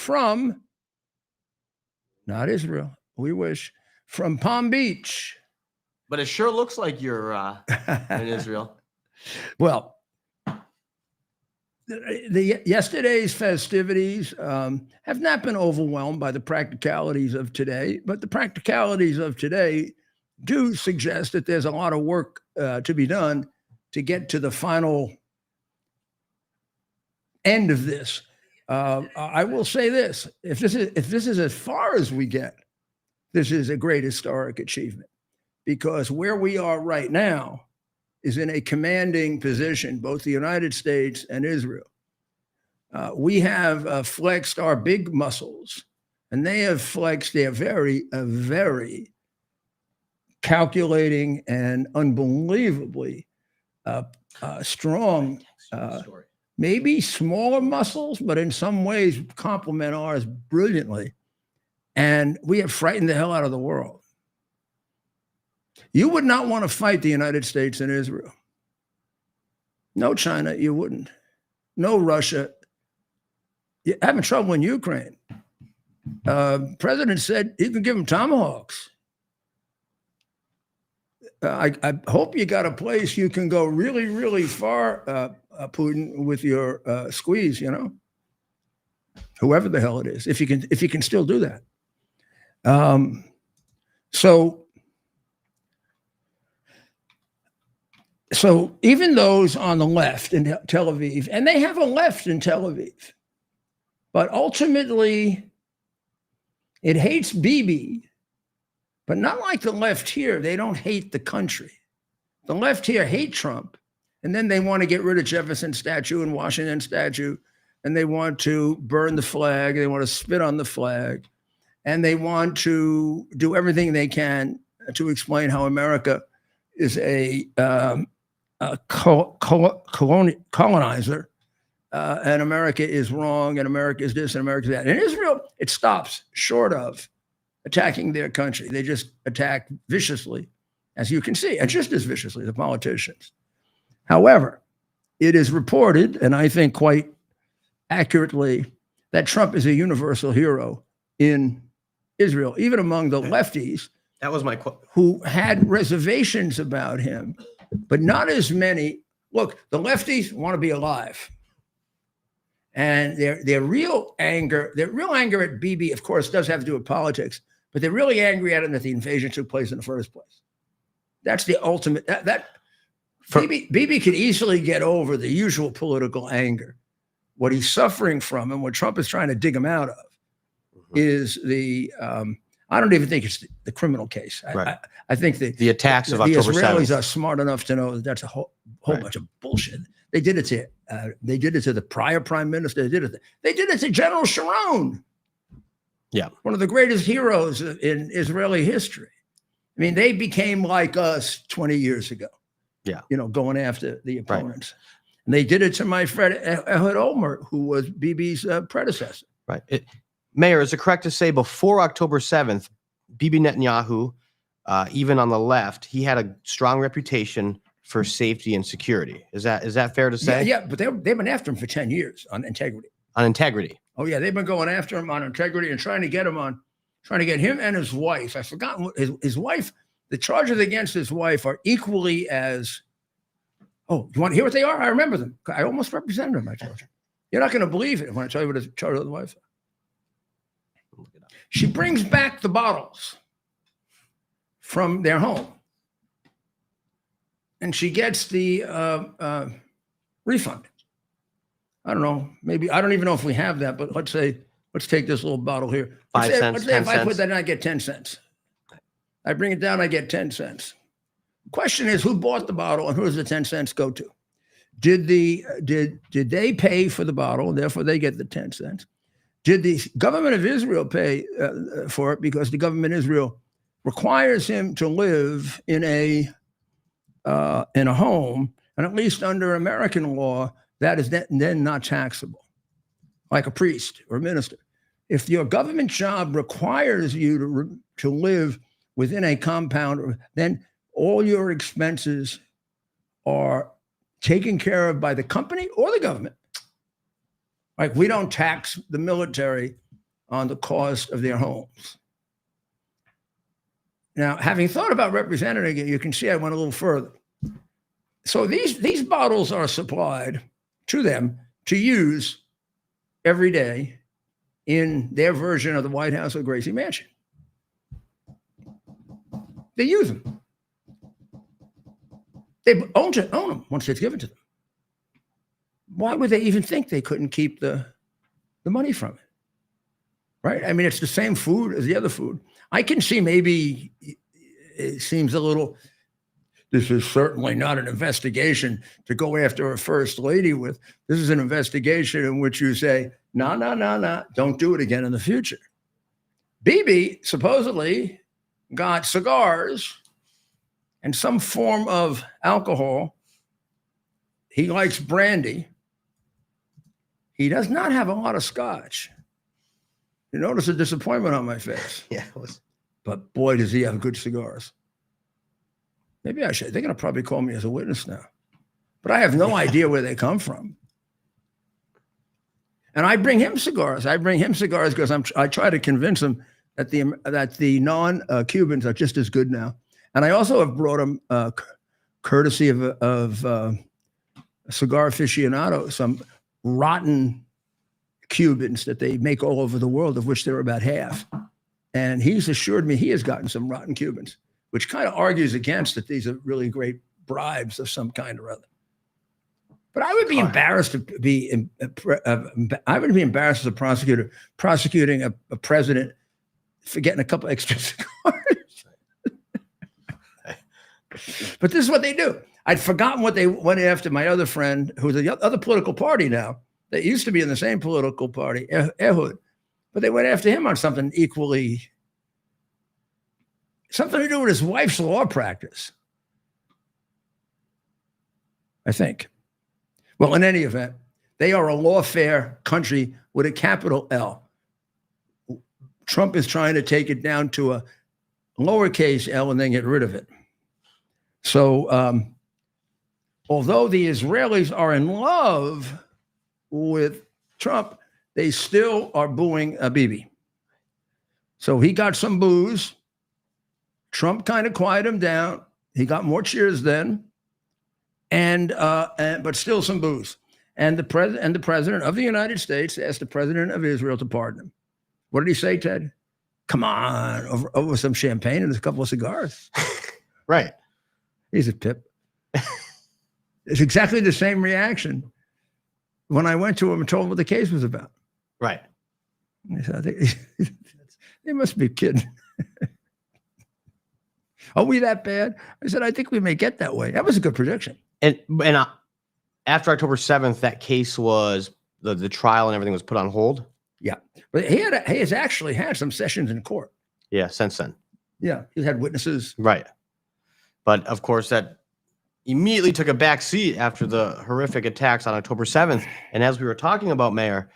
from, not Israel, we wish, from Palm Beach. But it sure looks like you're in Israel. Well, yesterday's festivities have not been overwhelmed by the practicalities of today, but the practicalities of today do suggest that there's a lot of work to be done to get to the final end of this. I will say this: if this is as far as we get, this is a great historic achievement, because where we are right now is in a commanding position, both the United States and Israel. We have flexed our big muscles, and they have flexed their very calculating and unbelievably strong, maybe smaller muscles, but in some ways complement ours brilliantly. And we have frightened the hell out of the world. You would not want to fight the United States and Israel. No China, you wouldn't. No Russia. You're having trouble in Ukraine. President said he could give them tomahawks. I hope you got a place you can go really, really far, Putin, with your squeeze, you know, whoever the hell it is, if you can still do that. So even those on the left in Tel Aviv, and they have a left in Tel Aviv, but ultimately it hates Bibi, but not like the left here. They don't hate the country. The left here hate Trump, and then they want to get rid of Jefferson statue and Washington statue, and they want to burn the flag. They want to spit on the flag, and they want to do everything they can to explain how America is a colonizer, and America is wrong, and America is this, and America is that. In Israel, it stops short of attacking their country. They just attack viciously, as you can see, and just as viciously, the politicians. However, it is reported, and I think quite accurately, that Trump is a universal hero in Israel, even among the lefties. That was my quote. Who had reservations about him, but not as many. Look, the lefties want to be alive. And their real anger at Bibi, of course, does have to do with politics, but they're really angry at him that the invasion took place in the first place. That's the ultimate. Bibi could easily get over the usual political anger. What he's suffering from and what Trump is trying to dig him out of is the, I don't even think it's the criminal case. Right. I think the attacks of October 7th. The Israelis are smart enough to know that that's a whole bunch of bullshit. They did it to the prior prime minister. They did it to General Sharon. Yeah, one of the greatest heroes in Israeli history. I mean, they became like us 20 years ago. Yeah, going after the opponents. Right. And they did it to my friend Ehud Olmert, who was Bibi's predecessor. Right. Mayor, is it correct to say before October 7th, Bibi Netanyahu, even on the left, he had a strong reputation for safety and security? Is that fair to say? Yeah, but they've been after him for 10 years on integrity. On integrity. Oh yeah, they've been going after him on integrity and trying to get him and his wife. I've forgotten what his wife. The charges against his wife are equally as. Oh, you want to hear what they are? I remember them. I almost represented them. I told you. You're not going to believe it when I tell you what the charge of the wife. She brings back the bottles from their home, and she gets the refund. I don't know. Maybe I don't even know if we have that, but let's take this little bottle here. 5 cents. Let's say if I put that in, I get 10 cents. I bring it down, I get 10 cents. Question is, who bought the bottle and who does the 10 cents go to? Did they pay for the bottle and therefore they get the 10 cents? Did the government of Israel pay for it because the government of Israel requires him to live in a home, and at least under American law, that is then not taxable, like a priest or a minister. If your government job requires you to live within a compound, then all your expenses are taken care of by the company or the government. Like, we don't tax the military on the cost of their homes. Now, having thought about representing it, you can see I went a little further. So these bottles are supplied to them to use every day in their version of the White House or Gracie Mansion. They use them. They own them once it's given to them. Why would they even think they couldn't keep the money from it? Right? I mean, it's the same food as the other food. I can see maybe it seems a little, this is certainly not an investigation to go after a first lady with. This is an investigation in which you say, no, don't do it again in the future. Bibi supposedly got cigars and some form of alcohol. He likes brandy. He does not have a lot of scotch. You notice the disappointment on my face. Yeah. It was... But boy, does he have good cigars. Maybe I should. They're going to probably call me as a witness now. But I have no idea where they come from. And I bring him cigars. Because I try to convince him that the non-Cubans are just as good now. And I also have brought him, courtesy of a cigar aficionado, some rotten Cubans that they make all over the world, of which there are about half. And he's assured me he has gotten some rotten Cubans, which kind of argues against that these are really great bribes of some kind or other. But I would be embarrassed to be, I would be embarrassed as a prosecutor prosecuting a president for getting a couple extra cigars. But this is what they do. I'd forgotten what they went after my other friend, who's the other political party now. They used to be in the same political party, Ehud. But they went after him on something equally, something to do with his wife's law practice, I think. Well, in any event, they are a lawfare country with a capital L. Trump is trying to take it down to a lowercase L and then get rid of it. So although the Israelis are in love with Trump, they still are booing Bibi. So he got some boos. Trump kind of quieted him down. He got more cheers then, but still some boos. And the president of the United States asked the president of Israel to pardon him. What did he say, Ted? Come on, over some champagne and a couple of cigars. Right. He's a pip. It's exactly the same reaction when I went to him and told him what the case was about. Right. He said, they must be kidding. Are we that bad? I said, I think we may get that way. That was a good prediction. And after October 7th, that case was, the trial and everything was put on hold? Yeah. But he has actually had some sessions in court. Yeah, since then. Yeah, he's had witnesses. Right. But, of course, that immediately took a back seat after the horrific attacks on October 7th. And as we were talking about, Mayor,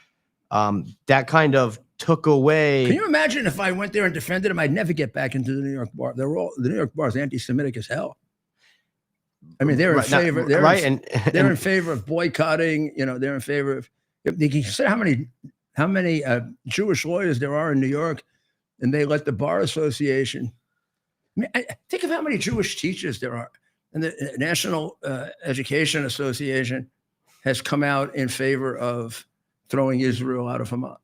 that kind of took away. Can you imagine if I went there and defended him? I'd never get back into the New York bar. The New York bar is anti-Semitic as hell. I mean, they're in favor. They're in favor of boycotting. You know, they're in favor of. You can consider how many Jewish lawyers there are in New York, and they let the bar association. I mean, think of how many Jewish teachers there are, and the National Education Association has come out in favor of throwing Israel out of Hamas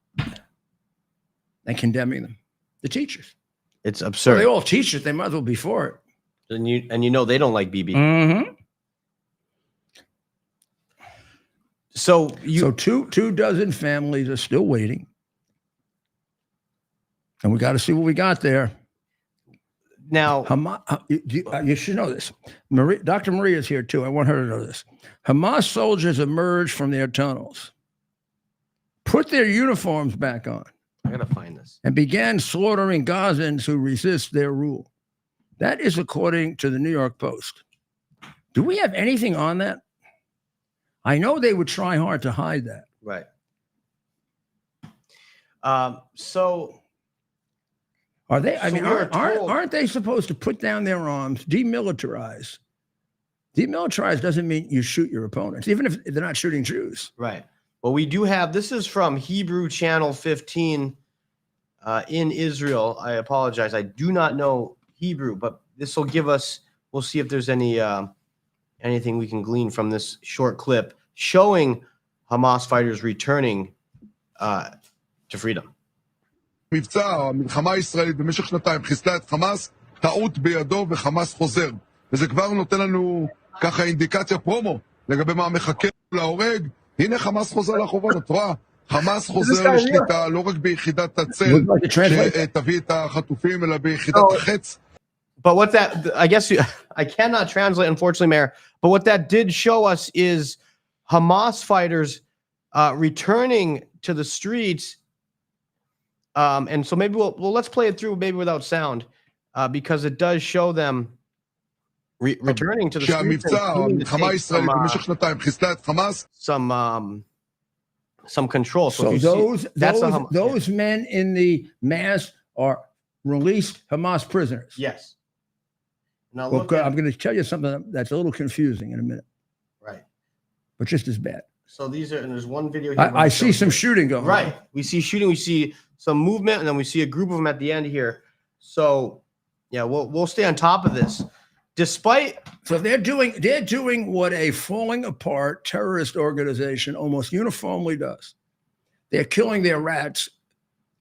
and condemning them. The teachers. It's absurd. So they all teach it. They might as well be for it. And you know they don't like Bibi. Mm-hmm. So two dozen families are still waiting, and we got to see what we got there. Now, you should know this. Dr. Maria is here too. I want her to know this. Hamas soldiers emerged from their tunnels, put their uniforms back on. I gotta find this. And began slaughtering Gazans who resist their rule. That is according to the New York Post. Do we have anything on that? I know they would try hard to hide that. Right. So are they? I mean, aren't they supposed to put down their arms, demilitarize? Demilitarize doesn't mean you shoot your opponents, even if they're not shooting Jews. Right. Well, we do have. This is from Hebrew Channel 15 in Israel. I apologize. I do not know Hebrew, but this will give us. We'll see if there's anything we can glean from this short clip showing Hamas fighters returning to freedom. מבצע, המלחמה הישראלית במשך שנתיים חיסלה את חמאס, טעות בידו וחמאס חוזר. וזה כבר נותן לנו ככה אינדיקציה פרומו לגבי מה מחכה להורג. הנה חמאס חוזר לחובות, את רואה? חמאס חוזר לשליטה לא רק ביחידת הצל שתביא את החטופים, אלא ביחידת החץ. But what that, I guess I cannot translate, unfortunately, Mayor, but what that did show us is Hamas fighters returning to the streets. And so maybe let's play it through maybe without sound because it does show them returning to the streets. Some control. So those men in the mass are released Hamas prisoners. Yes. Now I'm going to tell you something that's a little confusing in a minute. Right. But just as bad. So these are, and there's one video here. I see some shooting going on. Right. We see shooting, we see some movement, and then we see a group of them at the end here. So yeah, we'll stay on top of this. So they're doing what a falling apart terrorist organization almost uniformly does. They're killing their rats.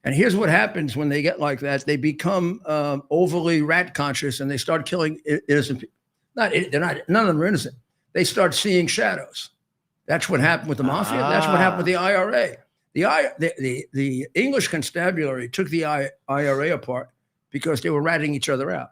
And here's what happens when they get like that. They become overly rat conscious and they start killing innocent people. None of them are innocent. They start seeing shadows. That's what happened with the mafia. That's what happened with the IRA. The English constabulary took the IRA apart because they were ratting each other out.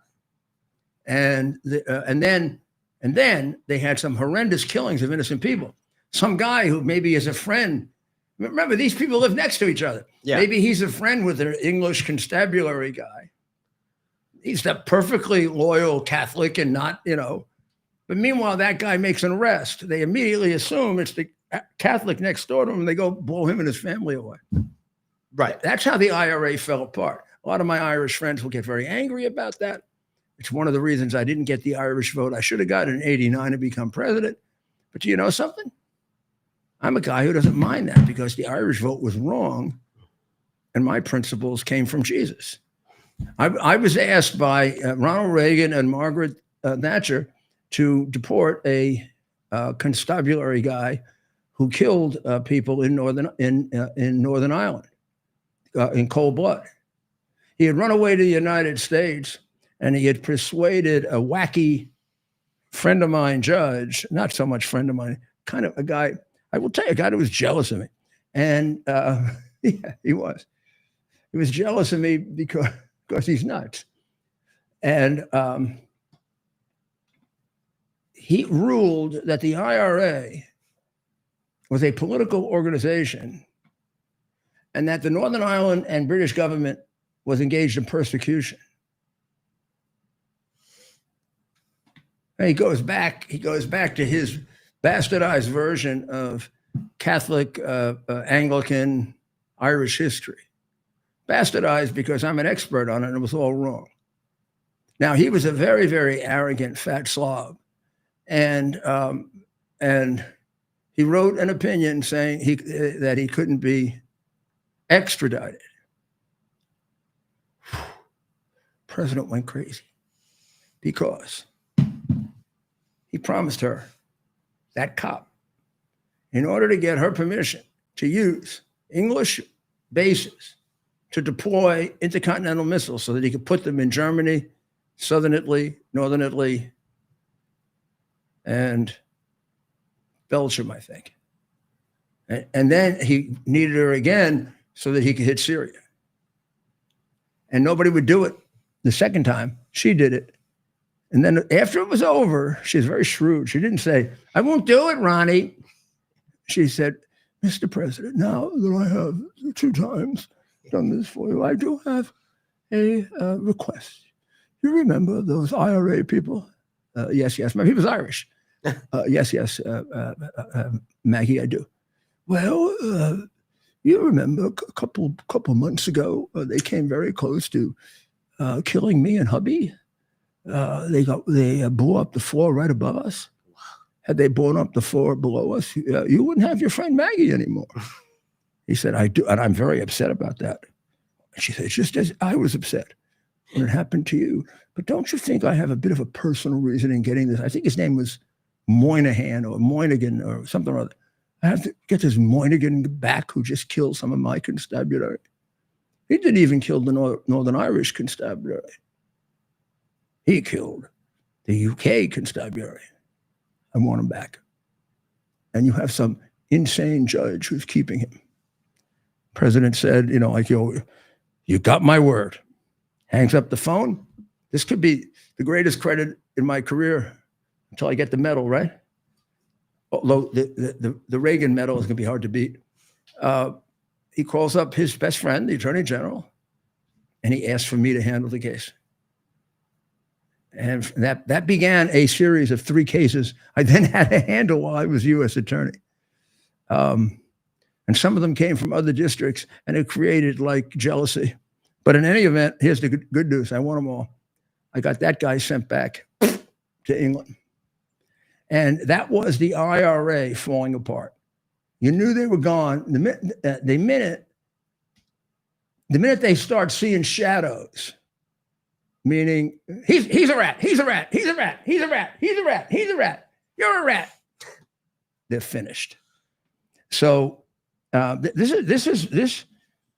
And then they had some horrendous killings of innocent people. Some guy who maybe is a friend. Remember, these people live next to each other. Yeah. Maybe he's a friend with an English constabulary guy. He's a perfectly loyal Catholic and not, But meanwhile, that guy makes an arrest. They immediately assume it's the Catholic next door to him, and they go blow him and his family away. Right. That's how the IRA fell apart. A lot of my Irish friends will get very angry about that. It's one of the reasons I didn't get the Irish vote. I should have gotten in '89 to become president. But do you know something? I'm a guy who doesn't mind that because the Irish vote was wrong, and my principles came from Jesus. I was asked by Ronald Reagan and Margaret Thatcher to deport a constabulary guy who killed people in Northern Ireland in cold blood. He had run away to the United States, and he had persuaded a wacky friend of mine, judge, not so much friend of mine, kind of a guy. I will tell you, a guy who was jealous of me. And yeah, he was. He was jealous of me because he's nuts. And he ruled that the IRA was a political organization and that the Northern Ireland and British government was engaged in persecution. And he goes back to his bastardized version of Catholic, Anglican, Irish history. Bastardized because I'm an expert on it and it was all wrong. Now, he was a very, very arrogant fat slob. And he wrote an opinion saying that he couldn't be extradited. President went crazy because he promised her, that cop, in order to get her permission to use English bases to deploy intercontinental missiles so that he could put them in Germany, Southern Italy, Northern Italy, and Belgium, I think. And then he needed her again so that he could hit Syria. And nobody would do it the second time. She did it. And then after it was over, she's very shrewd. She didn't say, I won't do it, Ronnie. She said, Mr. President, now that I have 2 times done this for you, I do have a request. You remember those IRA people? Yes. My people's Irish. Yes, Maggie, I do. Well, you remember a couple months ago, they came very close to killing me and hubby. They blew up the floor right above us. Had they blown up the floor below us, you wouldn't have your friend Maggie anymore. He said, I do, and I'm very upset about that. And she said, just as I was upset when it happened to you. But don't you think I have a bit of a personal reason in getting this? I think his name was Moynihan or Moynihan or something or other. I have to get this Moynihan back who just killed some of my constabulary. He didn't even kill the Northern Irish constabulary. He killed the UK constabulary. I want him back. And you have some insane judge who's keeping him. President said, like, you got my word. Hangs up the phone. This could be the greatest credit in my career until I get the medal, right? Although the Reagan medal is going to be hard to beat. He calls up his best friend, the Attorney General, and he asks for me to handle the case. And that began a series of 3 cases I then had to handle while I was U.S. Attorney. And some of them came from other districts, and it created like jealousy. But in any event, here's the good news. I won them all. I got that guy sent back to England. And that was the IRA falling apart. You knew they were gone the minute they start seeing shadows, meaning he's a rat, he's a rat, he's a rat, he's a rat, he's a rat, he's a rat, you're a rat. They're finished. So this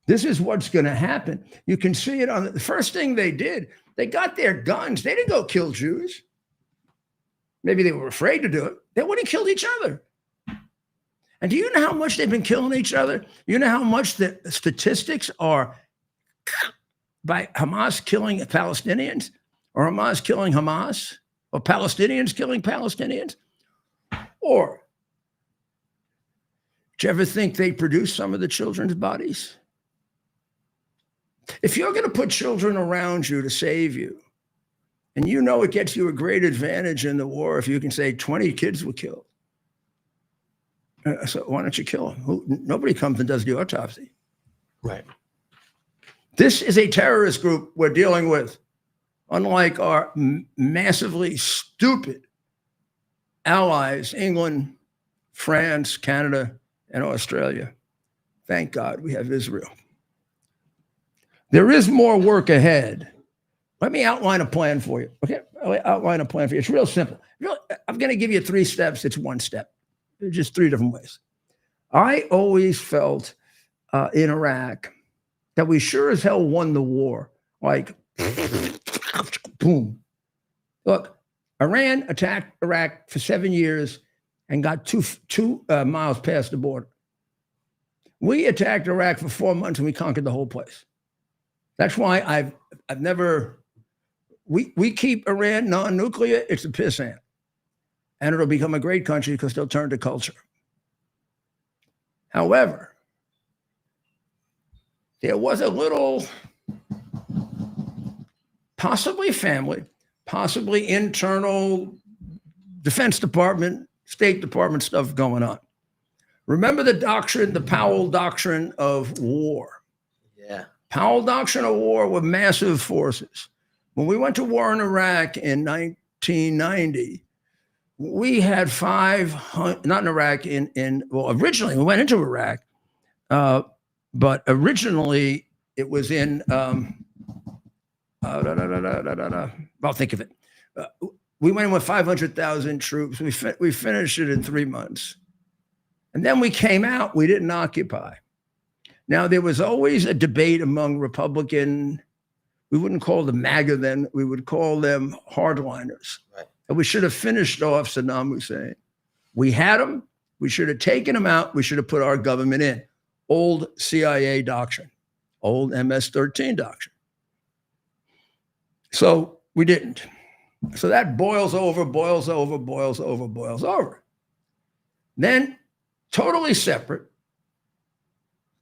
is what's going to happen. You can see it on the first thing they did. They got their guns. They didn't go kill Jews. Maybe they were afraid to do it. They would have killed each other. And do you know how much they've been killing each other? You know how much the statistics are by Hamas killing Palestinians, or Hamas killing Hamas, or Palestinians killing Palestinians? Or do you ever think they produce some of the children's bodies? If you're going to put children around you to save you, and you know it gets you a great advantage in the war if you can say 20 kids were killed, so why don't you kill them? Nobody comes and does the autopsy. Right. This is a terrorist group we're dealing with, unlike our massively stupid allies, England, France, Canada, and Australia. Thank God we have Israel. There is more work ahead. Let me outline a plan for you. Okay, I'll outline a plan for you. It's real simple. I'm going to give you 3 steps. It's 1 step. There's just 3 different ways. I always felt in Iraq that we sure as hell won the war. Like, boom. Look, Iran attacked Iraq for 7 years and got two miles past the border. We attacked Iraq for 4 months and we conquered the whole place. That's why I've never. We keep Iran non-nuclear. It's a pissant. And it'll become a great country because they'll turn to culture. However, there was a little, possibly family, possibly internal Defense Department, State Department stuff going on. Remember the doctrine, the Powell Doctrine of war. Yeah. Powell Doctrine of war with massive forces. When we went to war in Iraq in 1990, we had 500, not in Iraq, originally we went into Iraq, but originally it was in, I'll think of it. We went in with 500,000 troops. We finished it in 3 months. And then we came out, we didn't occupy. Now, there was always a debate among Republican, we wouldn't call them MAGA then, we would call them hardliners. Right. And we should have finished off Saddam Hussein. We had him, we should have taken him out, we should have put our government in. Old CIA doctrine, old MS-13 doctrine. So we didn't. So that boils over. Then, totally separate,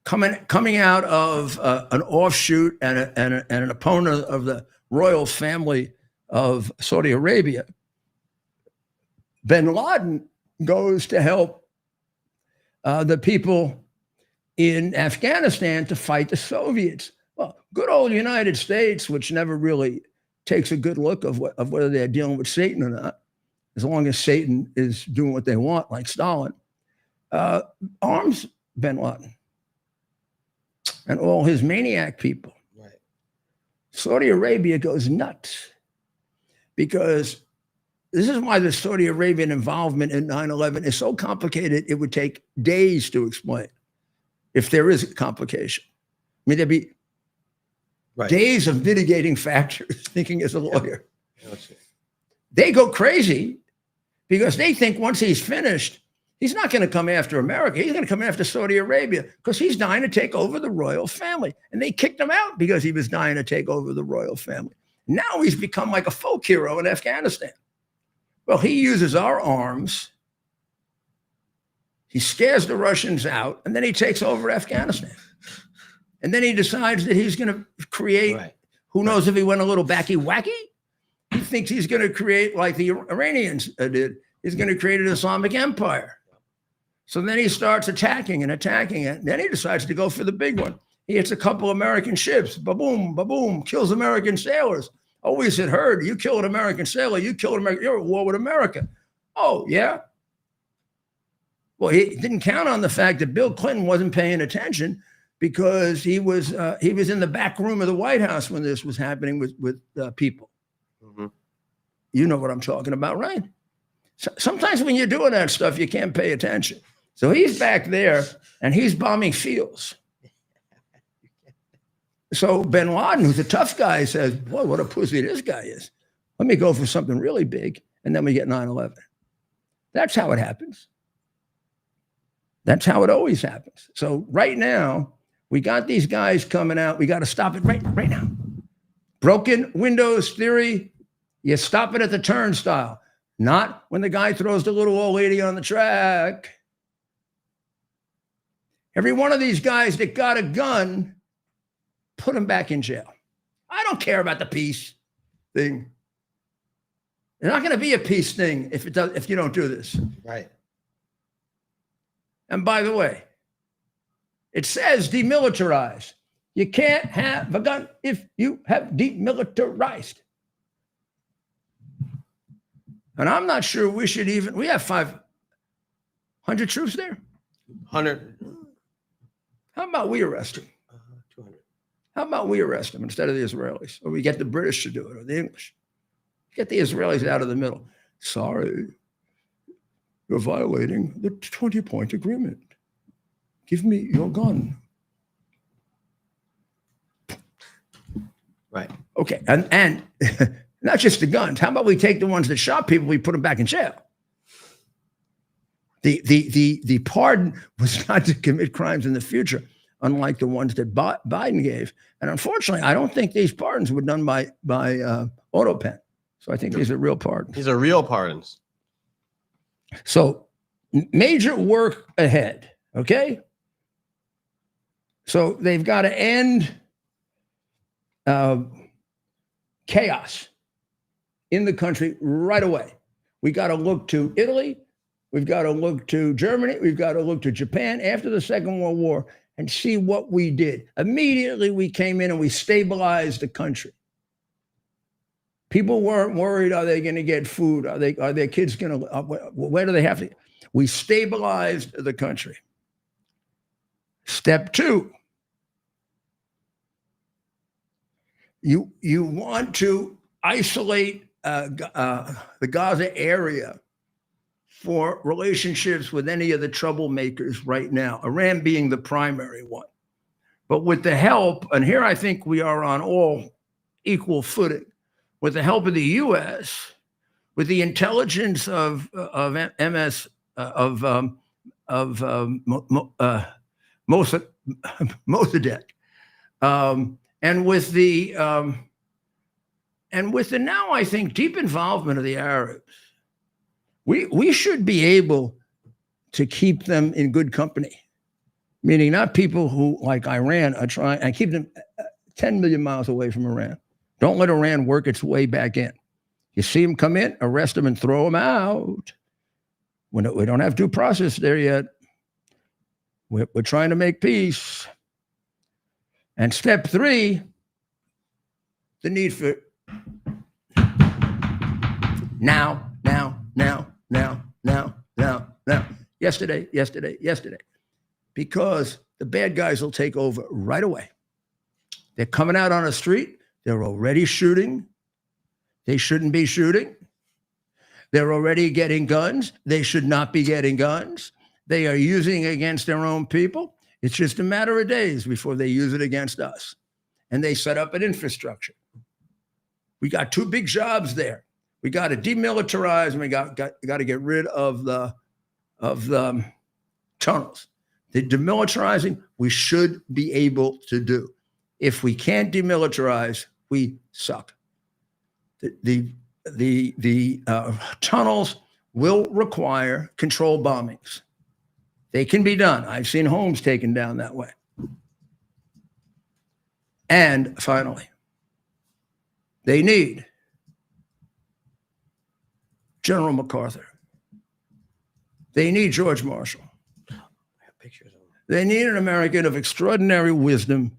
coming out of an offshoot and an opponent of the royal family of Saudi Arabia, bin Laden goes to help the people in Afghanistan to fight the Soviets. Well, good old United States, which never really takes a good look of whether they're dealing with Satan or not, as long as Satan is doing what they want, like Stalin, arms bin Laden and all his maniac people. Saudi Arabia goes nuts because this is why the Saudi Arabian involvement in 9/11 is so complicated. It would take days to explain if there is a complication. I mean, there'd be days of mitigating factors, thinking as a lawyer. They go crazy because they think once he's finished, he's not going to come after America. He's going to come after Saudi Arabia because he's dying to take over the royal family. And they kicked him out because he was dying to take over the royal family. Now he's become like a folk hero in Afghanistan. Well, he uses our arms. He scares the Russians out, and then he takes over Afghanistan. And then he decides that he's going to create, who knows if he went a little backy-wacky? He thinks he's going to create, like the Iranians did, he's going to create an Islamic empire. So then he starts attacking and attacking it. Then he decides to go for the big one. He hits a couple American ships, ba-boom, ba-boom, kills American sailors. Always had heard, you kill an American sailor, you kill an American, you're at war with America. Oh, yeah? Well, he didn't count on the fact that Bill Clinton wasn't paying attention because he was in the back room of the White House when this was happening with people. Mm-hmm. You know what I'm talking about, right? So sometimes when you're doing that stuff, you can't pay attention. So he's back there and he's bombing fields. So bin Laden, who's a tough guy, says, boy, what a pussy this guy is. Let me go for something really big. And then we get 9/11. That's how it happens. That's how it always happens. So right now, we got these guys coming out. We got to stop it right now. Broken windows theory, you stop it at the turnstile, not when the guy throws the little old lady on the track. Every one of these guys that got a gun, put him back in jail. I don't care about the peace thing. There's not going to be a peace thing if you don't do this. Right. And by the way, it says demilitarized. You can't have a gun if you have demilitarized. And I'm not sure we have 500 troops there. 100. How about we arrest them? 200. How about we arrest them instead of the Israelis? Or we get the British to do it, or the English. Get the Israelis out of the middle. Sorry, you're violating the 20-point agreement. Give me your gun. Right. Okay, and not just the guns. How about we take the ones that shot people, we put them back in jail? The pardon was not to commit crimes in the future, unlike the ones that Biden gave. And unfortunately, I don't think these pardons were done by auto pen. So I think these are real pardons. These are real pardons. So major work ahead, okay? So they've got to end chaos in the country right away. We got to look to Italy. We've got to look to Germany. We've got to look to Japan after the Second World War and see what we did. Immediately, we came in and we stabilized the country. People weren't worried, are they going to get food? Are their kids going to, where do they have to? We stabilized the country. Step two, you want to isolate the Gaza area for relationships with any of the troublemakers right now, Iran being the primary one. But with the help, and here I think we are on all equal footing, with the help of the U.S., with the intelligence of Mossadegh, and with the now I think deep involvement of the Arabs, we should be able to keep them in good company, meaning not people who, like Iran, are trying and keep them 10 million miles away from Iran. Don't let Iran work its way back in. You see them come in, arrest them, and throw them out. We don't have due process there yet. We're trying to make peace. And step three, the need for now. Yesterday. Because the bad guys will take over right away. They're coming out on the street. They're already shooting. They shouldn't be shooting. They're already getting guns. They should not be getting guns. They are using it against their own people. It's just a matter of days before they use it against us. And they set up an infrastructure. We got two big jobs there. We got to demilitarize, and we got to get rid of the tunnels. The demilitarizing we should be able to do. If we can't demilitarize, we suck. The tunnels will require controlled bombings. They can be done. I've seen homes taken down that way. And finally, they need General MacArthur. They need George Marshall. They need an American of extraordinary wisdom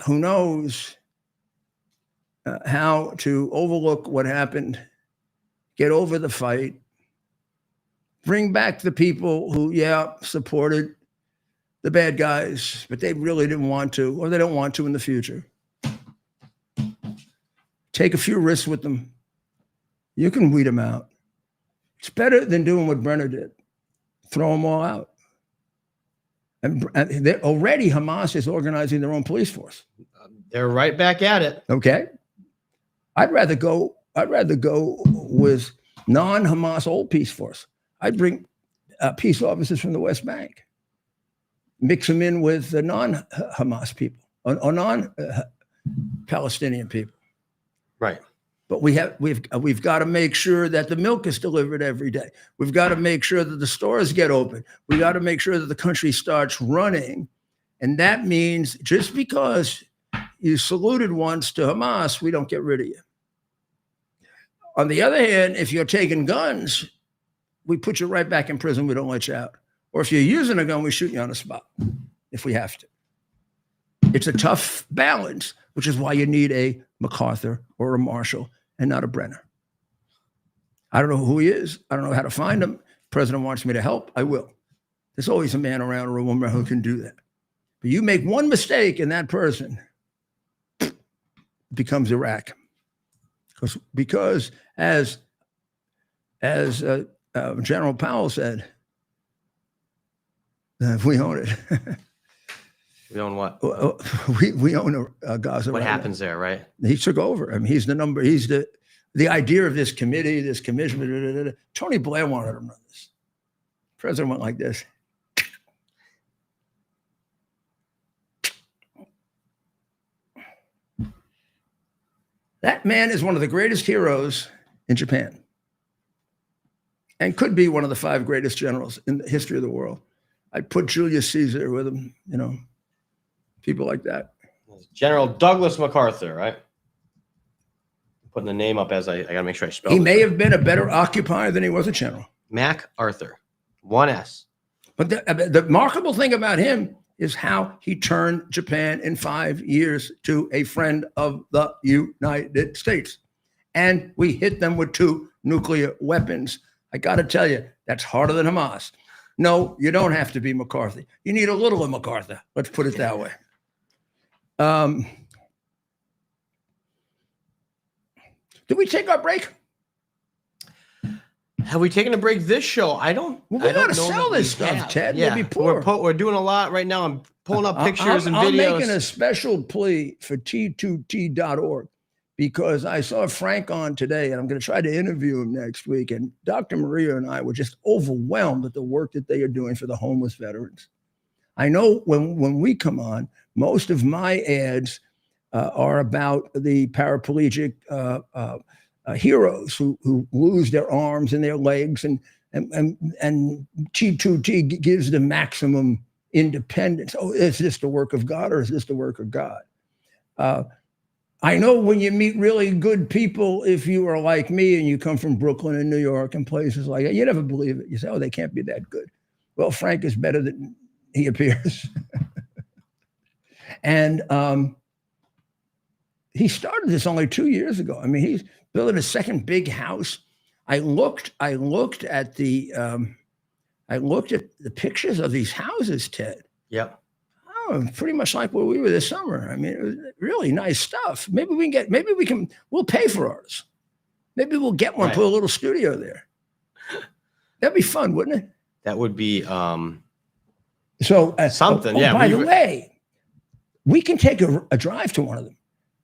who knows how to overlook what happened, get over the fight, bring back the people who, supported the bad guys, but they really didn't want to, or they don't want to in the future. Take a few risks with them. You can weed them out. It's better than doing what Brenner did. Throw them all out. And already Hamas is organizing their own police force. They're right back at it. Okay. I'd rather go with non-Hamas old peace force. I'd bring peace officers from the West Bank, mix them in with the non-Hamas people or non-Palestinian people. Right. But we've got to make sure that the milk is delivered every day. We've got to make sure that the stores get open. We got to make sure that the country starts running. And that means just because you saluted once to Hamas, we don't get rid of you. On the other hand, if you're taking guns, we put you right back in prison. We don't let you out. Or if you're using a gun, we shoot you on the spot if we have to. It's a tough balance, which is why you need a MacArthur or a Marshall and not a Brenner. I don't know who he is. I don't know how to find him. The president wants me to help. I will. There's always a man around or a woman who can do that. But you make one mistake in that person, it becomes Iraq. Because as General Powell said, we own it. We own what? We own Gaza. What happens there, right? He took over. I mean, he's the idea of this committee, this commission. Tony Blair wanted to run this. The president went like this. That man is one of the greatest heroes in Japan and could be one of the 5 greatest generals in the history of the world. I'd put Julius Caesar with him, people like that. General Douglas MacArthur, right? Putting the name up as I got to make sure I spell it. He may have been a better occupier than he was a general. MacArthur, 1 S. But the remarkable thing about him is how he turned Japan in 5 years to a friend of the United States. And we hit them with 2 nuclear weapons. I got to tell you, that's harder than Hamas. No, you don't have to be McCarthy. You need a little of MacArthur. Let's put it that way. Did we take our break? Have we taken a break this show? I don't. Well, we got to sell this stuff, Ted. Yeah, we'll be poor. We're doing a lot right now. I'm pulling up pictures and videos. I'm making a special plea for T2T.org because I saw Frank on today, and I'm going to try to interview him next week. And Dr. Maria and I were just overwhelmed at the work that they are doing for the homeless veterans. I know when we come on, most of my ads are about the paraplegic heroes who lose their arms and their legs, and T2T gives them maximum independence. Oh, is this the work of God or is this the work of God? I know when you meet really good people, if you are like me and you come from Brooklyn and New York and places like that, you never believe it. You say, oh, they can't be that good. Well, Frank is better than he appears. And he started this only 2 years ago. I mean, he's building a second big house. I looked at the pictures of these houses, Ted. Yep. Oh, pretty much like where we were this summer. I mean, it was really nice stuff. We'll pay for ours. Maybe we'll get one, Right. put a little studio there. That'd be fun, wouldn't it? That would be So something. Oh, yeah. by the way, we can take a drive to one of them.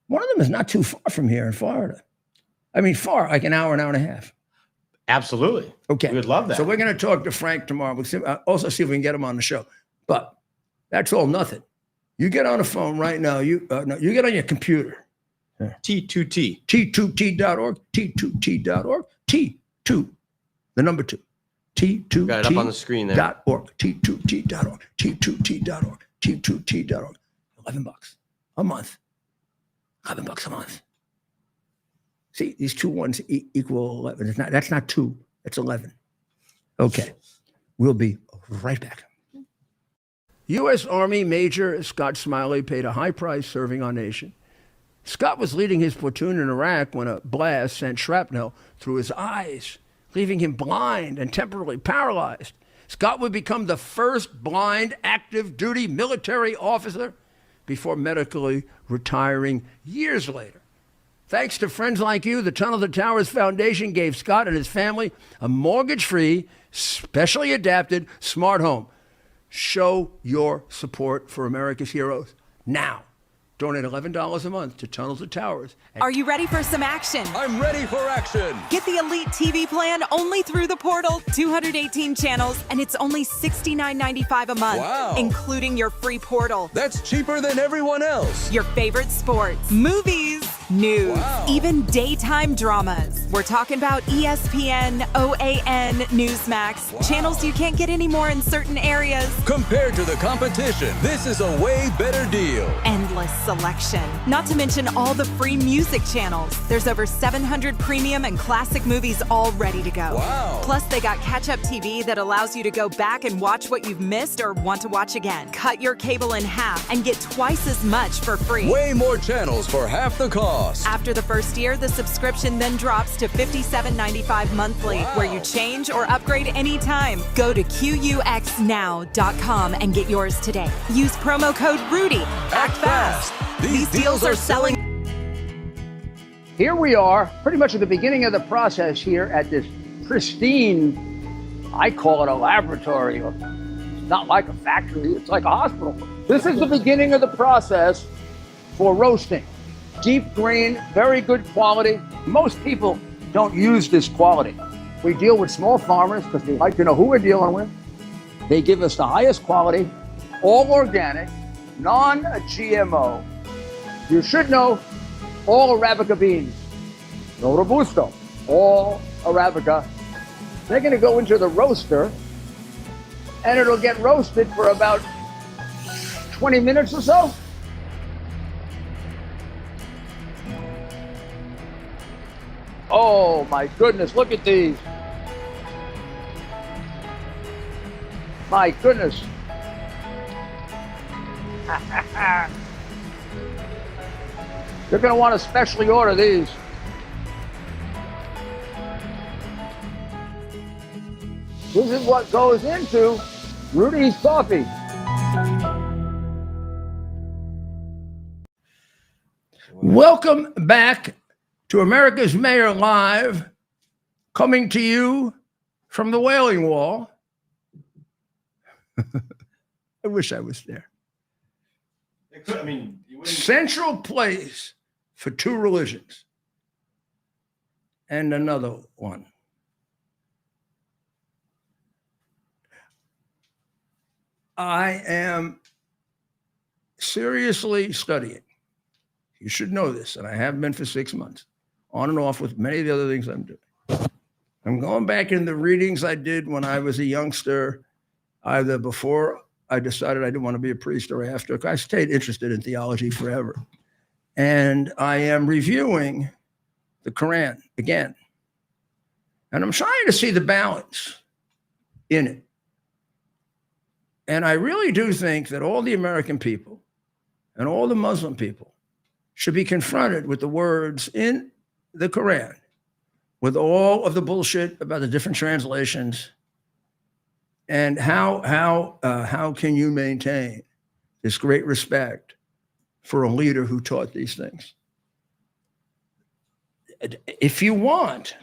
One of them is not too far from here in Florida. I mean, far, like an hour and a half. Absolutely. Okay. We would love that. So we're going to talk to Frank tomorrow. We'll also see if we can get him on the show. But that's all nothing. You get on the phone right now. You get on your computer. T2T. T2T.org. T2T.org. T2. The number 2. T2T. Got it up on the screen there. .org. T2T.org. T2T.org. T2T.org. $11 a month. $11 a month. See, these 2 ones equal 11. That's not 2. It's 11. Okay. We'll be right back. U.S. Army Major Scott Smiley paid a high price serving our nation. Scott was leading his platoon in Iraq when a blast sent shrapnel through his eyes, leaving him blind and temporarily paralyzed. Scott would become the first blind active duty military officer before medically retiring years later. Thanks to friends like you, the Tunnel to Towers Foundation gave Scott and his family a mortgage-free, specially adapted smart home. Show your support for America's heroes now. Donate $11 a month to Tunnel to Towers. Are you ready for some action? I'm ready for action. Get the Elite TV plan only through the portal. 218 channels, and it's only $69.95 a month, Wow. including your free portal. That's cheaper than everyone else. Your favorite sports, movies, news, Wow. even daytime dramas. We're talking about ESPN, OAN, Newsmax, channels you can't get anymore in certain areas. Compared to the competition, this is a way better deal. Endless selection. Not to mention all the free music channels. There's over 700 premium and classic movies all ready to go. Wow. Plus, they got catch-up TV that allows you to go back and watch what you've missed or want to watch again. Cut your cable in half and get twice as much for free. Way more channels for half the cost. After the first year, the subscription then drops to $57.95 monthly, Wow. where you change or upgrade anytime. Go to QUXNow.com and get yours today. Use promo code Rudy. Act fast. These deals are selling. Here we are, pretty much at the beginning of the process here at this pristine, I call it a laboratory. It's not like a factory, it's like a hospital. This is the beginning of the process for roasting. Deep green, very good quality. Most people don't use this quality. We deal with small farmers because we like to know who we're dealing with. They give us the highest quality, all organic, non-GMO. You should know all Arabica beans, no Robusto, all Arabica. They're going to go into the roaster and it'll get roasted for about 20 minutes or so. Oh my goodness, look at these. My goodness. You're going to want to specially order these. This is what goes into Rudy's coffee. Welcome back to America's Mayor Live, coming to you from the Wailing Wall. I wish I was there. Central place for 2 religions and another one. I am seriously studying. You should know this, and I have been for 6 months, on and off with many of the other things I'm doing. I'm going back in the readings I did when I was a youngster, either before I decided I didn't want to be a priest or after. I stayed interested in theology forever. And I am reviewing the Quran again. And I'm trying to see the balance in it. And I really do think that all the American people and all the Muslim people should be confronted with the words in the Quran, with all of the bullshit about the different translations, and how can you maintain this great respect for a leader who taught these things. If you want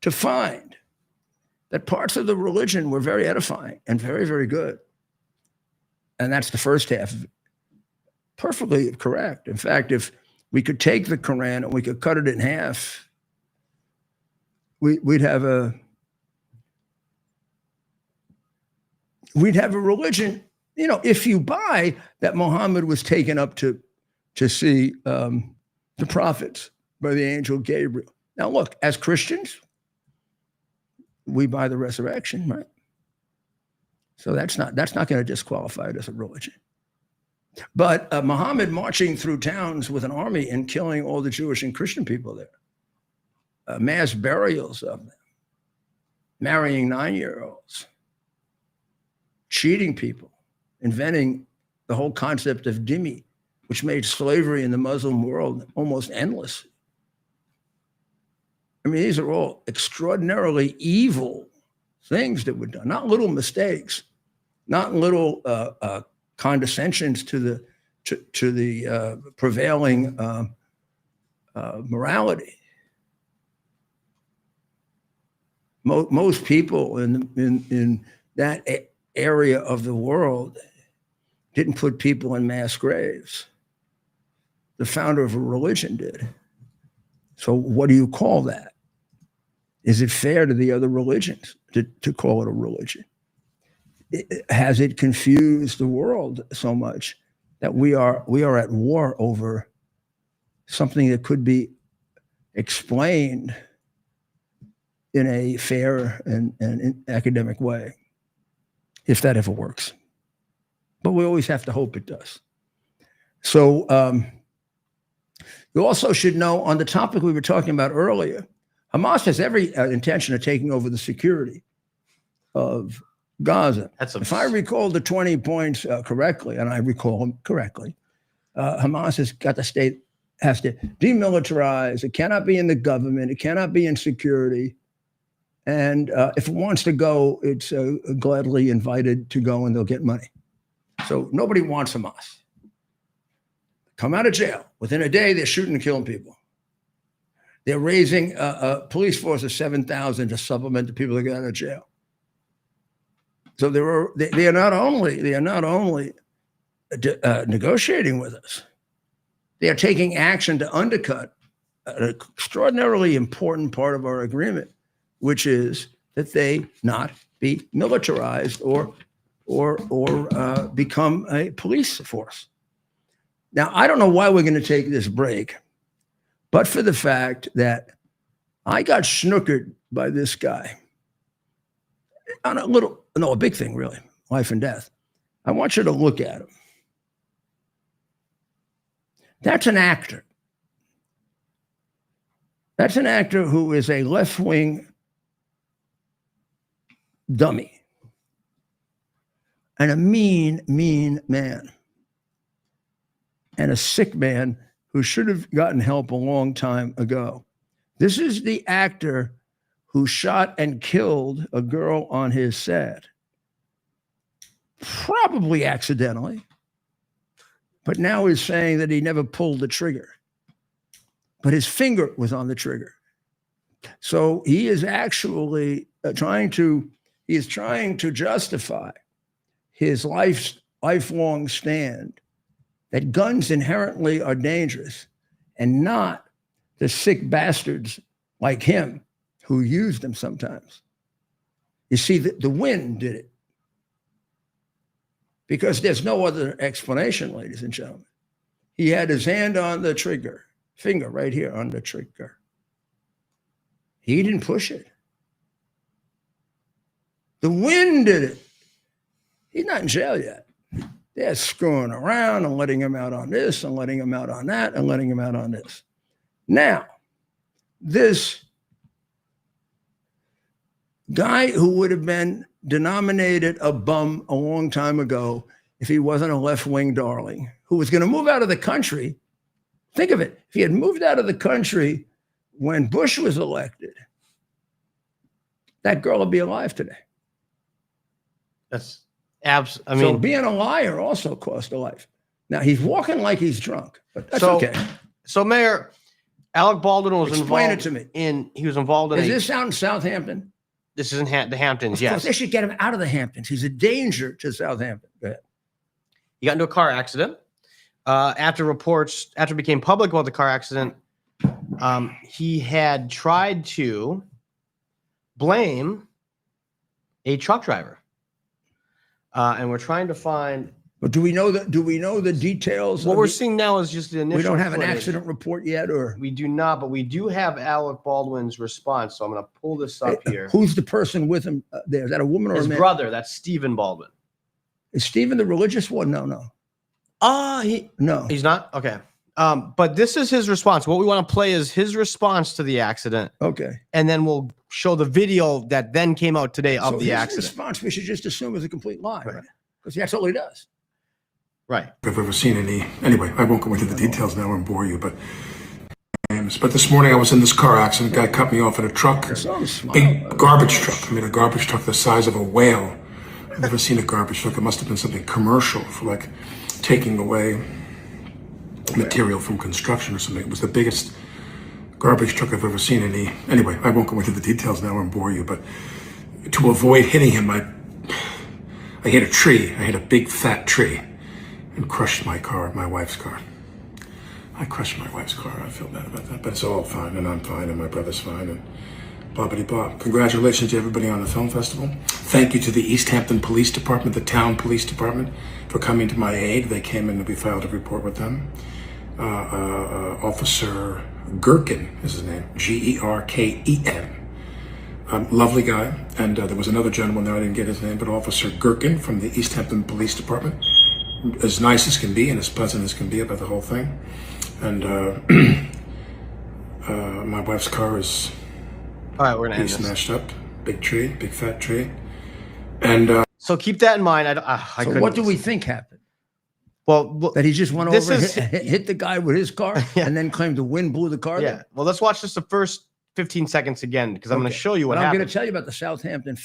to find that parts of the religion were very edifying and very, very good, and that's the first half of it, perfectly correct. In fact, if we could take the Quran and we could cut it in half, we'd have a religion. You know, if you buy that Muhammad was taken up to see the prophets by the angel Gabriel. Now, look, as Christians, we buy the resurrection, right? So that's not going to disqualify it as a religion. But Muhammad marching through towns with an army and killing all the Jewish and Christian people there, mass burials of them, marrying 9-year-olds, cheating people, inventing the whole concept of dhimmi, which made slavery in the Muslim world almost endless. I mean, these are all extraordinarily evil things that were done, not little mistakes, not little condescensions to the prevailing morality. Most people in that area of the world didn't put people in mass graves. The founder of a religion did. So what do you call that? Is it fair to the other religions to call it a religion? Has it confused the world so much that we are at war over something that could be explained in a fair and academic way, if that ever works? But we always have to hope it does. So you also should know, on the topic we were talking about earlier, Hamas has every intention of taking over the security of Gaza. If I recall the 20 points correctly, and I recall them correctly, Hamas has to demilitarize. It cannot be in the government. It cannot be in security. And if it wants to go, it's gladly invited to go, and they'll get money. So nobody wants Hamas. Come out of jail. Within a day, they're shooting and killing people. They're raising a police force of 7,000 to supplement the people that got out of jail. So they are not only negotiating with us, they are taking action to undercut an extraordinarily important part of our agreement, which is that they not be militarized or become a police force. Now, I don't know why we're going to take this break, but for the fact that I got snookered by this guy on a big thing, really, life and death. I want you to look at him. That's an actor. That's an actor who is a left-wing dummy and a mean man and a sick man who should have gotten help a long time ago. This is the actor who shot and killed a girl on his set, probably accidentally, but now he's saying that he never pulled the trigger, but his finger was on the trigger. So he is actually trying to justify his lifelong stand that guns inherently are dangerous, and not the sick bastards like him who use them sometimes. You see, the wind did it, because there's no other explanation, ladies and gentlemen. He had his hand on the trigger, finger right here on the trigger. He didn't push it. The wind did it. He's not in jail yet. They're screwing around and letting him out on this and letting him out on that and letting him out on this. Now, this guy who would have been denominated a bum a long time ago if he wasn't a left-wing darling, who was going to move out of the country. Think of it. If he had moved out of the country when Bush was elected, that girl would be alive today. I So mean, being a liar also cost a life. Now he's walking like he's drunk, but that's so, okay. So Mayor, Alec Baldwin was Explain involved it to me. he was involved in Is this out in Southampton? This is in the Hamptons, Of yes. course, they should get him out of the Hamptons. He's a danger to Southampton. Go ahead. He got into a car accident. After it became public about the car accident, he had tried to blame a truck driver. And we're trying to find. But do we know the details? What we're seeing now is just the initial. We don't have an footage. accident report yet, or We do not, but we do have Alec Baldwin's response. So I'm going to pull this up here. Who's the person with him there? Is that a woman or His a man? brother, that's Stephen Baldwin. Is Stephen the religious one? No. No. He's not? Okay. But this is his response. What we want to play is his response to the accident. Okay. And then we'll show the video that then came out today of So the his accident. response, we should just assume is a complete lie, right? Because that's all he does. Right. If I've ever seen any. Anyway, I won't go into the details now and bore you, but this morning I was in this car accident. Guy cut me off in a truck. Big garbage truck. I mean, a garbage truck the size of a whale. I've never seen a garbage truck. It must have been something commercial for like taking away material from construction or something. It was the biggest garbage truck I've ever seen. Anyway, I won't go into the details now and bore you, but to avoid hitting him, I hit a tree. I hit a big fat tree and crushed my wife's car. I crushed my wife's car. I feel bad about that, but it's all fine, and I'm fine, and my brother's fine, and blah-biddy-blah. Congratulations to everybody on the film festival. Thank you to the East Hampton Police Department, the town police department, for coming to my aid. They came in and we filed a report with them. Officer Gherkin is his name, Gerken. Lovely guy. And there was another gentleman there, I didn't get his name, but Officer Gherkin from the East Hampton Police Department. As nice as can be and as pleasant as can be about the whole thing. And my wife's car is All right, we're going to end this. smashed up. Big tree, big fat tree. And So keep that in mind. So what do we think happened? Well, That he just went over and is- hit the guy with his car Yeah. and then claimed the wind blew the car? yeah. Well, let's watch just the first 15 seconds again because I'm going to show you what I'm happened. going to tell you about the Southampton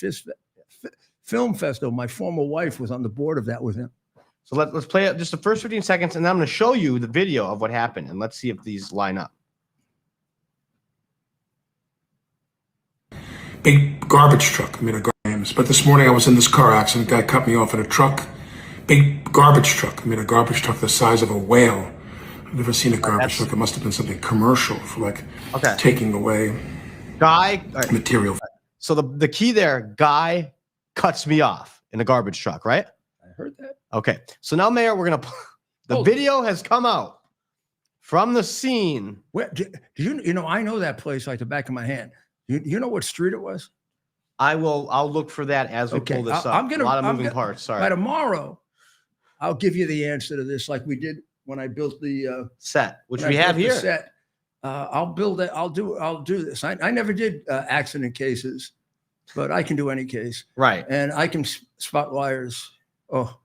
Film Festival. My former wife was on the board of that with him. So let's play just the first 15 seconds, and then I'm going to show you the video of what happened, and let's see if these line up. big garbage truck. I mean, but this morning I was in this car accident. Guy cut me off in a truck. Big garbage truck. I mean, a garbage truck the size of a whale. I've never seen a garbage truck. It must have been something commercial for like taking away material. So the key there, guy cuts me off in a garbage truck, right? I heard that. Okay. So now, Mayor, we're going to, the video has come out from the scene. Where, do you know, I know that place like the back of my hand. You know what street it was? I'll look for that as we pull this up. A lot of moving parts. Sorry. By tomorrow, I'll give you the answer to this, like we did when I built the set, which we have here. Set. I'll build it. I'll do this. I never did accident cases, but I can do any case. Right. And I can spot liars. Oh,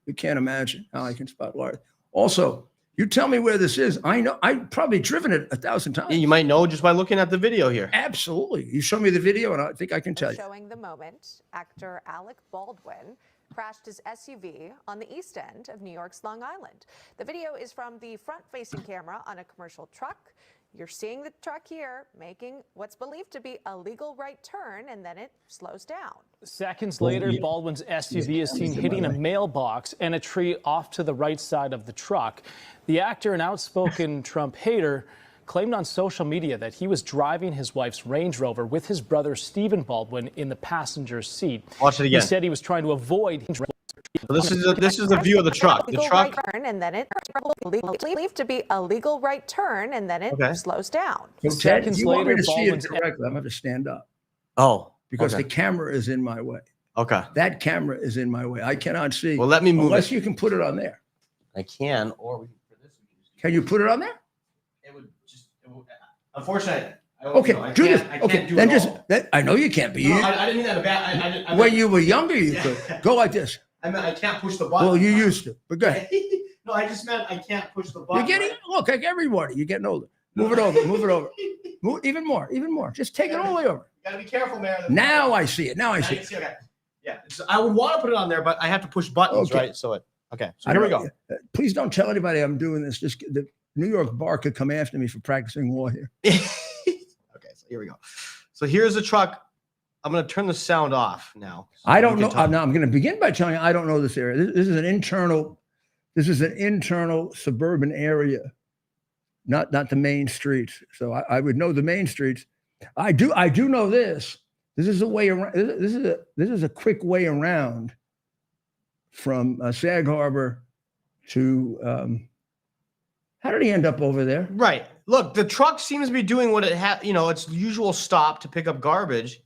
you can't imagine how I can spot liars. Also, you tell me where this is. I know. I've probably driven it 1,000 times. Yeah, you might know just by looking at the video here. Absolutely. You show me the video, and I think I can tell you. Showing the moment, actor Alec Baldwin crashed his SUV on the east end of New York's Long Island. The video is from the front-facing camera on a commercial truck. You're seeing the truck here making what's believed to be a legal right turn, and then it slows down. Seconds later, Baldwin's SUV is seen hitting a mailbox and a tree off to the right side of the truck. The actor, an outspoken Trump hater, claimed on social media that he was driving his wife's Range Rover with his brother Stephen Baldwin in the passenger seat. Watch it again. He said he was trying to avoid. So this is the view of the truck. The truck. Right turn, and then it believed to be a legal right turn, and then it slows down. So Ted, Seconds you want me later, to see it Baldwin's directly? I'm going to have to stand up Oh, because okay. the camera is in my way. Okay. That camera is in my way. I cannot see. Well, let me move unless it. you can put it on there. I can, or we can for this. Can you put it on there? It would just. Unfortunately. Okay, do this. Okay, then just. I know you can't be. No, I didn't mean that bad. When you were younger, you could go like this. I meant I can't push the button. Well, you used to, but go ahead. No, I just meant I can't push the button. You're getting look like everybody. You're getting older. Move it over. Move it over. Move even more. Even more. Just take it all the way over. You gotta be careful, man. Now I see it. Now I see it. Okay. Yeah, I would want to put it on there, but I have to push buttons, Okay. right? So here we go. Please don't tell anybody I'm doing this. Just the New York bar could come after me for practicing law here. Okay, so here we go. So here's the truck. I'm going to turn the sound off now. So I don't know. talk. Now I'm going to begin by telling you I don't know this area. This is an internal. This is an internal suburban area, not the main streets. So I would know the main streets. I do know this. This is a way around. This is a quick way around from Sag Harbor to. How did he end up over there? Right. Look, the truck seems to be doing what it had. Its usual stop to pick up garbage,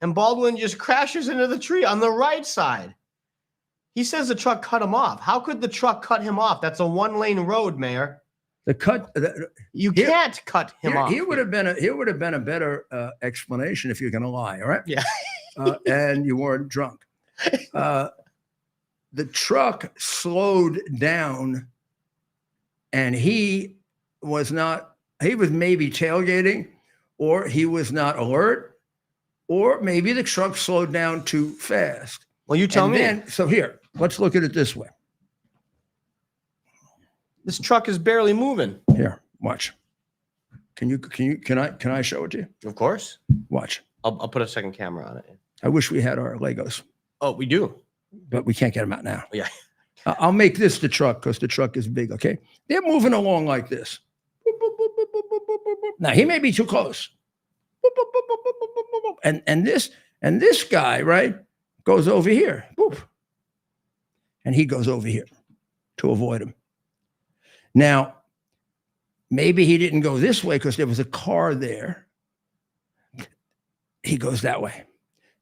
and Baldwin just crashes into the tree on the right side. He says the truck cut him off. How could the truck cut him off? That's a one-lane road, Mayor. You can't cut him off. Here would have been a better explanation if you're going to lie. All right. Yeah. And you weren't drunk. The truck slowed down, and he was maybe tailgating, or he was not alert, or maybe the truck slowed down too fast. Well, you tell me. So here, let's look at it this way. This truck is barely moving. Here, watch. Can I show it to you? Of course. Watch. I'll put a second camera on it. I wish we had our Legos, Oh, we do. but we can't get them out now. Yeah. I'll make this the truck because the truck is big. Okay, they're moving along like this. Now he may be too close. And this guy, right, goes over here. And he goes over here to avoid him. Now, maybe he didn't go this way because there was a car there. He goes that way.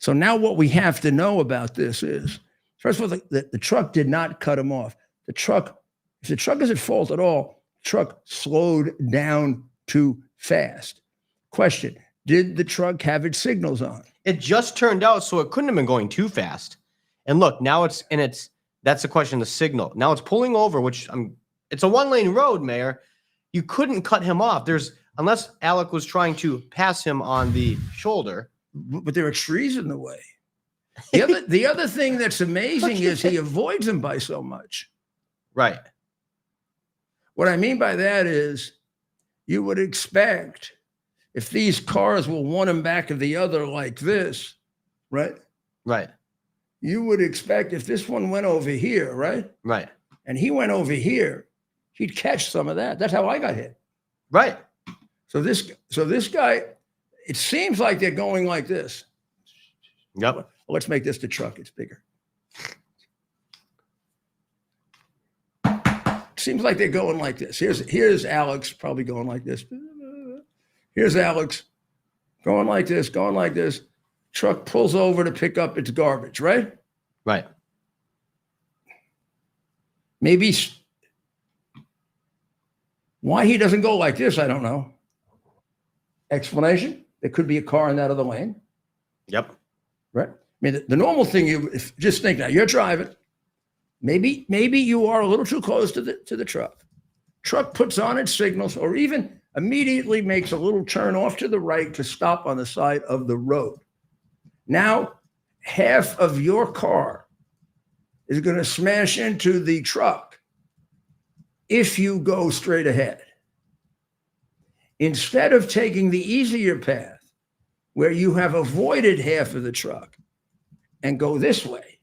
So now what we have to know about this is, first of all, the truck did not cut him off. If the truck is at fault at all, the truck slowed down too fast. Question, did the truck have its signals on? It just turned out so it couldn't have been going too fast. And look, now that's the question, the signal. Now it's pulling over, it's a one-lane road, Mayor. You couldn't cut him off. Unless Alec was trying to pass him on the shoulder. But there are trees in the way. The other thing that's amazing is he avoids them by so much. Right. What I mean by that is you would expect if these cars were one in back of the other like this, right? Right. You would expect if this one went over here, right? Right. And he went over here, he'd catch some of that. That's how I got hit. Right. So this guy, it seems like they're going like this. Yep. Well, let's make this the truck. It's bigger. Seems like they're going like this. Here's Alex probably going like this. Here's Alex going like this, going like this. Truck pulls over to pick up its garbage, right? Right. Maybe why he doesn't go like this, I don't know. Explanation? There could be a car in that other lane. Yep. Right? I mean, the normal thing, just think now, you're driving. Maybe you are a little too close to the truck. Truck puts on its signals or even immediately makes a little turn off to the right to stop on the side of the road. Now, half of your car is going to smash into the truck if you go straight ahead. Instead of taking the easier path where you have avoided half of the truck and go this way,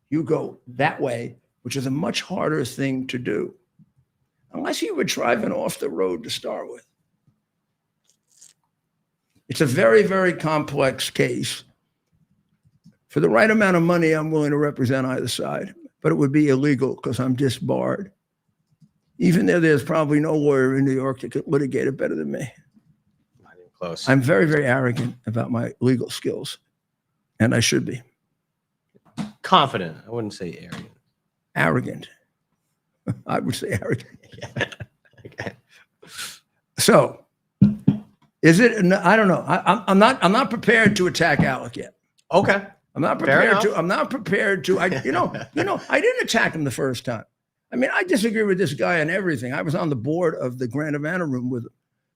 you go that way, which is a much harder thing to do, unless you were driving off the road to start with. It's a very, very complex case. For the right amount of money, I'm willing to represent either side, but it would be illegal because I'm disbarred. Even though there's probably no lawyer in New York that could litigate it better than me. Not even close. I'm very, very arrogant about my legal skills, and I should be. Confident. I wouldn't say arrogant. Arrogant. I would say arrogant. Yeah. Okay. So, is it? I don't know. I'm not prepared to attack Alec yet. Okay. I'm not prepared to. I'm not prepared to. I didn't attack him the first time. I mean, I disagree with this guy on everything. I was on the board of the Grand Havana Room with him.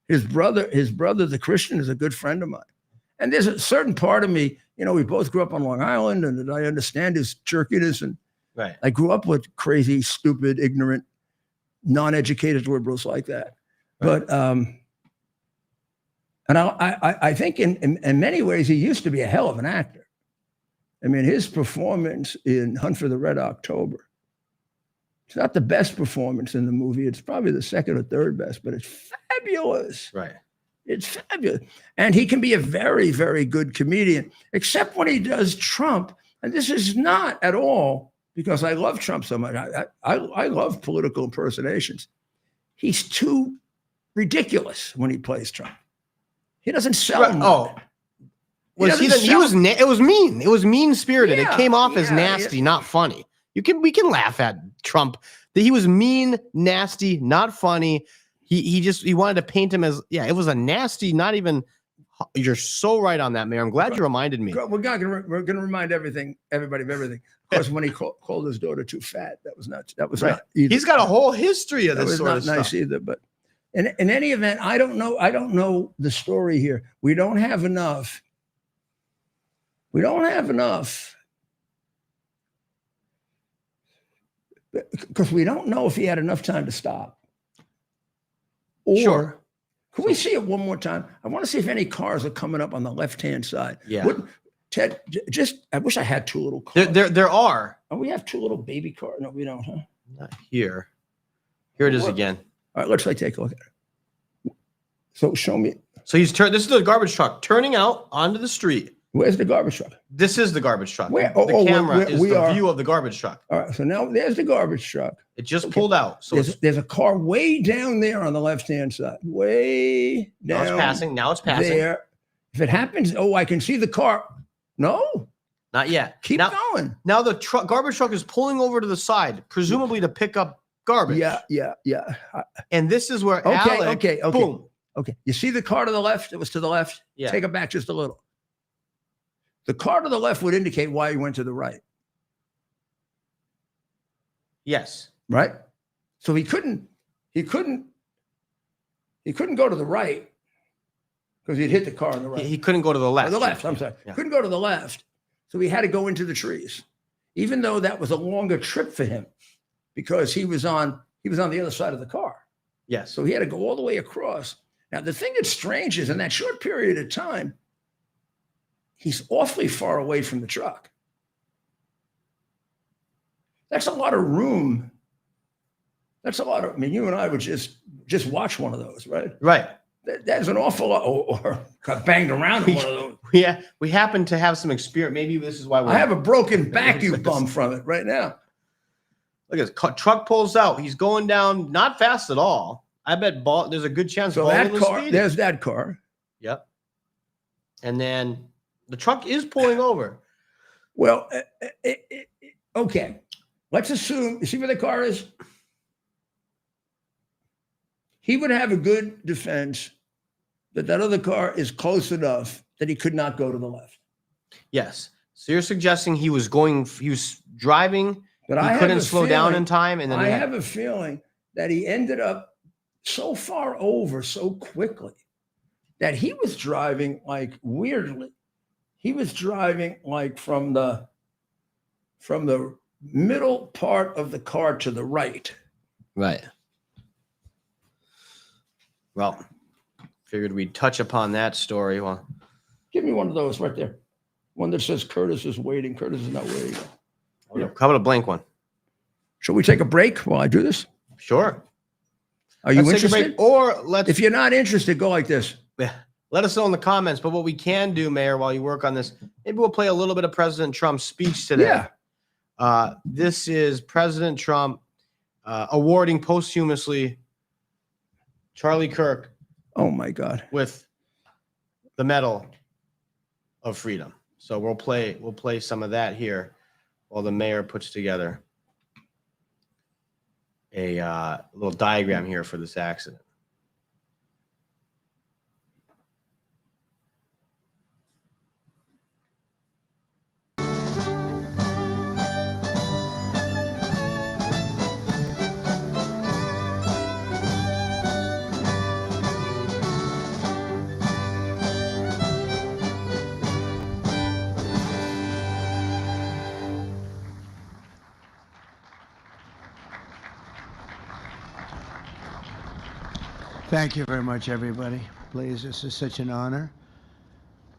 His brother, the Christian, is a good friend of mine. And there's a certain part of me, we both grew up on Long Island, and I understand his jerkiness. And Right. I grew up with crazy, stupid, ignorant, non-educated liberals like that. Right. But and I think in many ways he used to be a hell of an actor. I mean, his performance in Hunt for the Red October, it's not the best performance in the movie. It's probably the second or third best, but it's fabulous. Right. It's fabulous. And he can be a very, very good comedian, except when he does Trump. And this is not at all because I love Trump so much. I love political impersonations. He's too ridiculous when he plays Trump. He doesn't sell Right. him. Oh, was he? doesn't He was. sell- It was mean. It was mean spirited. Yeah, it came off as yeah, nasty, not funny. We can laugh at Trump. That he was mean, nasty, not funny. He wanted to paint him as it was a nasty, not even. You're so right on that, Mayor. I'm glad you reminded me. We're gonna remind everybody of everything. Of course, when he called his daughter too fat, that was not Right. not either. He's got a whole history of That this was sort not of nice stuff. either. But in any event, I don't know the story here. We don't have enough. Because we don't know if he had enough time to stop. Or Sure. can we see it one more time? I want to see if any cars are coming up on the left-hand side. Yeah. Ted, I wish I had two little cars. There are. Oh, we have two little baby cars. No, we don't, huh? Not here. Here it is What? again. All right, let's take a look at it. So show me, So he's turned. This is the garbage truck turning out onto the street. where's the garbage truck? This is the garbage truck. Where? The camera is we the are- view of the garbage truck. All right, so now there's the garbage truck. It just pulled out. So There's a car way down there on the left-hand side. Way now down it's passing. Now it's passing. there. If it happens, I can see the car. No, Not yet. keep now, going. Now the garbage truck is pulling over to the side, presumably to pick up garbage. Yeah. And this is where Okay, Alec, okay. boom. Okay. You see the car to the left? It was to the left. Yeah. Take it back just a little. The car to the left would indicate why he went to the right, Yes. right? So he couldn't go to the right because he'd hit the car on the right. He couldn't go to the Or left. the left, I'm sorry. Yeah. Couldn't go to the left. So he had to go into the trees, even though that was a longer trip for him because he was on the other side of the car. Yes. So he had to go all the way across. Now, the thing that's strange is in that short period of time, he's awfully far away from the truck. That's a lot of room. I mean, you and I would just watch one of those, right? Right. That's an awful lot, or got banged around in one of those. Yeah. We happen to have some experience. Maybe this is why I have a broken back you bum from it right now. Look at this. Truck pulls out. He's going down, not fast at all. I bet there's a good chance. So Baldwin that was car, speeding. there's that car. Yep. And then the truck is pulling over. Well, okay. Let's assume, you see where the car is? He would have a good defense that other car is close enough that he could not go to the left. Yes. So you're suggesting he was driving, But he I couldn't have a slow down feeling- in time, and then I have a feeling that he ended up so far over so quickly that he was driving like weirdly. He was driving like from the middle part of the car to the right. right. Well, figured we'd touch upon that story. Well, Give me one of those right there. One that says Curtis is waiting. Curtis is not waiting. how about a blank one? Shall we take a break while I do this? Sure. Are you Let's take a interested? break, or let's If you're not interested, go like this. let us know in the comments. But what we can do, Mayor, while you work on this, maybe we'll play a little bit of President Trump's speech today. Yeah. This is President Trump awarding posthumously Charlie Kirk Oh my God. with the Medal of Freedom. So we'll play some of that here while the mayor puts together a little diagram here for this accident. Thank you very much, everybody. Please, this is such an honor.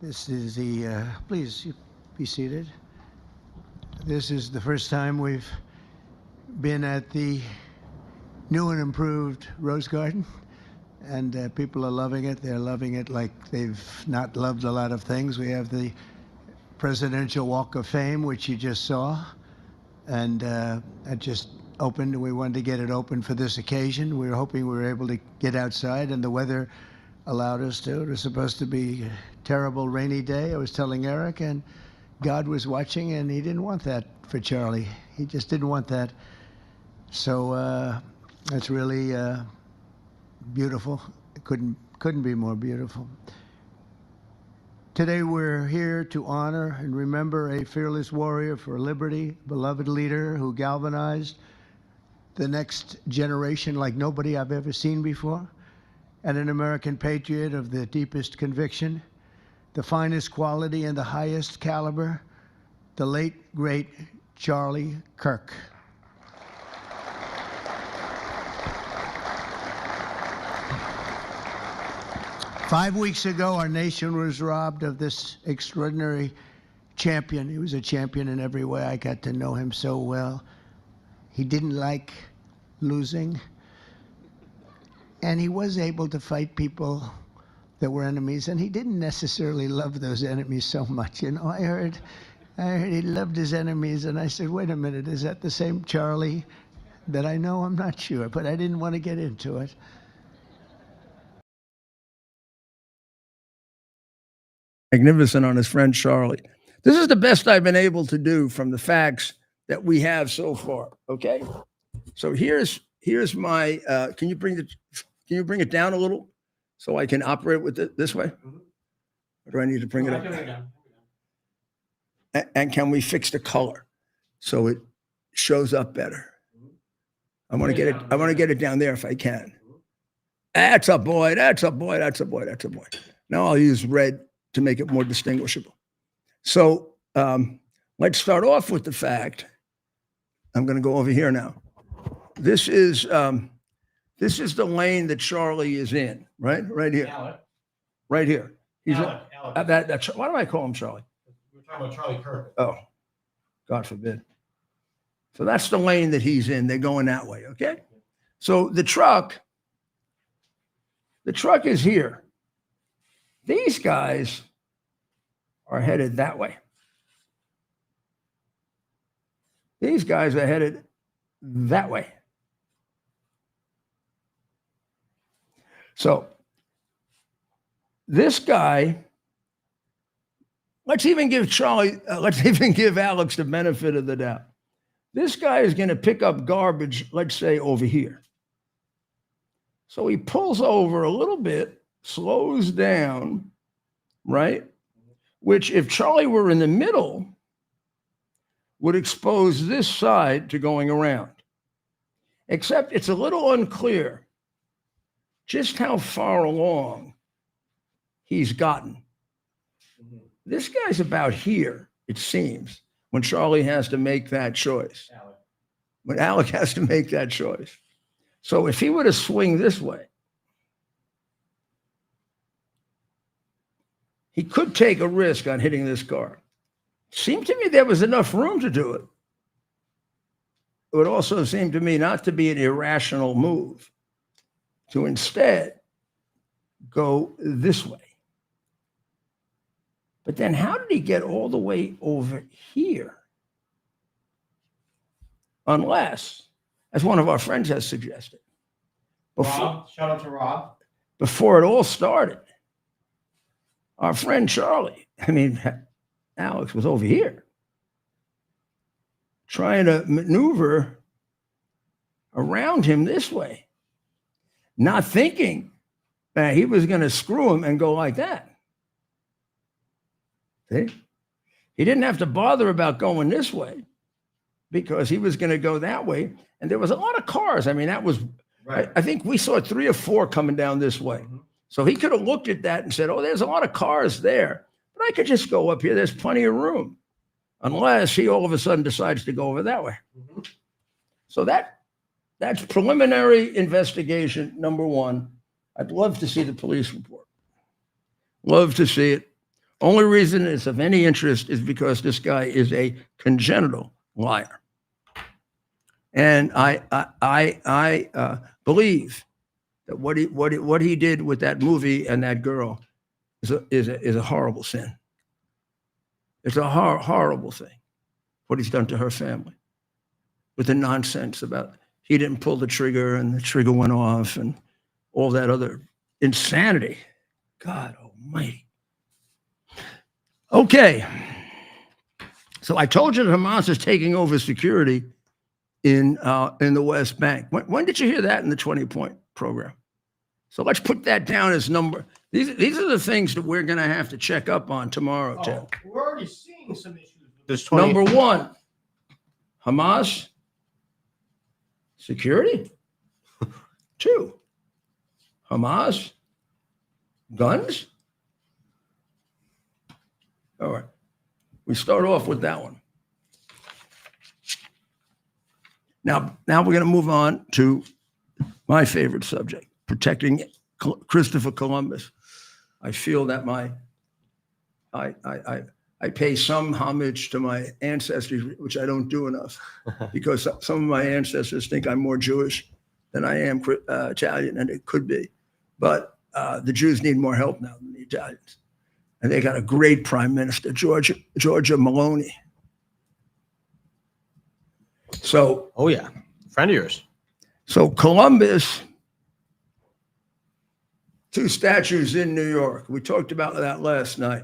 This is the, please be seated. This is the first time we've been at the new and improved Rose Garden, and people are loving it. They're loving it like they've not loved a lot of things. We have the Presidential Walk of Fame, which you just saw, and that just opened. We wanted to get it open for this occasion. We were hoping we were able to get outside, and the weather allowed us to. It was supposed to be a terrible rainy day. I was telling Eric, and God was watching, and he didn't want that for Charlie. He just didn't want that. So that's really beautiful. It couldn't be more beautiful. Today we're here to honor and remember a fearless warrior for liberty, beloved leader who galvanized the next generation like nobody I've ever seen before, and an American patriot of the deepest conviction, the finest quality and the highest caliber, the late, great Charlie Kirk. Five weeks ago, our nation was robbed of this extraordinary champion. He was a champion in every way. I got to know him so well. He didn't like losing. And he was able to fight people that were enemies, and he didn't necessarily love those enemies so much. You know, I heard he loved his enemies, and I said, wait a minute, is that the same Charlie that I know? I'm not sure, but I didn't want to get into it. Magnificent on his friend Charlie. This is the best I've been able to do from the facts that we have so far. Okay, so here's my. Can you bring it down a little so I can operate with it this way? Or do I need to bring it up? And can we fix the color so it shows up better? I want to get it. I want to get it down there if I can. That's a boy. That's a boy. That's a boy. That's a boy. Now I'll use red to make it more distinguishable. So let's start off with the fact. I'm going to go over here now. This is the lane that Charlie is in, right? Right here. Alec. Right here. He's Alec. that's why do I call him Charlie? We're talking about Charlie Kirk. Oh, God forbid. So that's the lane that he's in. They're going that way, okay? So the truck is here. These guys are headed that way. These guys are headed that way. So this guy, let's even give Alex the benefit of the doubt. This guy is going to pick up garbage, let's say over here. So he pulls over a little bit, slows down, right? Which if Charlie were in the middle, would expose this side to going around. Except it's a little unclear just how far along he's gotten. This guy's about here, it seems, when Charlie has to make that choice. When Alec has to make that choice. So if he were to swing this way, he could take a risk on hitting this car. Seemed to me there was enough room to do it. It would also seem to me not to be an irrational move, to instead go this way. But then how did he get all the way over here? Unless, as one of our friends has suggested, Rob, shout out to Rob. Before it all started, our friend Charlie, Alex, was over here trying to maneuver around him this way, not thinking that he was going to screw him and go like that. See? He didn't have to bother about going this way because he was going to go that way. And there was a lot of cars. That was, right. I think we saw 3 or 4 coming down this way. Mm-hmm. So he could have looked at that and said, oh, there's a lot of cars there, but I could just go up here. There's plenty of room. Unless he all of a sudden decides to go over that way. Mm-hmm. So that's preliminary investigation number 1. I'd love to see the police report. Love to see it. Only reason it's of any interest is because this guy is a congenital liar. And I believe that what he did with that movie and that girl is a horrible sin. It's a horrible thing, what he's done to her family with the nonsense about he didn't pull the trigger and the trigger went off and all that other insanity. God almighty. Okay. So I told you that Hamas is taking over security in the West Bank. When did you hear that in the 20-point program? So let's put that down as number. These are the things that we're going to have to check up on tomorrow, Tim. We're already seeing some issues with this 20. Number one, Hamas security. 2, Hamas guns. All right. We start off with that one. Now we're going to move on to my favorite subject, protecting Christopher Columbus. I feel that I pay some homage to my ancestors, which I don't do enough, because some of my ancestors think I'm more Jewish than I am Italian, and it could be. But the Jews need more help now than the Italians. And they got a great prime minister, Giorgia Meloni. So, oh yeah, friend of yours. So Columbus, 2 statues in New York. We talked about that last night.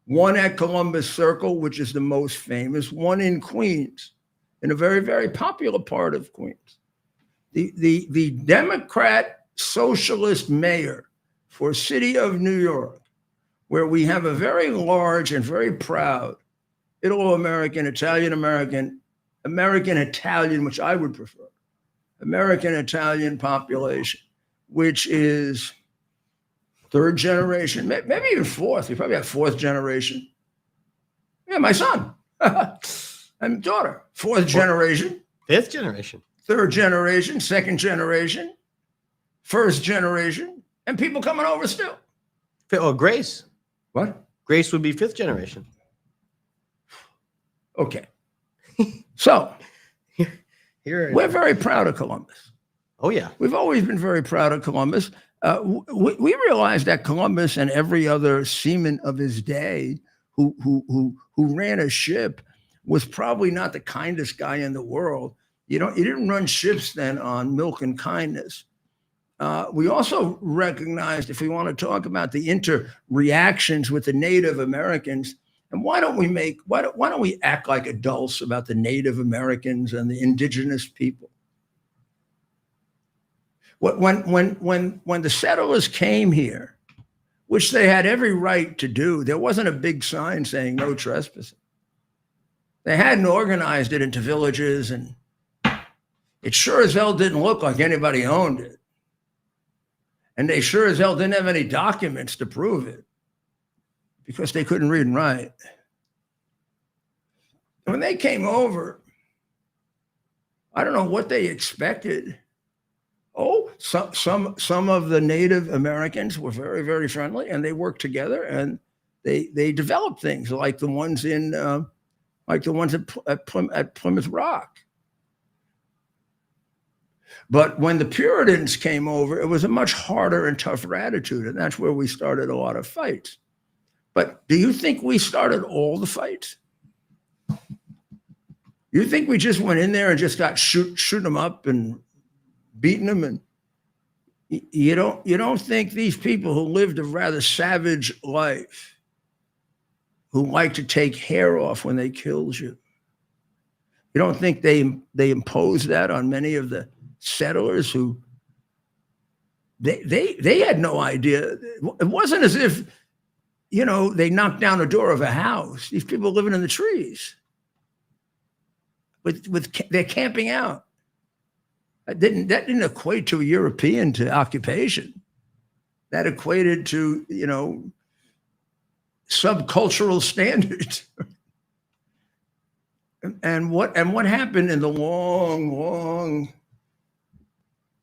One at Columbus Circle, which is the most famous. One in Queens, in a very, very popular part of Queens. The Democrat socialist mayor for city of New York, where we have a very large and very proud Italo-American, Italian-American, American-Italian, which I would prefer, American-Italian population, which is 3rd generation, maybe even 4th. You probably have 4th generation. Yeah, my son and daughter, 4th generation. 5th generation. 3rd generation, 2nd generation, 1st generation, and people coming over still. Oh, Grace. What? Grace would be 5th generation. Okay. So Here we're very proud of Columbus. Oh, yeah. We've always been very proud of Columbus. We realized that Columbus and every other seaman of his day who ran a ship was probably not the kindest guy in the world. You didn't run ships then on milk and kindness. We also recognized, if we want to talk about the interreactions with the Native Americans, and why don't we act like adults about the Native Americans and the indigenous people? When the settlers came here, which they had every right to do, there wasn't a big sign saying no trespassing. They hadn't organized it into villages, and it sure as hell didn't look like anybody owned it. And they sure as hell didn't have any documents to prove it, because they couldn't read and write. When they came over, I don't know what they expected. Oh, some of the Native Americans were very, very friendly, and they worked together, and they developed things like the ones at Plymouth Rock. But when the Puritans came over, it was a much harder and tougher attitude, and that's where we started a lot of fights. But do you think we started all the fights? You think we just went in there and just got shooting them up and beating them? And you don't think these people who lived a rather savage life, who like to take hair off when they killed you, you don't think they imposed that on many of the settlers who they had no idea? It wasn't as if, they knocked down the door of a house. These people living in the trees. They're camping out. That didn't equate to a European to occupation. That equated to, subcultural standards. And what happened in the long, long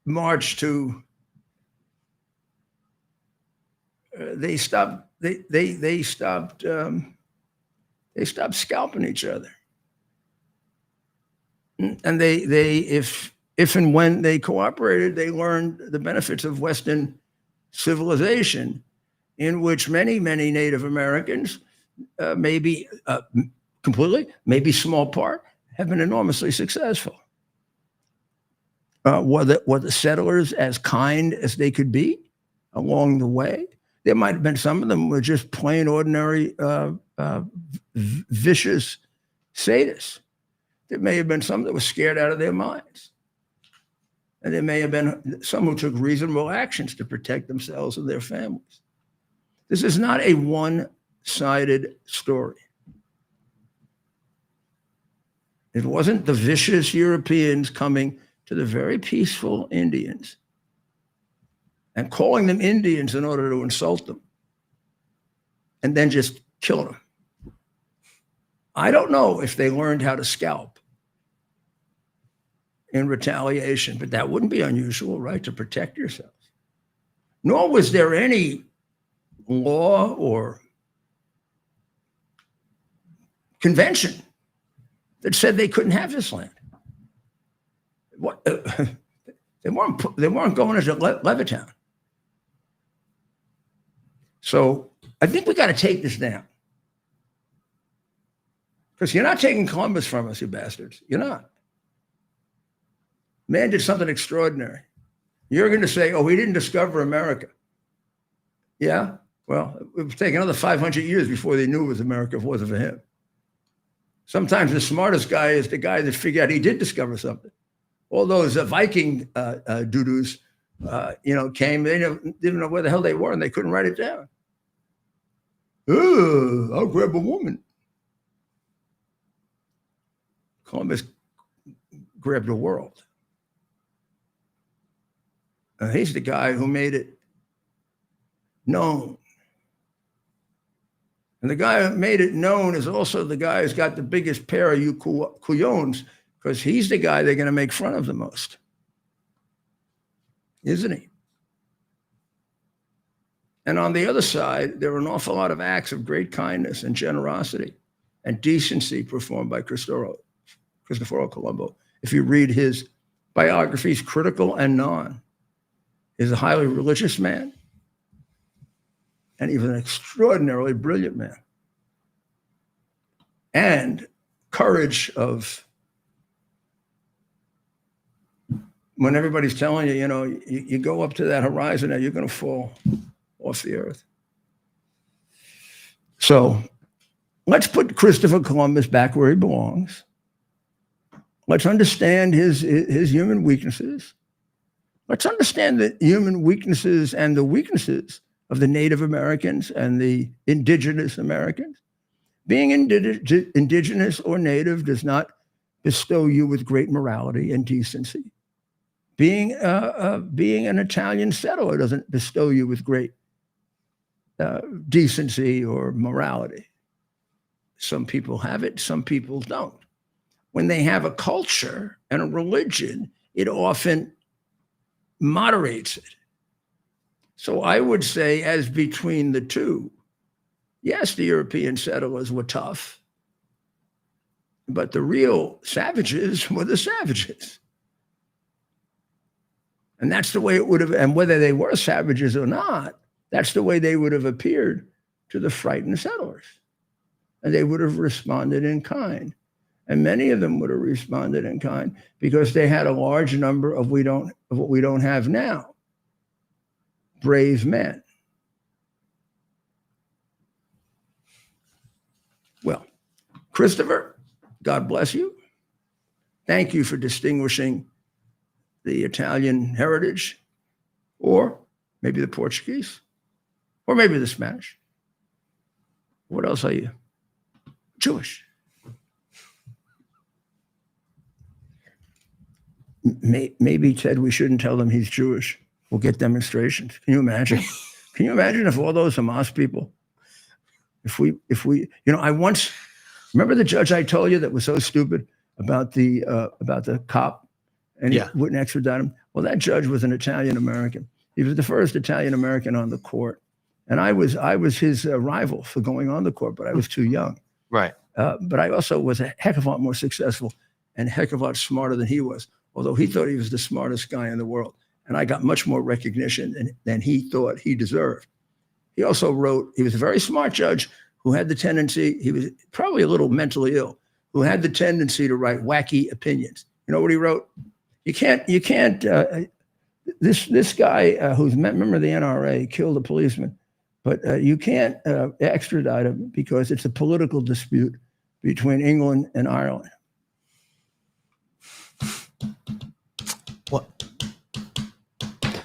march to they stopped they stopped scalping each other. And they if and when they cooperated, they learned the benefits of Western civilization, in which many Native Americans, maybe completely, maybe small part, have been enormously successful. Were the settlers as kind as they could be along the way? There might have been some of them were just plain ordinary vicious sadists. There may have been some that were scared out of their minds. And there may have been some who took reasonable actions to protect themselves and their families. This is not a one-sided story. It wasn't the vicious Europeans coming to the very peaceful Indians and calling them Indians in order to insult them and then just kill them. I don't know if they learned how to scalp in retaliation, but that wouldn't be unusual, right, to protect yourself. Nor was there any law or convention that said they couldn't have this land. What, they weren't going into Levittown. So I think we got to take this down. Because you're not taking Columbus from us, you bastards. You're not. Man did something extraordinary. You're going to say, oh, he didn't discover America. Yeah? Well, it would take another 500 years before they knew it was America if it wasn't for him. Sometimes the smartest guy is the guy that figured out he did discover something. All those Viking doo-doos, came. They didn't know where the hell they were, and they couldn't write it down. I'll grab a woman. Columbus grabbed the world. He's the guy who made it known. And the guy who made it known is also the guy who's got the biggest pair of you couillons, because he's the guy they're going to make fun of the most. Isn't he? And on the other side, there are an awful lot of acts of great kindness and generosity and decency performed by Cristoforo Colombo. If you read his biographies, Critical and Non, he's a highly religious man, and he was an extraordinarily brilliant man. And courage of, when everybody's telling you, you go up to that horizon and you're going to fall off the earth. So let's put Christopher Columbus back where he belongs. Let's understand his human weaknesses. Let's understand the human weaknesses and the weaknesses of the Native Americans and the indigenous Americans. Being indigenous or Native does not bestow you with great morality and decency. Being an Italian settler doesn't bestow you with great decency or morality. Some people have it, some people don't. When they have a culture and a religion, it often moderates it. So I would say, as between the two, yes, the European settlers were tough, but the real savages were the savages. And that's the way it would have, and whether they were savages or not, that's the way they would have appeared to the frightened settlers. And they would have responded in kind. And many of them would have responded in kind because they had a large number of what we don't have now. Brave men. Well, Christopher, God bless you. Thank you for distinguishing the Italian heritage, or maybe the Portuguese, or maybe the Spanish. What else are you? Jewish. Maybe, Ted, we shouldn't tell them he's Jewish. We'll get demonstrations. Can you imagine? Can you imagine if all those Hamas people, if we, I once, remember the judge I told you that was so stupid about the cop and he wouldn't extradite him? Well, that judge was an Italian American. He was the first Italian American on the court. And I was his rival for going on the court, but I was too young. Right. But I also was a heck of a lot more successful and a heck of a lot smarter than he was, although he thought he was the smartest guy in the world. And I got much more recognition than he thought he deserved. He also wrote, he was a very smart judge who had the tendency, he was probably a little mentally ill, who had the tendency to write wacky opinions. You know what he wrote? This guy who's a member of the NRA killed a policeman, but you can't extradite him because it's a political dispute between England and Ireland. What?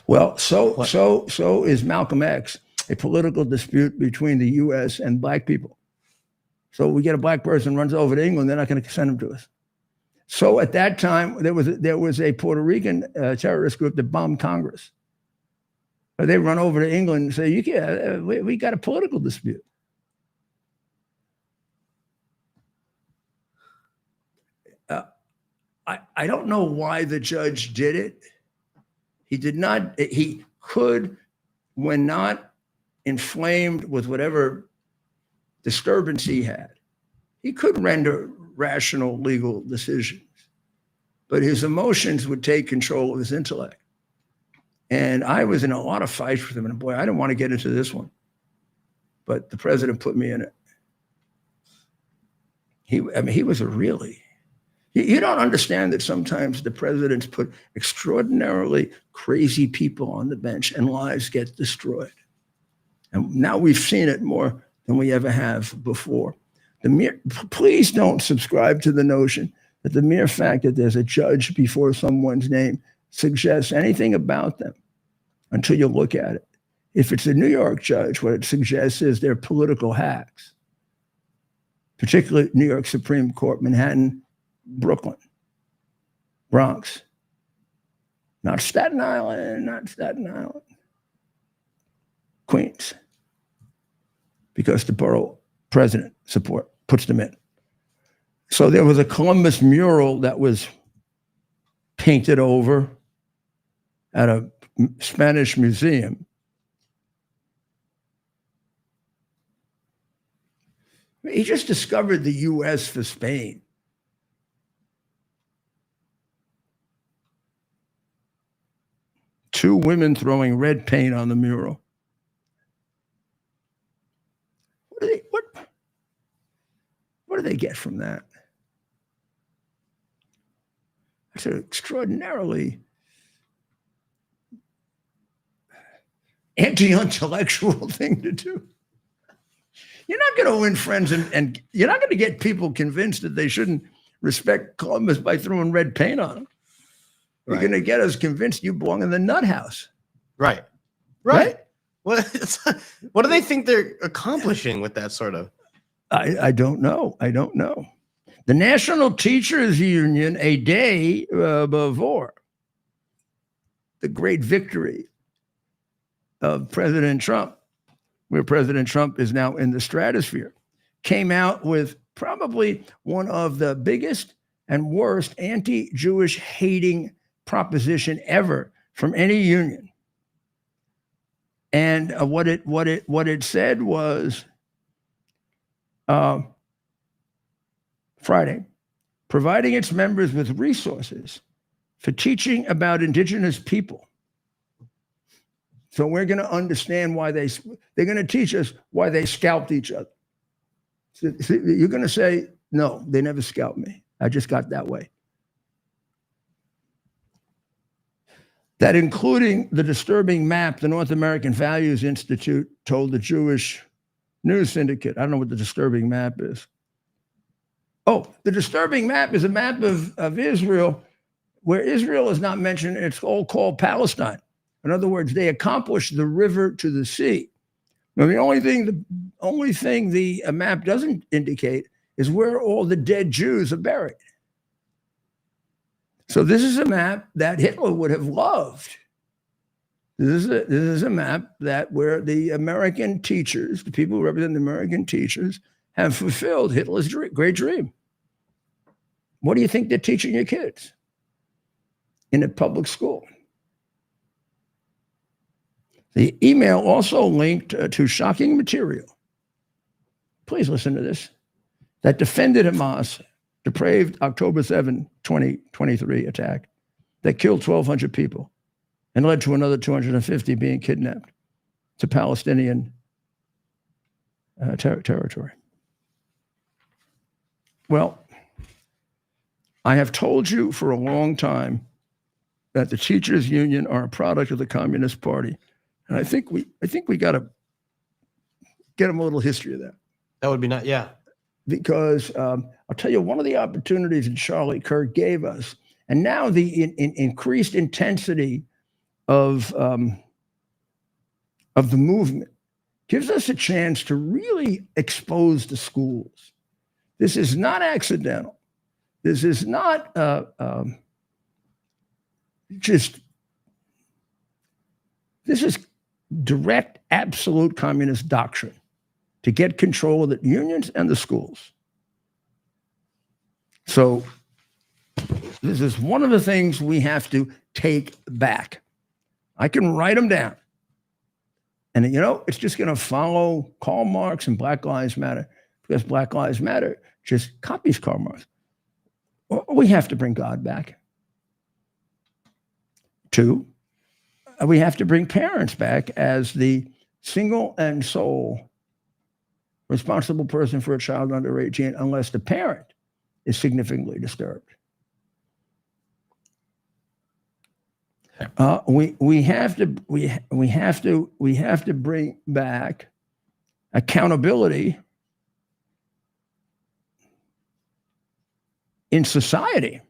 Well, so is Malcolm X, a political dispute between the U.S. and black people. So we get a black person runs over to England, they're not going to send him to us. So at that time, there was a Puerto Rican terrorist group that bombed Congress. They run over to England and say, we got a political dispute. I don't know why the judge did it. He did not, he could, when not inflamed with whatever disturbance he had, he could render rational legal decisions, but his emotions would take control of his intellect. And I was in a lot of fights with him, and boy, I didn't want to get into this one, but the president put me in it. He was a really, you don't understand that sometimes the presidents put extraordinarily crazy people on the bench and lives get destroyed. And now we've seen it more than we ever have before. Please don't subscribe to the notion that the mere fact that there's a judge before someone's name suggests anything about them until you look at it. If it's a New York judge, what it suggests is they're political hacks, particularly New York Supreme Court, Manhattan, Brooklyn, Bronx, not Staten Island, Queens, because the borough president puts them in. So there was a Columbus mural that was painted over at a Spanish museum. He just discovered the U.S. for Spain. Two women throwing red paint on the mural. What do they get from that? It's an extraordinarily anti-intellectual thing to do. You're not going to win friends and you're not going to get people convinced that they shouldn't respect Columbus by throwing red paint on them. You're going to get us convinced you belong in the nut house. Right. What do they think they're accomplishing with that sort of? I don't know. The National Teachers Union, a day before the great victory of President Trump, where President Trump is now in the stratosphere, came out with probably one of the biggest and worst anti-Jewish hating proposition ever from any union. And what it said was Friday, providing its members with resources for teaching about indigenous people. So we're going to understand why they're going to teach us why they scalped each other. So you're going to say, no, they never scalped me. I just got that way. That including the disturbing map the North American Values Institute told the Jewish News Syndicate. I don't know what the disturbing map is. Oh, the disturbing map is a map of Israel where Israel is not mentioned. It's all called Palestine. In other words, they accomplished the river to the sea. Now, the only thing the map doesn't indicate is where all the dead Jews are buried. So this is a map that Hitler would have loved. This is a map that where the American teachers, the people who represent the American teachers, have fulfilled Hitler's great dream. What do you think they're teaching your kids in a public school? The email also linked to shocking material. Please listen to this. That defended Hamas' depraved October 7, 2023 attack that killed 1,200 people and led to another 250 being kidnapped to Palestinian territory. Well, I have told you for a long time that the teachers' union are a product of the Communist Party, and I think we got to get them a little history of that. That would be not, yeah. Because I'll tell you, one of the opportunities that Charlie Kirk gave us, and now the increased intensity of the movement gives us a chance to really expose the schools. This is not accidental. This is not this is direct, absolute communist doctrine to get control of the unions and the schools. So this is one of the things we have to take back. I can write them down. And, it's just going to follow Karl Marx and Black Lives Matter, because Black Lives Matter just copies Karl Marx. We have to bring God back. 2, we have to bring parents back as the single and sole responsible person for a child under 18, unless the parent is significantly disturbed. We have to bring back accountability in society.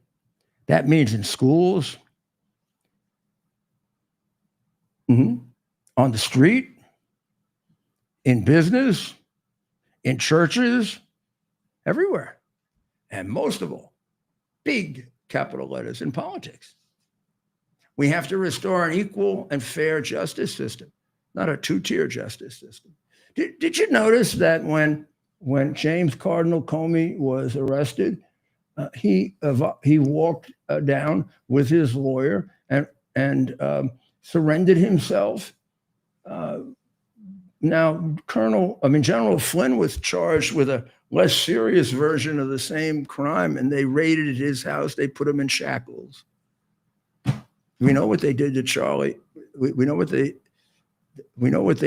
That means in schools, on the street, in business, in churches, everywhere. And most of all, big capital letters in politics. We have to restore an equal and fair justice system, not a two-tier justice system. Did you notice that when James Cardinal Comey was arrested, he walked down with his lawyer and surrendered himself? Now, General Flynn was charged with a less serious version of the same crime, and they raided his house. They put him in shackles. We know what they did to Charlie. We know what they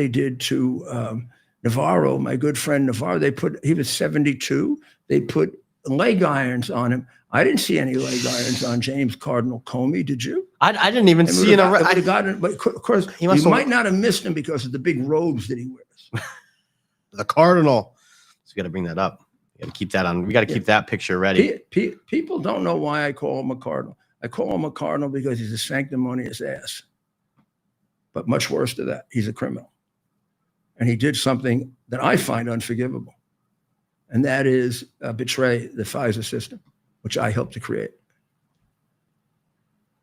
did to Navarro, my good friend Navarro. He was 72. They put leg irons on him. I didn't see any leg irons on James Cardinal Comey. Did you? I didn't even see but of course, you might not have missed him because of the big robes that he wears. The Cardinal. So we got to bring that up. We got to keep that on. We got to keep that picture ready. People don't know why I call him a cardinal. I call him a cardinal because he's a sanctimonious ass. But much worse to that, he's a criminal. And he did something that I find unforgivable. And that is betray the FISA system, which I helped to create.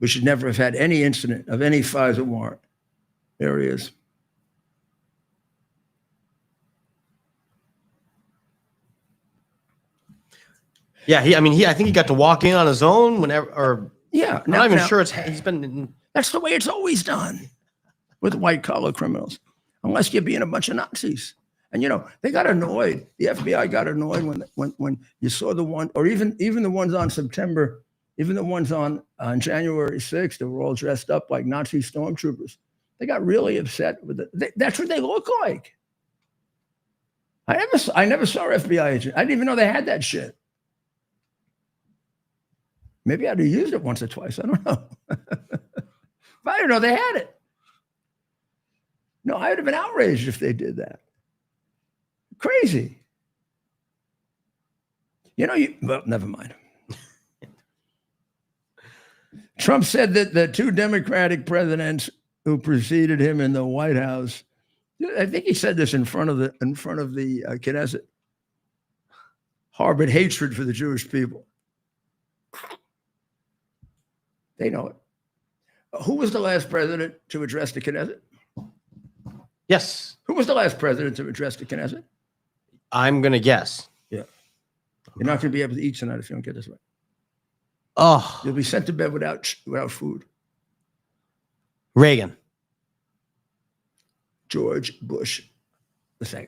We should never have had any incident of any FISA warrant. There he is. Yeah, I think he got to walk in on his own whenever, or yeah. I'm not even sure he's been. That's the way it's always done with white collar criminals, unless you're being a bunch of Nazis. And they got annoyed. The FBI got annoyed when you saw the one, or even the ones on September, even the ones on January 6th, they were all dressed up like Nazi stormtroopers. They got really upset with it. That's what they look like. I never saw FBI agents. I didn't even know they had that shit. Maybe I'd have used it once or twice. I don't know. But I didn't know they had it. No, I would have been outraged if they did that. Crazy. Well, never mind. Trump said that the 2 Democratic presidents who preceded him in the White House, I think he said this in front of the Knesset, harbored hatred for the Jewish people. They know it. Who was the last president to address the Knesset? Yes. Who was the last president to address the Knesset? I'm going to guess. Yeah. You're not going to be able to eat tonight if you don't get this right. Oh. You'll be sent to bed without food. Reagan. George Bush II.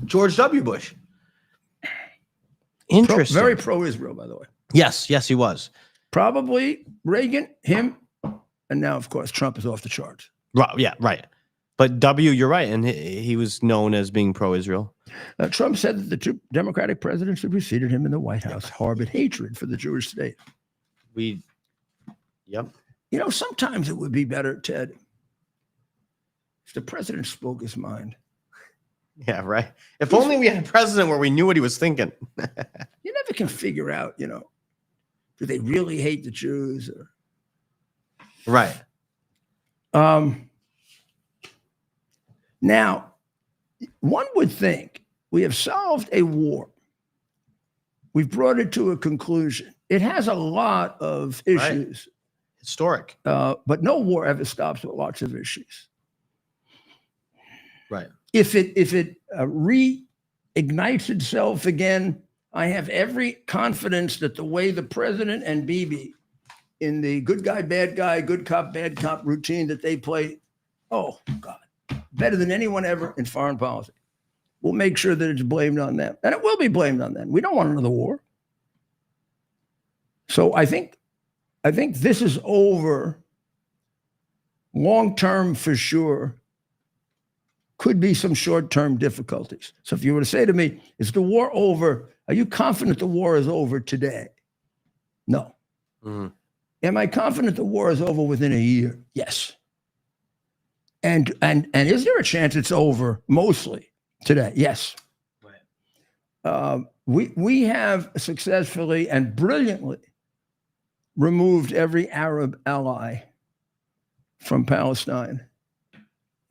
George W. Bush. Interesting. Very pro-Israel, by the way. Yes, he was. Probably Reagan, him, and now, of course, Trump is off the charts. Right, yeah, right. But W, you're right, and he was known as being pro-Israel. Trump said that the two Democratic presidents who preceded him in the White House harbored hatred for the Jewish state. Yep. You know, sometimes it would be better, Ted, if the president spoke his mind. Yeah, right. If only we had a president where we knew what he was thinking. You never can figure out, you know, do they really hate the Jews? Or... Right. Now, one would think we have solved a war. We've brought it to a conclusion. It has a lot of issues. Right. Historic. But no war ever stops with lots of issues. Right. If it reignites itself again, I have every confidence that the way the president and Bibi in the good guy, good cop, bad cop routine that they play, oh, God, better than anyone ever in foreign policy. We'll make sure that it's blamed on them. And it will be blamed on them. We don't want another war. So I think this is over long-term for sure. Could be some short-term difficulties. So if you were to say to me, is the war over? Are you confident the war is over today? No. Mm-hmm. Am I confident the war is over within a year? Yes. And is there a chance it's over mostly today? Yes. Right. We have successfully and brilliantly removed every Arab ally from Palestine.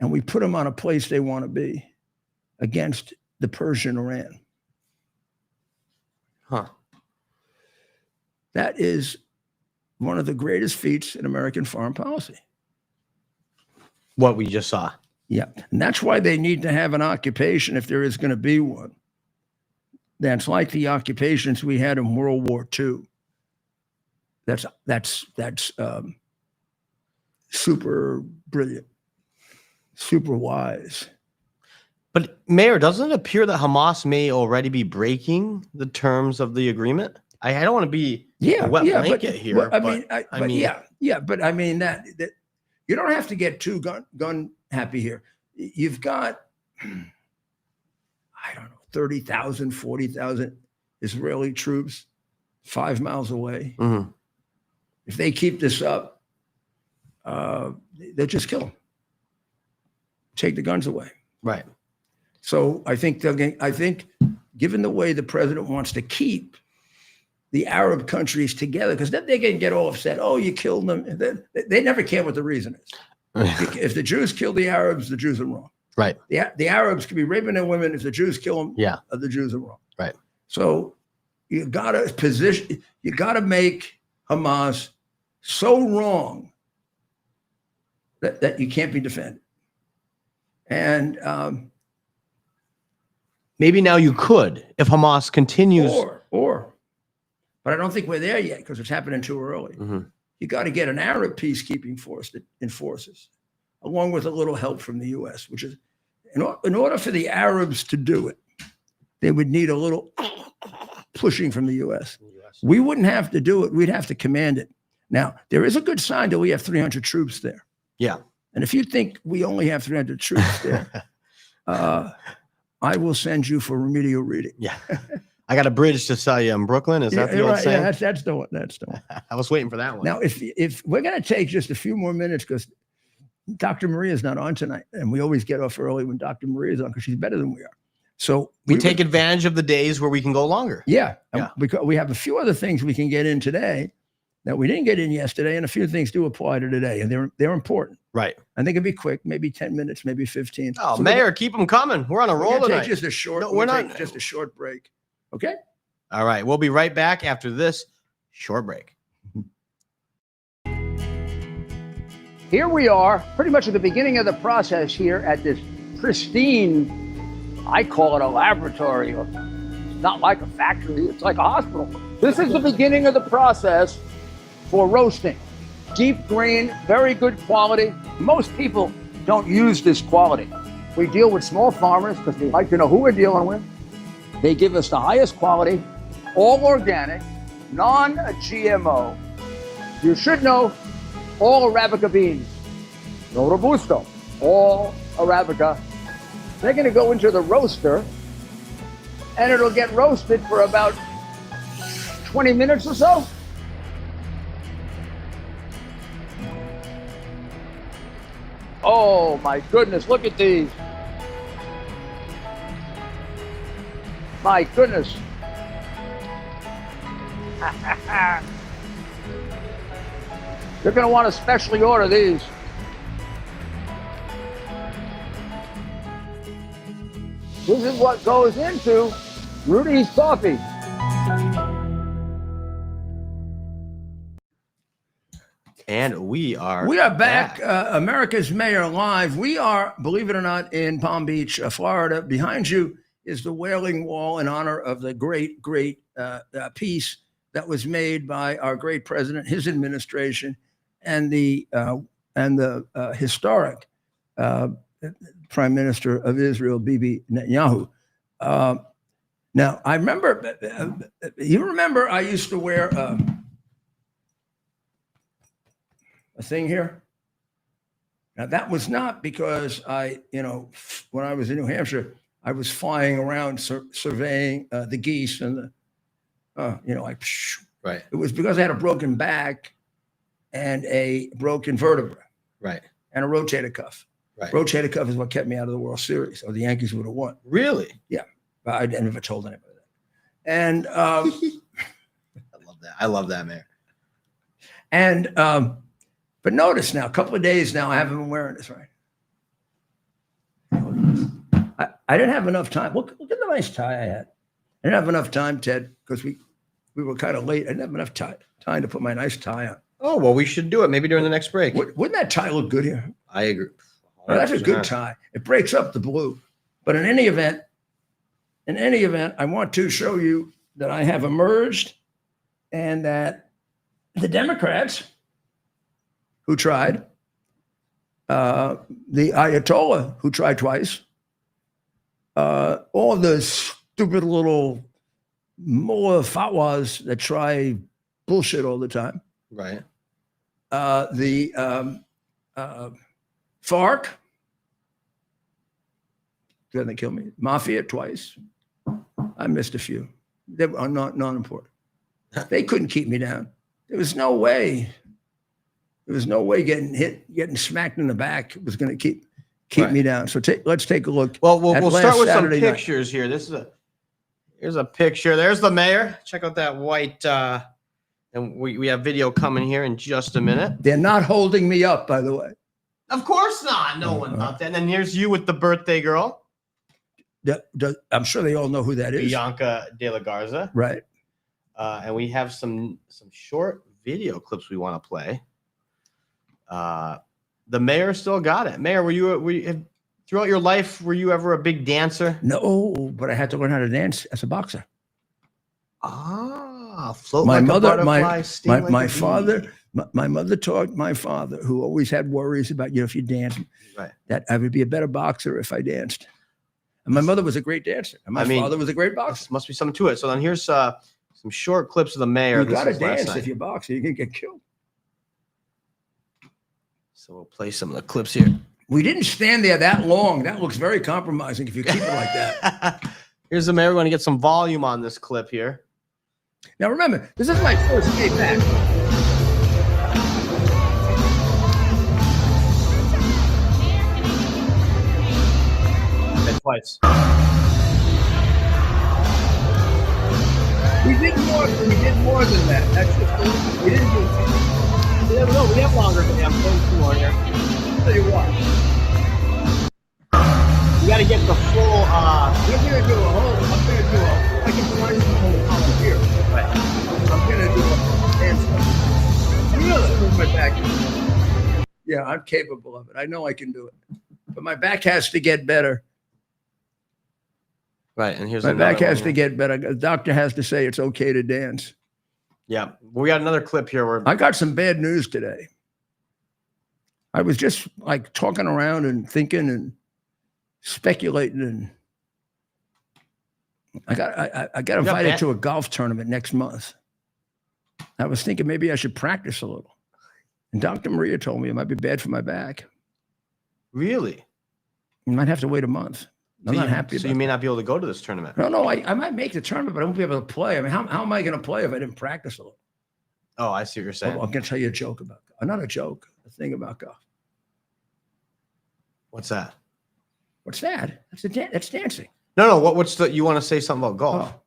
And we put them on a place they want to be against the Persian Iran. Huh. That is one of the greatest feats in American foreign policy. What we just saw. Yeah. And that's why they need to have an occupation if there is going to be one. That's like the occupations we had in World War II. That's super brilliant. Super wise. But Mayor, doesn't it appear that Hamas may already be breaking the terms of the agreement? I don't want to be a wet blanket here. But I mean that you don't have to get too gun happy here. You've got, I don't know, 30,000, 40,000 Israeli troops 5 miles away. Mm-hmm. If they keep this up, they'll just kill them. Take the guns away. Right. So I think given the way the president wants to keep the Arab countries together, because then they can get all upset. Oh, you killed them. They never care what the reason is. If the Jews kill the Arabs, the Jews are wrong. Right. The Arabs can be raping their women. If the Jews kill them, the Jews are wrong. Right. So you gotta make Hamas so wrong that you can't be defended. And maybe now you could, if Hamas continues. But I don't think we're there yet because it's happening too early. Mm-hmm. You got to get an Arab peacekeeping force that enforces, along with a little help from the U.S., which is, in order for the Arabs to do it, they would need a little pushing from the U.S. We wouldn't have to do it. We'd have to command it. Now, there is a good sign that we have 300 troops there. Yeah. And if you think we only have 300 troops there, I will send you for remedial reading. Yeah. I got a bridge to sell you in Brooklyn. Is that the old saying? Yeah, that's the one. That's the one. I was waiting for that one. Now, if we're going to take just a few more minutes, because Dr. Maria is not on tonight, and we always get off early when Dr. Maria is on because she's better than we are. So we take advantage of the days where we can go longer. Yeah. Because we have a few other things we can get in today that we didn't get in yesterday, and a few things do apply to today, and they're important. Right. And they can be quick, maybe 10 minutes, maybe 15. Oh, so Mayor, keep them coming. We're on a roll tonight. Just a short. No, we're not. Just a short break. Okay. All right. We'll be right back after this short break. Here we are, pretty much at the beginning of the process here at this pristine, I call it a laboratory. It's not like a factory, it's like a hospital. This is the beginning of the process for roasting. Deep grain, very good quality. Most people don't use this quality. We deal with small farmers because we like to know who we're dealing with. They give us the highest quality, all organic, non-GMO. You should know all Arabica beans, no Robusto, all Arabica. They're going to go into the roaster and it'll get roasted for about 20 minutes or so. Oh my goodness, look at these. My goodness. You're going to want to specially order these. This is what goes into Rudy's coffee. And we are back. America's Mayor Live. We are, believe it or not, in Palm Beach, Florida. Behind you is the Wailing Wall in honor of the great peace that was made by our great president, his administration, and the historic Prime Minister of Israel, Bibi Netanyahu. Now, I remember, you remember I used to wear a thing here. Now, that was not because when I was in New Hampshire, I was flying around surveying the geese and right. It was because I had a broken back and a broken vertebra. Right. And a rotator cuff. Right. Rotator cuff is what kept me out of the World Series, or the Yankees would have won. Really? Yeah. But I never told anybody that. And I love that. I love that, man. And but notice now, a couple of days now, I haven't been wearing this, right? I didn't have enough time. Look at the nice tie I had. I didn't have enough time, Ted, because we were kind of late. I didn't have enough time to put my nice tie on. Oh, well, we should do it maybe during the next break. Wouldn't that tie look good here? I agree. Well, that's a good tie. It breaks up the blue. But in any event, I want to show you that I have emerged and that the Democrats who tried, the Ayatollah who tried twice, all the stupid little mullah fatwas that try bullshit all the time. Right. The FARC, then they killed me. Mafia twice. I missed a few. They were non-important. They couldn't keep me down. There was no way. There was no way getting smacked in the back was going to keep me down. So let's take a look. Well, we'll start with Saturday some pictures here. Here's a picture. There's the mayor. Check out that white. And we have video coming here in just a minute. They're not holding me up, by the way. Of course not. No one thought that. And then here's you with the birthday girl. I'm sure they all know who that is. Bianca De La Garza. Right. And we have some short video clips we want to play. The mayor still got it. Mayor, were you throughout your life, were you ever a big dancer? No, but I had to learn how to dance as a boxer. Float my like mother, a butterfly, sting like my a bee. father, my mother taught my father, who always had worries about, if you dance, right, that I would be a better boxer if I danced. And my mother was a great dancer, and my father was a great boxer. Must be something to it. So then here's some short clips of the mayor. You got to dance if you box, or you can get killed. So we'll play some of the clips here. We didn't stand there that long. That looks very compromising if you keep it like that. Here's the mayor. We're going to get some volume on this clip here. Now remember, this is my first day back. Twice. We did more than that. That's just we didn't do. No, we have longer than that. I'm close to more here. I'll tell you what. You got to get the full. We're gonna do a whole. I'm gonna do a. I can find some whole column here. Right. I'm gonna do a dance. Really? With my back. Yeah, I'm capable of it. I know I can do it. But my back has to get better. Right, and here's my back has to get better. The doctor has to say it's okay to dance. Yeah, we got another clip here where I got some bad news today. I was just like talking around and thinking and speculating, and I got invited to a golf tournament next month. I was thinking maybe I should practice a little. And Dr. Maria told me it might be bad for my back. Really? You might have to wait a month. I'm not happy about So you may not be able to go to this tournament. No, I might make the tournament, but I won't be able to play. I mean, how am I going to play if I didn't practice a little? Oh, I see what you're saying. I'm going to tell you a joke about golf. Not a joke, a thing about golf. What's that? What's that? That's dancing. No. What's the? You want to say something about golf? Oh.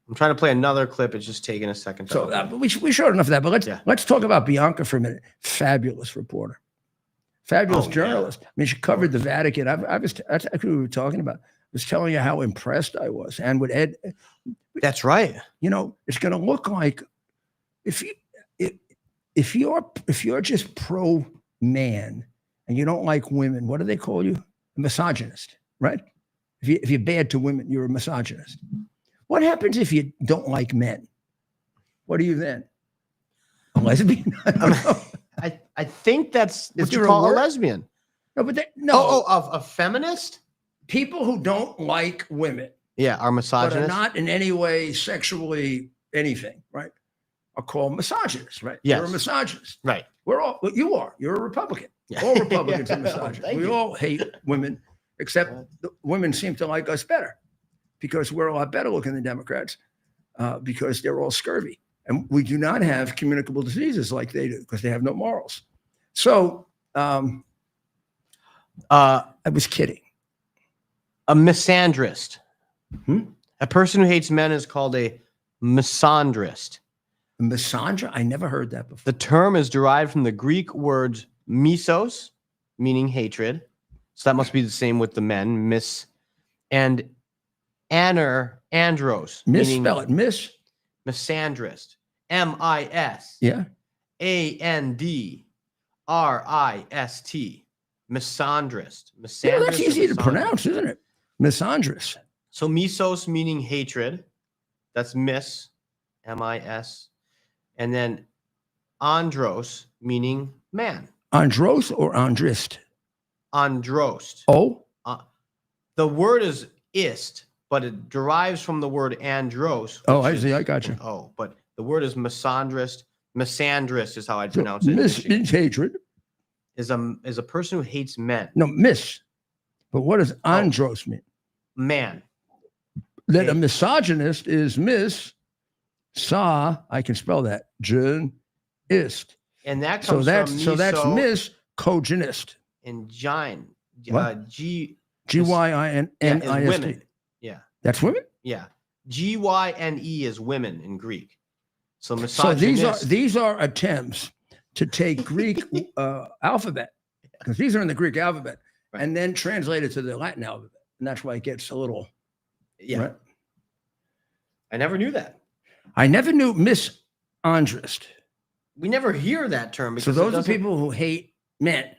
I'm trying to play another clip. It's just taking a second. So we showed enough of that, but let's talk about Bianca for a minute. Fabulous reporter, fabulous journalist. I mean, she covered the Vatican. That's actually what we were talking about. I was telling you how impressed I was, and with Ed. That's right. You know, it's going to look like if you're just pro man and you don't like women, what do they call you? A misogynist, right? If you're bad to women, you're a misogynist. What happens if you don't like men? What are you then? A lesbian? I think that's what you call a lesbian. No, but a feminist? People who don't like women. Yeah, are misogynists. But are not in any way sexually anything, right? Are called misogynists, right? Yes. You're a misogynist. Right. You are. You're a Republican. Yeah. All Republicans are misogynists. We all hate women, except the women seem to like us better because we're a lot better looking than Democrats because they're all scurvy. And we do not have communicable diseases like they do because they have no morals. So I was kidding. A misandrist. A person who hates men is called a misandrist. Misandra? I never heard that before. The term is derived from the Greek word misos, meaning hatred. So that must be the same with the men. And andros. Misspell it. Misandrist. M-I-S. Yeah. A-N-D-R-I-S-T. Misandrist. Yeah, that's easy to pronounce, isn't it? Misandrist. So misos meaning hatred. That's M-I-S. And then andros meaning man. Andros or andrist? Androst. Oh? The word is ist, but it derives from the word andros. Oh, I see. I got you. Oh, but the word is misandrist. Misandrist is how I'd pronounce it. Means hatred. Is a person who hates men. No, But what does andros mean? Man. Then a misogynist is I can spell that. Ist. And that comes from miso, so that's misogynist. And gyn. G-Y-N-N-I-S-T. Women. Yeah. That's women? Yeah. G-Y-N-E is women in Greek. So misogynist. So these are attempts to take Greek alphabet, because these are in the Greek alphabet, right, and then translate it to the Latin alphabet. And that's why it gets a little. Yeah. Right? I never knew that. I never knew misandrist. We never hear that term. So those are people who hate men.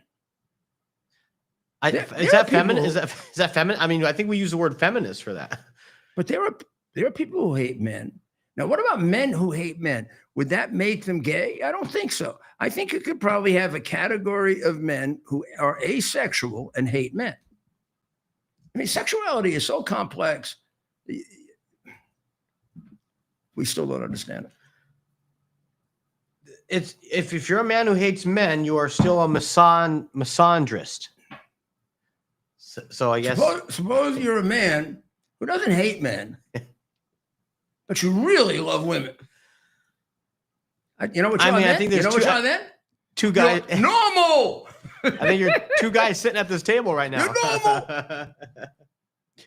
Is that feminine? Is that feminine? I mean, I think we use the word feminist for that. But there are people who hate men. Now, what about men who hate men? Would that make them gay? I don't think so. I think you could probably have a category of men who are asexual and hate men. I mean, sexuality is so complex. We still don't understand it. It's if you're a man who hates men, you are still a misandrist. So I guess suppose you're a man who doesn't hate men, but you really love women. You know what? I think there's two guys. You're normal. I think you're two guys sitting at this table right now. You're normal.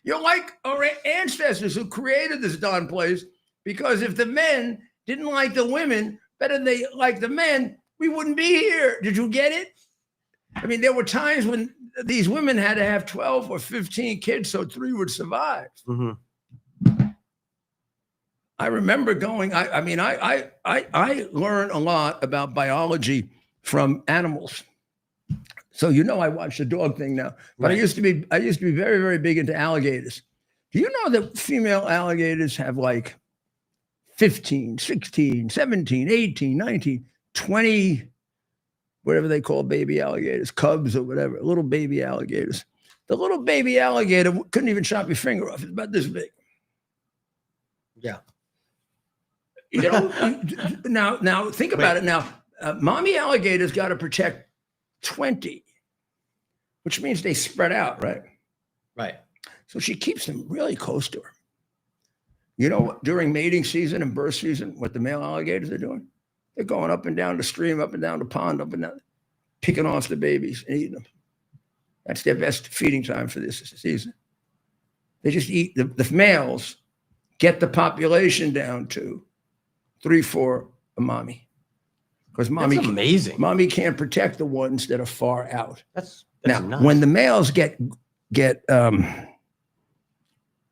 You're like our ancestors who created this darn place, because if the men didn't like the women better than they like the men, we wouldn't be here. Did you get it? I mean, there were times when these women had to have 12 or 15 kids so 3 would survive. Mm-hmm. I remember going, I learn a lot about biology from animals. So, I watch the dog thing now, but right. I used to be very, very big into alligators. Do you know that female alligators have like 15, 16, 17, 18, 19, 20 whatever they call baby alligators, cubs or whatever, little baby alligators. The little baby alligator couldn't even chop your finger off. It's about this big. Yeah. You know, now think about it. Now, mommy alligator's got to protect 20, which means they spread out, right? Right. So she keeps them really close to her. You know, during mating season and birth season, what the male alligators are doing? They're going up and down the stream, up and down the pond, up and down, picking off the babies and eating them. That's their best feeding time for this season. They just eat, the males get the population down to 3-4 a mommy. Because mommy, That's amazing. Mommy can't protect the ones that are far out. That's now, nuts. when the males get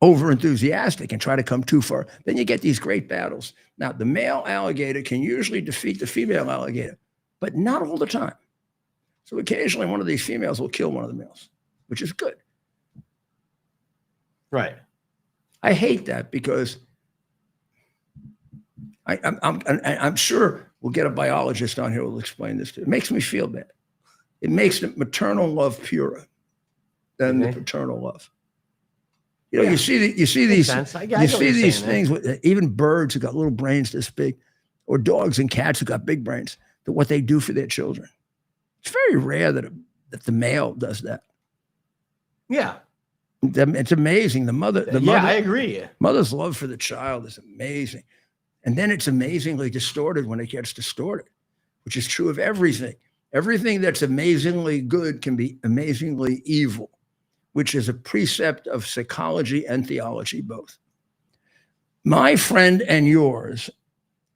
over enthusiastic and try to come too far, then you get these great battles. Now, the male alligator can usually defeat the female alligator, but not all the time. So occasionally one of these females will kill one of the males, which is good. Right. I hate that because I'm sure we'll get a biologist on here who will explain this to you. It makes me feel bad. It makes the maternal love purer than the paternal love. You know, you see these things with even birds who got little brains this big, or dogs and cats who got big brains, that what they do for their children. It's very rare that the male does that. Yeah. It's amazing. The mother, I agree. Mother's love for the child is amazing. And then it's amazingly distorted when it gets distorted, which is true of everything. Everything that's amazingly good can be amazingly evil, which is a precept of psychology and theology both. My friend and yours,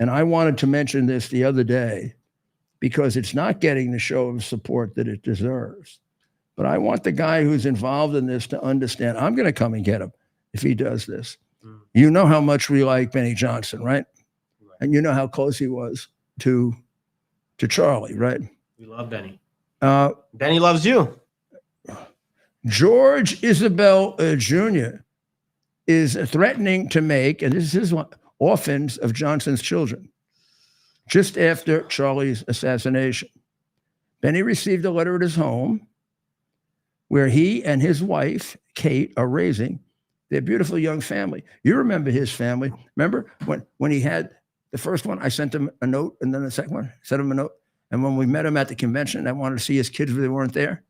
and I wanted to mention this the other day because it's not getting the show of support that it deserves. But I want the guy who's involved in this to understand. I'm going to come and get him if he does this. You know how much we like Benny Johnson, right? And you know how close he was to Charlie, right? We love Benny. Benny loves you. George Isabel Jr. is threatening to make, and this is one, orphans of Johnson's children, just after Charlie's assassination. Benny received a letter at his home where he and his wife, Kate, are raising their beautiful young family. You remember his family. Remember when he had the first one, I sent him a note, and then the second one, I sent him a note. And when we met him at the convention, I wanted to see his kids, but they weren't there.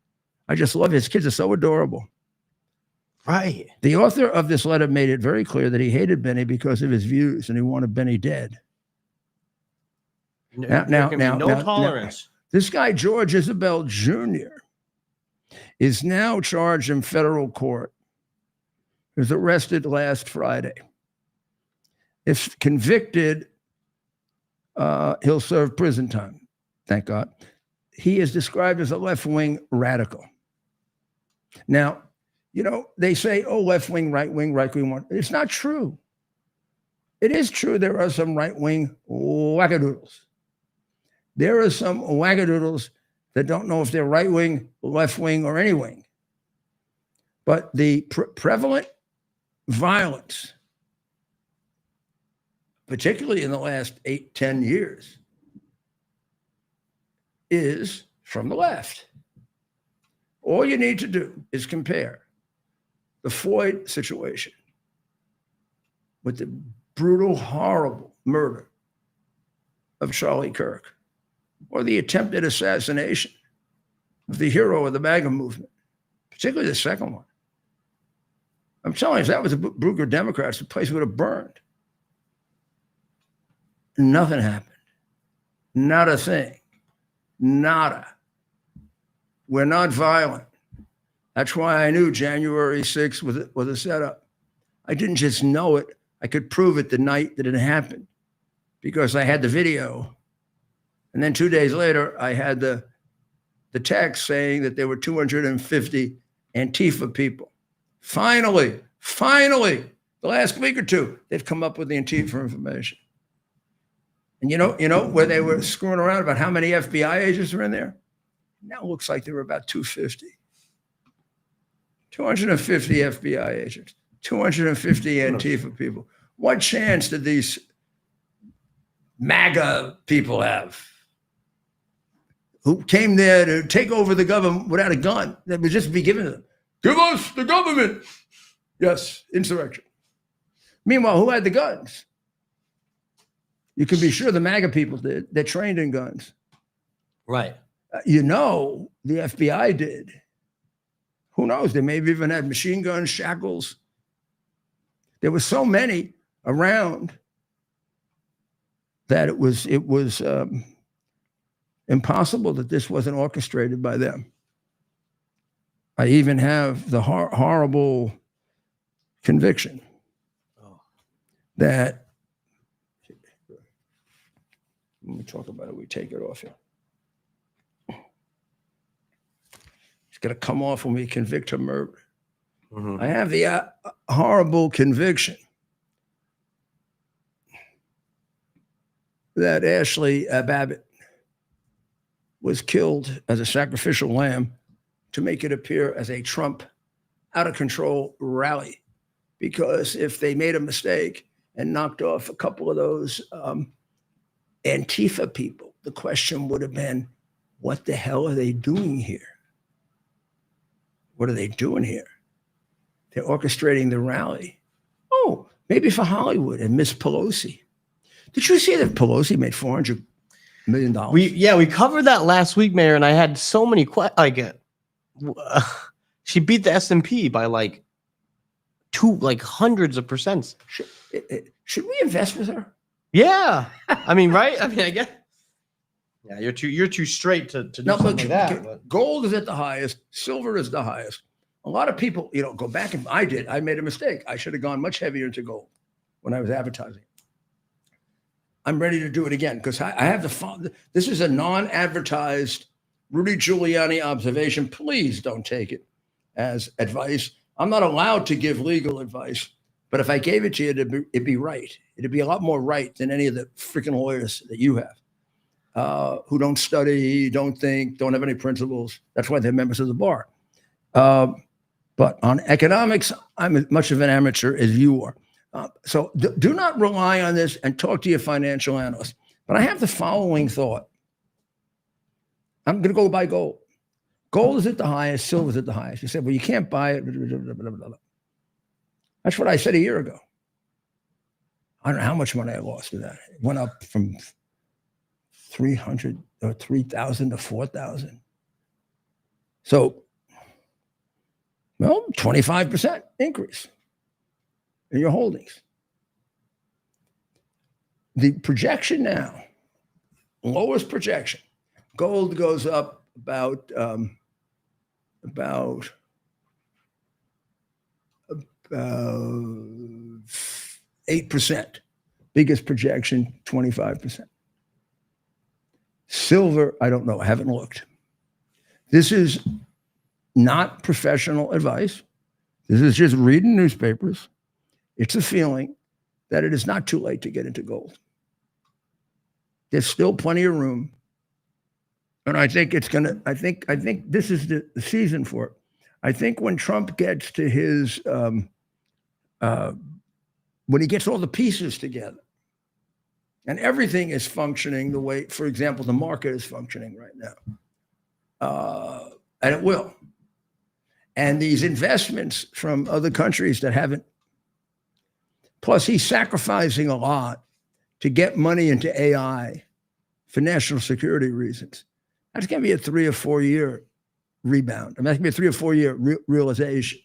I just love his kids. Are so adorable. Right. The author of this letter made it very clear that he hated Benny because of his views and he wanted Benny dead. No tolerance. This guy, George Isabel Jr., is now charged in federal court. He was arrested last Friday. If convicted, he'll serve prison time. Thank God. He is described as a left-wing radical. Now, you know, they say, oh, left-wing, right-wing, right-wing. It's not true. It is true there are some right-wing wackadoodles. There are some wackadoodles that don't know if they're right-wing, left-wing, or any wing. But the prevalent violence, particularly in the last 8-10 years, is from the left. All you need to do is compare the Floyd situation with the brutal, horrible murder of Charlie Kirk, or the attempted assassination of the hero of the MAGA movement, particularly the second one. I'm telling you, if that was the Brugger Democrats, the place would have burned. Nothing happened. Not a thing. Nada. We're not violent. That's why I knew January 6th was a setup. I didn't just know it. I could prove it the night that it happened because I had the video. And then 2 days later, I had the text saying that there were 250 Antifa people. Finally, the last week or two, they've come up with the Antifa information. And you know where they were screwing around about how many FBI agents are in there? Now it looks like there were about 250. 250 FBI agents, 250 Antifa people. What chance did these MAGA people have? who came there to take over the government without a gun that would just be given to them. Give us the government. Yes, insurrection. Meanwhile, who had the guns? You can be sure the MAGA people did. They're trained in guns. Right. You know, the FBI did. Who knows? They may have even had machine guns, shackles. There were so many around that it was impossible that this wasn't orchestrated by them. I even have the horrible conviction that, when we talk about it, we take it off here. It's going to come off when we convict her murder. Mm-hmm. I have the horrible conviction that Ashley Babbitt was killed as a sacrificial lamb to make it appear as a Trump out-of-control rally. Because if they made a mistake and knocked off a couple of those Antifa people, the question would have been, what the hell are they doing here? What are they doing here? They're orchestrating the rally. Oh, maybe for Hollywood and Miss Pelosi. Did you see that Pelosi made $400 million? We covered that last week, Mayor, and I had so many questions. She beat the S&P by hundreds of percents. Should we invest with her? Yeah, I mean, right? I mean, I guess. Yeah, you're too straight to do something like that. But. Gold is at the highest. Silver is the highest. A lot of people, go back and I made a mistake. I should have gone much heavier into gold when I was advertising. I'm ready to do it again because I have this is a non-advertised Rudy Giuliani observation. Please don't take it as advice. I'm not allowed to give legal advice, but if I gave it to you, it'd be right. It'd be a lot more right than any of the freaking lawyers that you have. Who don't study, don't think, don't have any principles. That's why they're members of the bar. But on economics, I'm as much of an amateur as you are. So do not rely on this and talk to your financial analyst. But I have the following thought. I'm going to go buy gold. Gold is at the highest, silver is at the highest. You said, well, you can't buy it. That's what I said a year ago. I don't know how much money I lost with that. It went up from 300 or 3,000 to 4,000. So, 25% increase in your holdings. The projection now, lowest projection, gold goes up about 8%. Biggest projection, 25%. Silver, I don't know. I haven't looked. This is not professional advice. This is just reading newspapers. It's a feeling that it is not too late to get into gold. There's still plenty of room. And I think it's going to, I think this is the season for it. I think when Trump gets to his, when he gets all the pieces together, and everything is functioning the way, for example, the market is functioning right now. And it will. And these investments from other countries that haven't, plus he's sacrificing a lot to get money into AI for national security reasons. That's going to be a 3 or 4 year rebound. I mean, that's going to be a 3 or 4 year realization.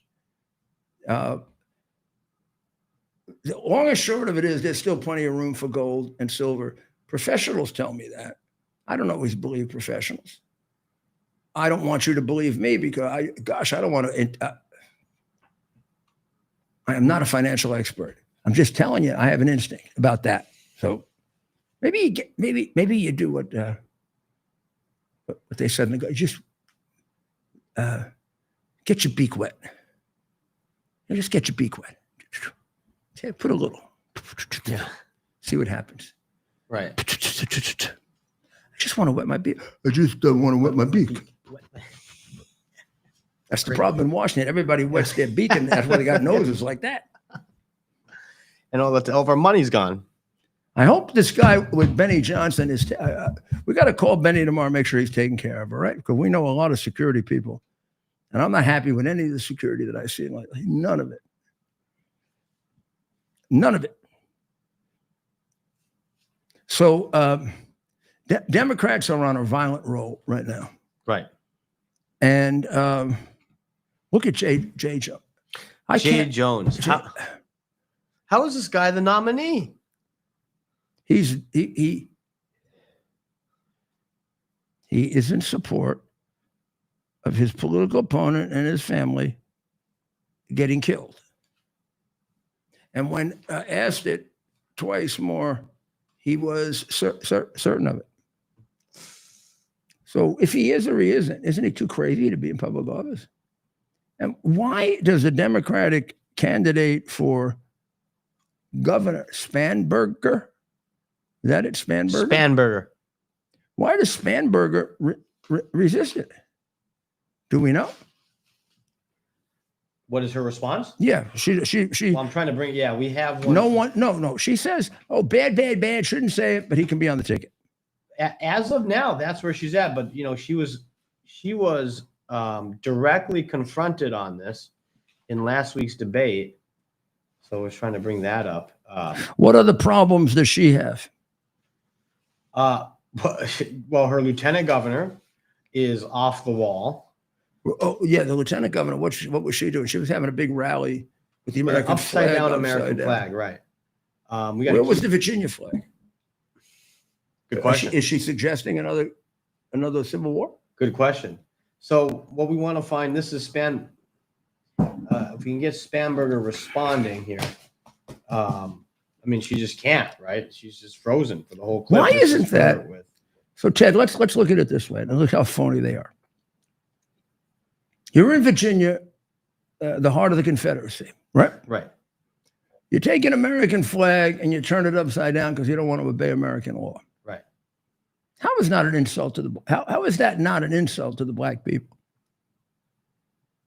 The long and short of it is there's still plenty of room for gold and silver. Professionals tell me that. I don't always believe professionals. I don't want you to believe me because I don't want to. I am not a financial expert. I'm just telling you, I have an instinct about that. So maybe you do what they said in the just get your beak wet. Just get your beak wet. Put a little. Yeah. See what happens. Right. I just want to wet my beak. I just don't want to wet my beak. That's the problem in Washington. Everybody wets their beak, and that's why they got noses like that. And all of our money's gone. I hope this guy with Benny Johnson is. We got to call Benny tomorrow, make sure he's taken care of. All right, because we know a lot of security people, and I'm not happy with any of the security that I see lately. None of it. None of it. So Democrats are on a violent roll right now. Right. And look at Jay Jones. Jay Jones. How is this guy the nominee? He is in support of his political opponent and his family getting killed. And when asked it twice more, he was certain of it. So if he is or he isn't he too crazy to be in public office? And why does a Democratic candidate for governor, Spanberger, is that it, Spanberger? Spanberger. Why does Spanberger resist it? Do we know? What is her response? Yeah, she. Well, I'm trying to bring. Yeah, we have one. No. She says, "Oh, bad. Shouldn't say it, but he can be on the ticket." As of now, that's where she's at. But she was directly confronted on this in last week's debate. So I was trying to bring that up. What other problems does she have? Well, her lieutenant governor is off the wall. Oh yeah, the lieutenant governor. What was she doing? She was having a big rally with the American upside flag. Down American flag, right? Where was the Virginia flag? Good question. Is she suggesting another civil war? Good question. So what we want to find, this is If we can get Spanberger responding here. She just can't, right? She's just frozen for the whole clip. Why isn't that? So Ted, let's look at it this way and look how phony they are. You're in Virginia, the heart of the Confederacy, right? Right. You take an American flag and you turn it upside down because you don't want to obey American law. Right. How is not an insult to the how is that not an insult to the black people?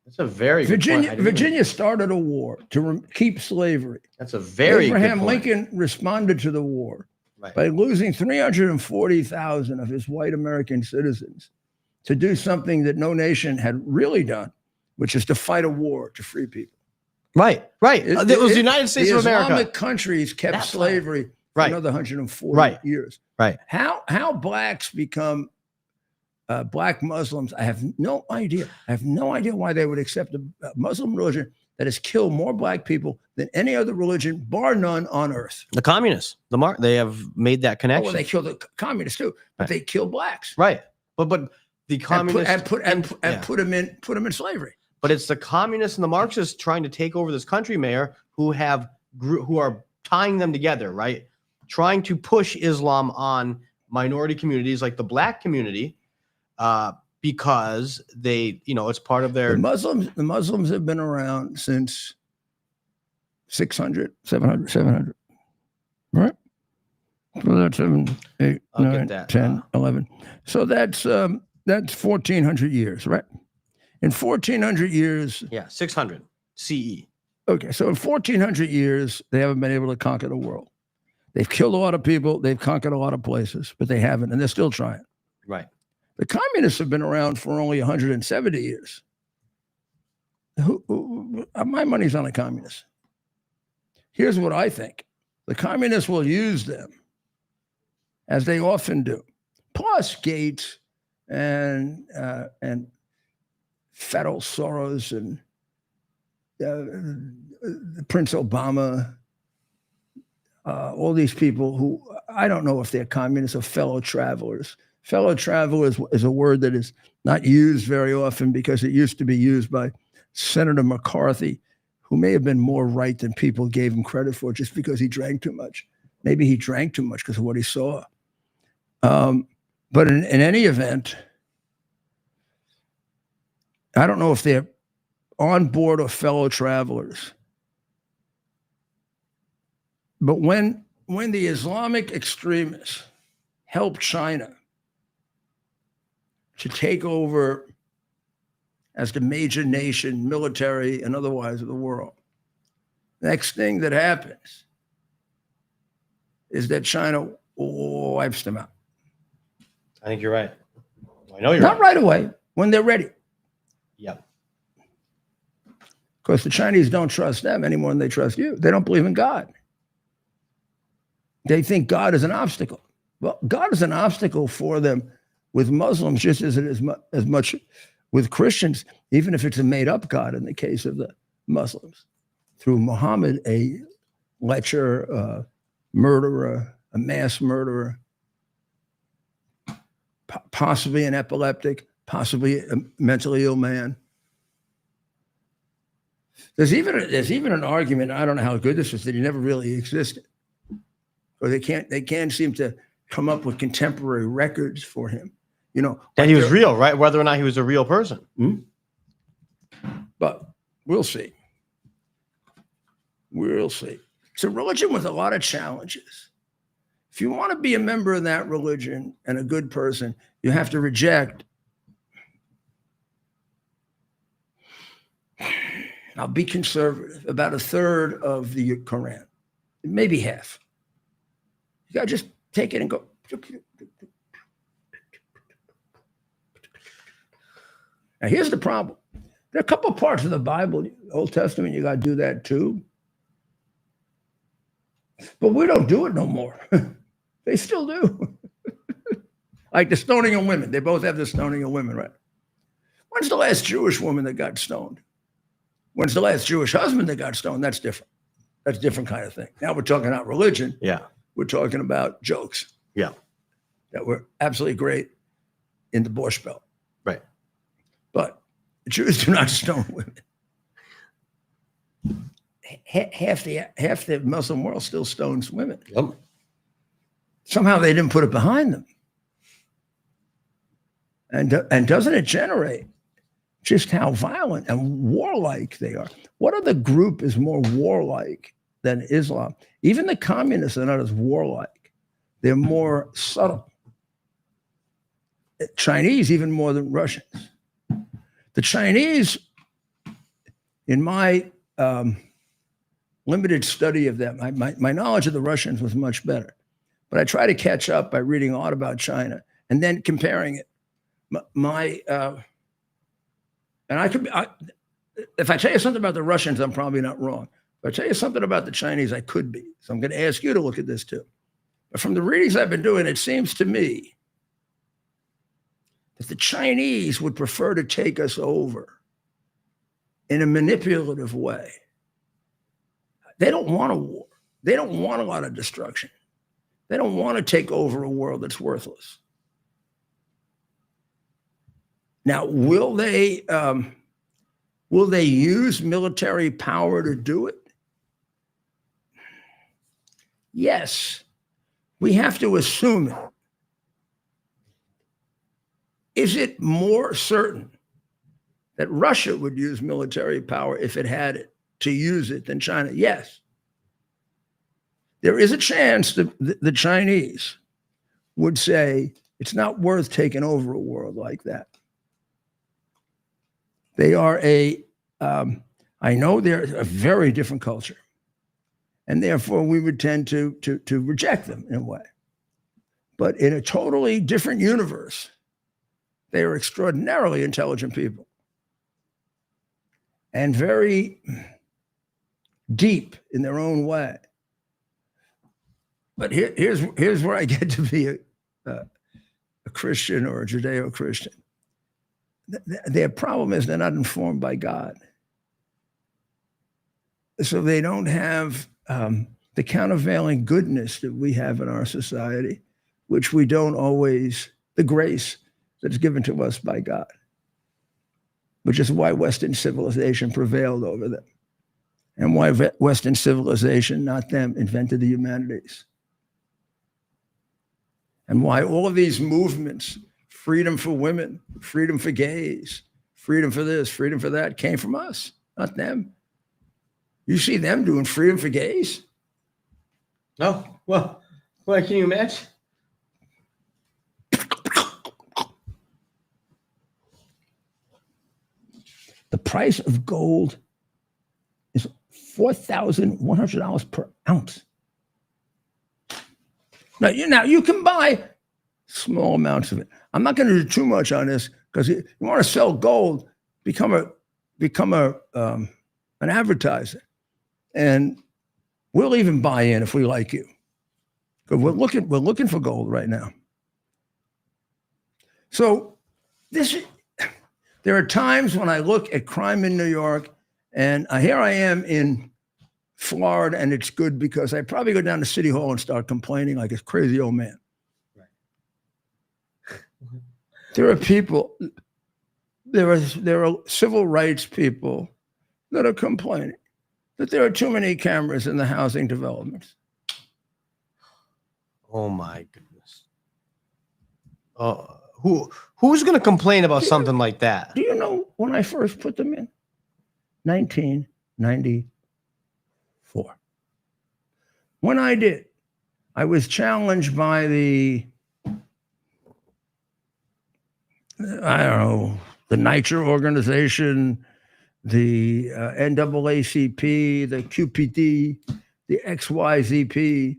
That's a very Virginia started a war to keep slavery. That's a very Abraham good point. Lincoln responded to the war right. by losing 340,000 of his white American citizens to do something that no nation had really done, which is to fight a war to free people. Right. It was the United States of America. Islamic countries kept slavery for another 140 years. Right. How blacks become black Muslims, I have no idea. I have no idea why they would accept a Muslim religion that has killed more black people than any other religion, bar none, on earth. The communists, they have made that connection. Oh, well, they killed the communists too, but they killed blacks. Right. But the communists put them in slavery. But it's the communists and the Marxists trying to take over this country, Mayor, who are tying them together, right? Trying to push Islam on minority communities like the black community, because they, it's part of their. The Muslims have been around since 600, 700, right? So that's 7, 8, 9, 10, 11. So that's 1,400 years, right? In 1,400 years. Yeah, 600 CE. Okay, so in 1,400 years, they haven't been able to conquer the world. They've killed a lot of people. They've conquered a lot of places, but they haven't, and they're still trying. Right. The communists have been around for only 170 years. My money's on the communists. Here's what I think. The communists will use them, as they often do. Plus Gates and Federal Soros and Prince Obama, all these people who, I don't know if they're communists or fellow travelers. Fellow travelers is a word that is not used very often because it used to be used by Senator McCarthy, who may have been more right than people gave him credit for just because he drank too much. Maybe he drank too much because of what he saw. But in any event, I don't know if they're on board or fellow travelers. But when the Islamic extremists helped China to take over as the major nation, military and otherwise of the world, next thing that happens is that China wipes them out. I think you're right. I know you're Not right away, when they're ready. Yep. Of course, the Chinese don't trust them any more than they trust you. They don't believe in God. They think God is an obstacle. Well, God is an obstacle for them with Muslims, just as it is as much with Christians, even if it's a made-up God in the case of the Muslims. Through Muhammad, a lecher, murderer, a mass murderer, possibly an epileptic, possibly a mentally ill man. There's even an argument, I don't know how good this is, that he never really existed. Or they can't seem to come up with contemporary records for him. You know, That he was real, right? Whether or not he was a real person. But we'll see. We'll see. It's a religion with a lot of challenges. If you want to be a member of that religion and a good person, you have to reject. I'll be conservative, about a third of the Quran, maybe half. You got to just take it and go. Now, here's the problem. There are a couple of parts of the Bible, Old Testament, you got to do that too. But we don't do it no more. They still do. Like the stoning of women. They both have the stoning of women, right? When's the last Jewish woman that got stoned? When's the last Jewish husband that got stoned? That's different. That's a different kind of thing. Now we're talking about religion. Yeah. We're talking about jokes. Yeah. That were absolutely great in the Borscht Belt. Right. But the Jews do not stone women. Half the Muslim world still stones women. Yep. Somehow they didn't put it behind them. And doesn't it generate just how violent and warlike they are? What other group is more warlike than Islam? Even the communists are not as warlike. They're more subtle. Chinese, even more than Russians. The Chinese, in my limited study of them, my knowledge of the Russians was much better. But I try to catch up by reading a lot about China and then comparing it. If I tell you something about the Russians, I'm probably not wrong. If I tell you something about the Chinese, I could be. So I'm going to ask you to look at this too. But from the readings I've been doing, it seems to me that the Chinese would prefer to take us over in a manipulative way. They don't want a war. They don't want a lot of destruction. They don't want to take over a world that's worthless. Now, will they use military power to do it? Yes. We have to assume it. Is it more certain that Russia would use military power if it had it to use it than China? Yes. There is a chance that the Chinese would say it's not worth taking over a world like that. They are I know they're a very different culture. And therefore we would tend to reject them in a way. But in a totally different universe, they are extraordinarily intelligent people. And very deep in their own way. But here's where I get to be a Christian or a Judeo-Christian. Their problem is they're not informed by God. So they don't have the countervailing goodness that we have in our society, which we don't always, the grace that is given to us by God, which is why Western civilization prevailed over them and why Western civilization, not them, invented the humanities. And why all of these movements, freedom for women, freedom for gays, freedom for this, freedom for that, came from us, not them. You see them doing freedom for gays? No. Well, can you imagine? The price of gold is $4,100 per ounce. Now you can buy small amounts of it. I'm not going to do too much on this because you want to sell gold, become an advertiser, and we'll even buy in if we like you. Because we're looking for gold right now. So there are times when I look at crime in New York, and here I am in Florida, and it's good because I probably go down to City Hall and start complaining like a crazy old man. There are people, there are civil rights people that are complaining that there are too many cameras in the housing developments. Oh my goodness. Who's going to complain about something like that? Do you know when I first put them in? 1994. When I did, I was challenged by the NYCHA organization, the NAACP, the QPD, the XYZP,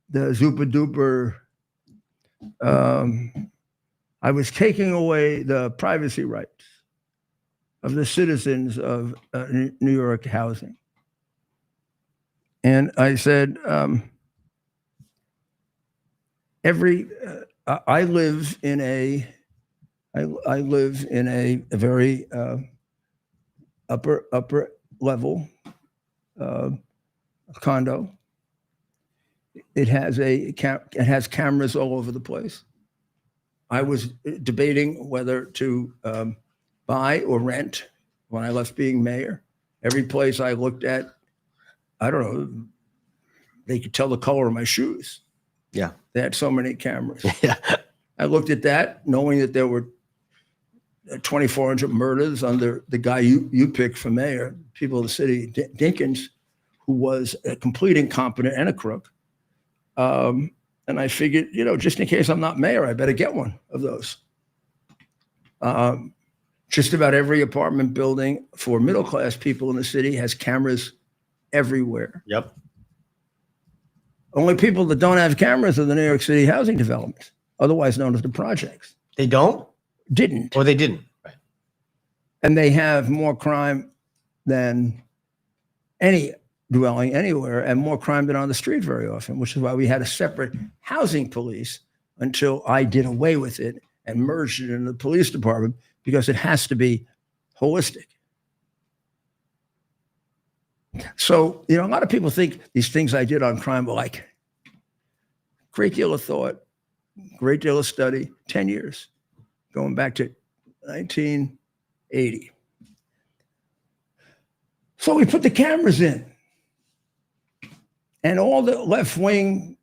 the Zupa Duper. I was taking away the privacy rights of the citizens of New York housing. And I said, I live in a very upper level condo. It has cameras all over the place. I was debating whether to buy or rent when I left being mayor. Every place I looked at, I don't know, they could tell the color of my shoes. Yeah. They had so many cameras. Yeah. I looked at that, knowing that there were 2,400 murders under the guy you picked for mayor, people of the city, Dinkins, who was a complete incompetent and a crook. And I figured, just in case I'm not mayor, I better get one of those. Just about every apartment building for middle-class people in the city has cameras everywhere. Yep. Only people that don't have cameras are the New York City housing developments, otherwise known as the projects. They don't? Didn't. Or they didn't. Right. And they have more crime than any dwelling anywhere, and more crime than on the street very often, which is why we had a separate housing police until I did away with it and merged it in the police department, because it has to be holistic. So, a lot of people think these things I did on crime were like great deal of thought, great deal of study, 10 years, going back to 1980. So we put the cameras in. And all the left wing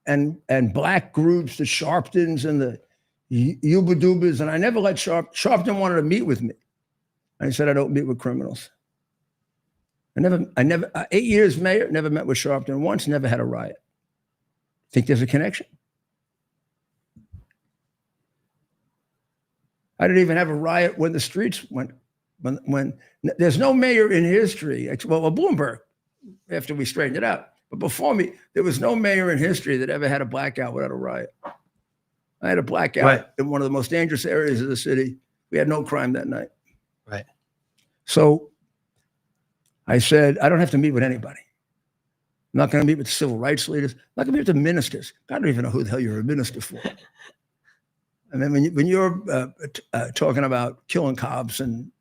and black groups, the Sharptons and the Yuba Dubas, and I never let Sharpton wanted to meet with me. I said, I don't meet with criminals. I never, 8 years mayor, never met with Sharpton once, never had a riot. Think there's a connection? I didn't even have a riot when the streets went, when there's no mayor in history, well, Bloomberg, after we straightened it out. But before me, there was no mayor in history that ever had a blackout without a riot. I had a blackout in one of the most dangerous areas of the city. We had no crime that night. Right. So I said, I don't have to meet with anybody. I'm not going to meet with the civil rights leaders. I'm not going to meet with the ministers. I don't even know who the hell you're a minister for. I mean, when you're talking about killing cops, and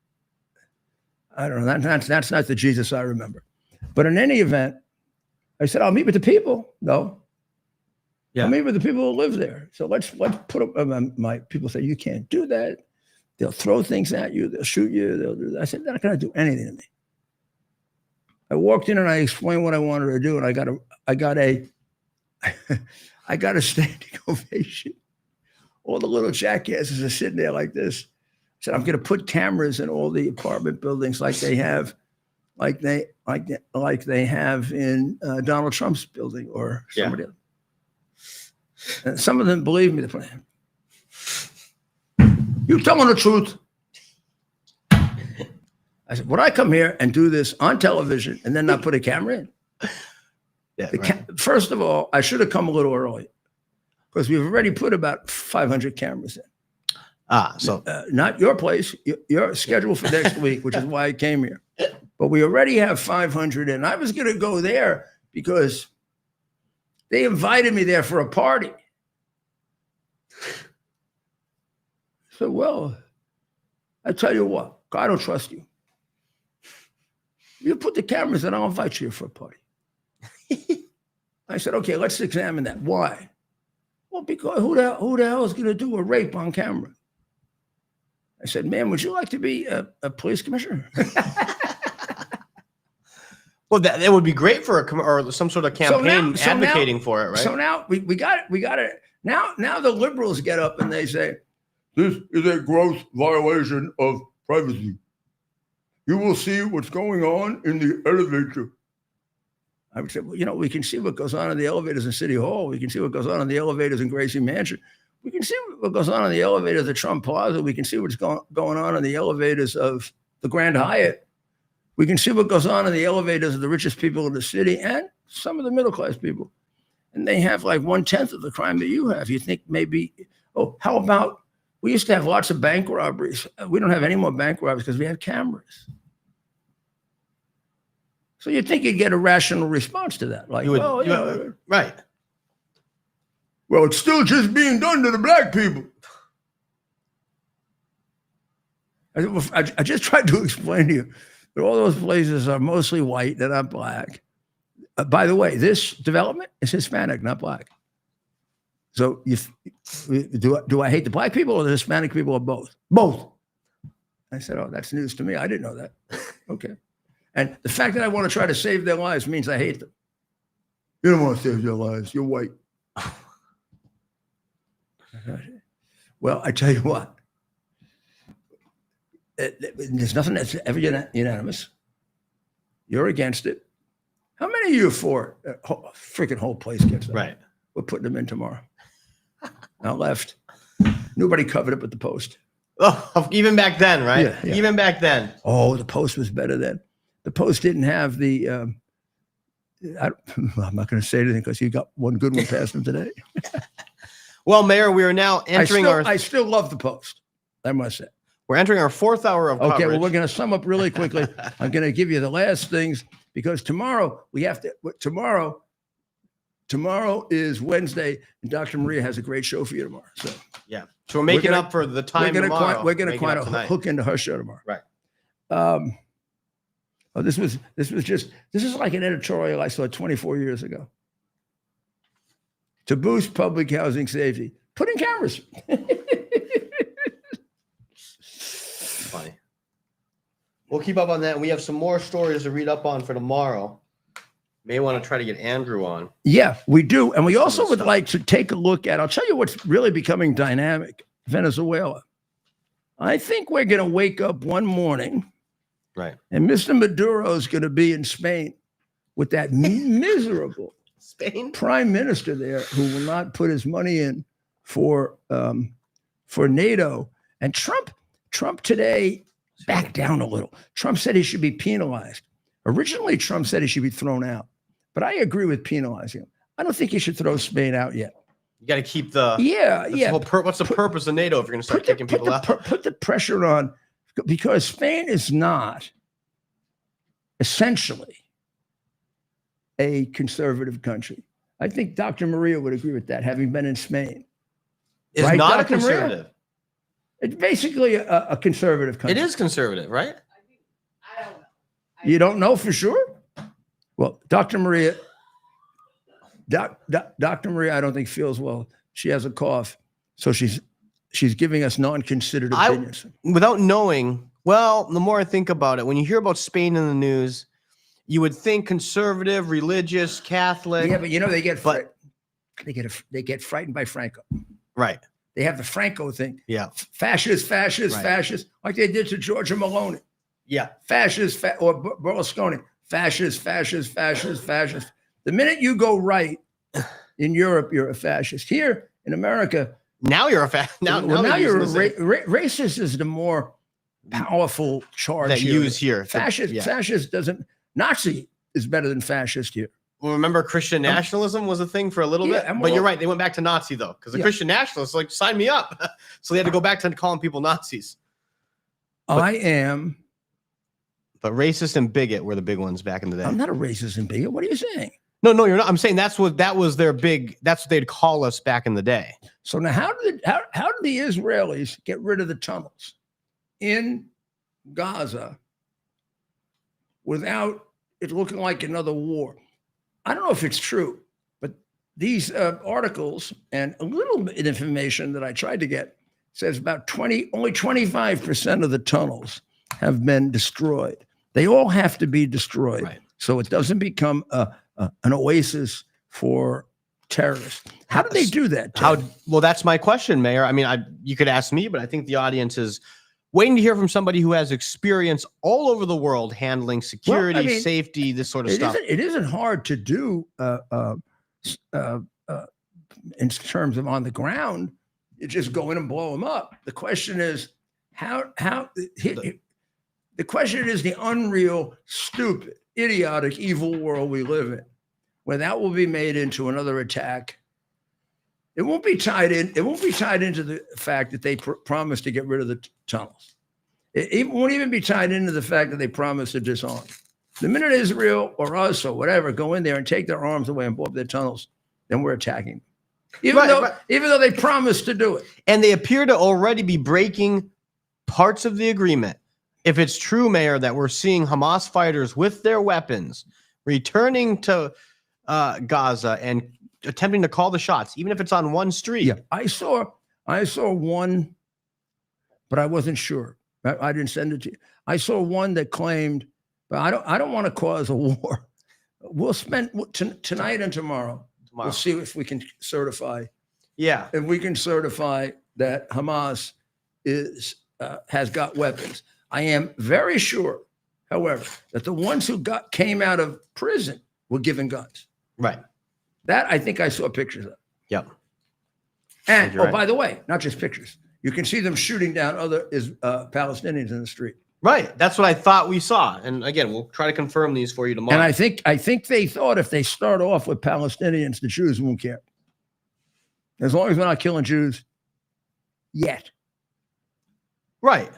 I don't know, that's not the Jesus I remember. But in any event, I said, I'll meet with the people. No. Yeah. I'll meet with the people who live there. So let's put up, my people say, you can't do that. They'll throw things at you. They'll shoot you. They'll do that. I said, they're not going to do anything to me. I walked in and I explained what I wanted to do. And I got a standing ovation. All the little jackasses are sitting there like this. I said, I'm going to put cameras in all the apartment buildings like they have in Donald Trump's building or somebody else. And some of them believe me. You telling the truth? I said, would I come here and do this on television and then not put a camera in? Yeah, First of all, I should have come a little early. because we've already put about 500 cameras in. So Not your place, your schedule for next week, which is why I came here. But we already have 500 in. I was going to go there because they invited me there for a party. So, well, I tell you what, I don't trust you. You put the cameras in, I'll invite you for a party. I said, okay, let's examine that. Why? Well, because who the hell is going to do a rape on camera? I said, man, would you like to be a police commissioner? well, that would be great for or some sort of campaign advocating for it, right? So now we got it. We got it. Now the liberals get up and they say, this is a gross violation of privacy. You will see what's going on in the elevator. I would say, well, we can see what goes on in the elevators in City Hall. We can see what goes on in the elevators in Gracie Mansion. We can see what goes on in the elevators at Trump Plaza. We can see what's going on in the elevators of the Grand Hyatt. We can see what goes on in the elevators of the richest people in the city and some of the middle-class people. And they have like 1/10 of the crime that you have. You think maybe, how about, we used to have lots of bank robberies. We don't have any more bank robberies because we have cameras. So you'd think you'd get a rational response to that. Like, right. Well, it's still just being done to the black people. I just tried to explain to you that all those places are mostly white, they're not black. By the way, this development is Hispanic, not black. So do I hate the black people or the Hispanic people or both? Both. I said, oh, that's news to me. I didn't know that. Okay. And the fact that I want to try to save their lives means I hate them. You don't want to save their lives. You're white. Well, I tell you what. There's nothing that's ever unanimous. You're against it. How many of you are for it? Freaking whole place gets them. Right. We're putting them in tomorrow. Now left. Nobody covered it but the Post. Oh, even back then, right? Yeah. Even back then. Oh, the Post was better then. The Post didn't have the. I'm not going to say anything because you got one good one past them today. Well, Mayor, we are now entering I still love the Post. I must say. We're entering our 4th hour of coverage. Okay, well, we're going to sum up really quickly. I'm going to give you the last things because tomorrow we have to. Tomorrow is Wednesday, and Dr. Maria has a great show for you tomorrow. So yeah, so we're making up for the time tomorrow. We're going to kind of hook into her show tomorrow. Right. This is like an editorial I saw 24 years ago. To boost public housing safety, put in cameras. Funny. We'll keep up on that. We have some more stories to read up on for tomorrow. May want to try to get Andrew on. Yeah, we do. And we also would like to take a look at, I'll tell you what's really becoming dynamic, Venezuela. I think we're going to wake up one morning. Right. And Mr. Maduro is going to be in Spain with that miserable prime minister there who will not put his money in for NATO. And Trump today backed down a little. Trump said he should be penalized. Originally, Trump said he should be thrown out. But I agree with penalizing him. I don't think you should throw Spain out yet. You got to keep the what's the purpose of NATO if you're going to start kicking people out? Put the pressure on, because Spain is not essentially a conservative country. I think Dr. Maria would agree with that, having been in Spain. It's right, not Dr. a conservative. Maria? It's basically a conservative country. It is conservative, right? I don't know. You don't know for sure? Well, Dr. Maria, Dr. Maria, I don't think feels well. She has a cough. So she's giving us non-considered opinions. Without knowing, well, the more I think about it, when you hear about Spain in the news, you would think conservative, religious, Catholic. Yeah, but they get frightened by Franco. Right. They have the Franco thing. Yeah. Fascist, like they did to Giorgia Meloni. Yeah. Fascist, or Berlusconi. Fascist. The minute you go right in Europe, you're a fascist. Here in America, now you're a fascist. Now you're racist is the more powerful charge that here. use here. Fascist doesn't. Nazi is better than fascist here. Well, remember Christian nationalism was a thing for a little bit, but you're right. They went back to Nazi though, because the Christian nationalists like sign me up, so they had to go back to calling people Nazis. I am, but racist and bigot were the big ones back in the day. I'm not a racist and bigot. What are you saying? No, you're not. I'm saying that was their big. That's what they'd call us back in the day. So now, how did the Israelis get rid of the tunnels in Gaza without it looking like another war? I don't know if it's true, but these articles and a little bit of information that I tried to get says only 25% of the tunnels have been destroyed. They all have to be destroyed, right, so it doesn't become an oasis for terrorists. How do they do that, Ted? Well, that's my question, Mayor. I mean, you could ask me, but I think the audience is waiting to hear from somebody who has experience all over the world handling security, safety, this sort of stuff. It isn't hard to do in terms of on the ground. You just go in and blow them up. The question is the question is the unreal, stupid, idiotic, evil world we live in, where that will be made into another attack. It won't be tied in. It won't be tied into the fact that they promised to get rid of the tunnels. It won't even be tied into the fact that they promised to disarm. The minute Israel or us or whatever go in there and take their arms away and blow up their tunnels, then we're attacking them. Even though they promised to do it. And they appear to already be breaking parts of the agreement. If it's true, Mayor, that we're seeing Hamas fighters with their weapons returning to Gaza and attempting to call the shots, even if it's on one street. Yeah, I saw one, but I wasn't sure. I didn't send it to you. I saw one that claimed, but I don't want to cause a war. We'll spend tonight and tomorrow. We'll see if we can certify. Yeah, if we can certify that Hamas has got weapons. I am very sure, however, that the ones who came out of prison were given guns. Right. That I think I saw pictures of. Yep. And by the way, not just pictures. You can see them shooting down other Palestinians in the street. Right. That's what I thought we saw. And again, we'll try to confirm these for you tomorrow. And I think they thought if they start off with Palestinians, the Jews won't care. As long as we're not killing Jews yet. Right.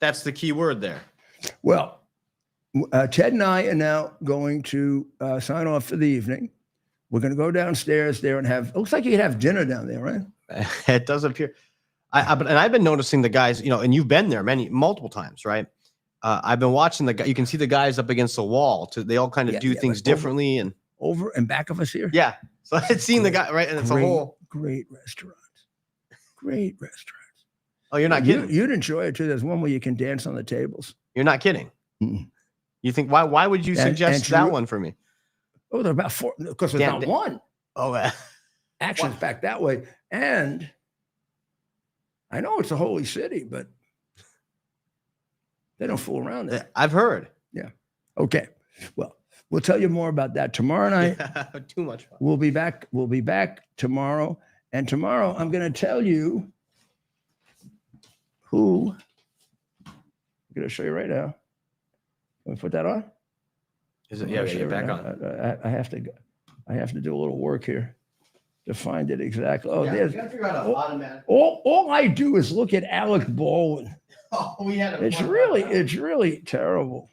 That's the key word there. Well, Ted and I are now going to sign off for the evening. We're going to go downstairs there and it looks like you could have dinner down there, right? It does appear. And I've been noticing the guys, and you've been there multiple times, right? I've been watching you can see the guys up against the wall. They all kind of do things differently and over and back of us here. Yeah. So I'd seen the guy, right? And it's a whole great restaurants. Great restaurants. Oh, you're not kidding. You'd enjoy it too. There's one where you can dance on the tables. You're not kidding. Mm-mm. You think why would you suggest that one for me? Oh, they're about four because there's not one. Oh, action's back that way. And I know it's a holy city, but they don't fool around there. I've heard. Yeah. Okay. Well, we'll tell you more about that tomorrow night. Too much fun. We'll be back tomorrow. And tomorrow I'm going to tell you who. I'm going to show you right now. Can we put that on? Is it? Yeah, get back on. I have to do a little work here to find it exactly. Oh, there's. You gotta figure out automatic. All I do is look at Alec Baldwin. Oh, we had. It's really terrible.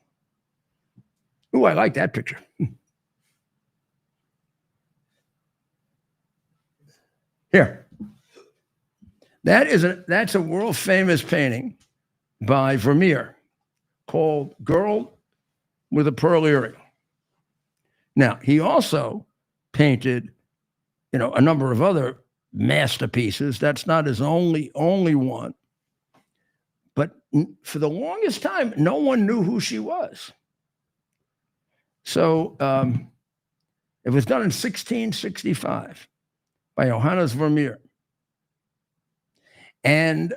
Ooh, I like that picture. Here. That's a world famous painting by Vermeer called "Girl with a Pearl Earring." Now, he also painted, a number of other masterpieces. That's not his only one. But for the longest time, no one knew who she was. So it was done in 1665 by Johannes Vermeer. And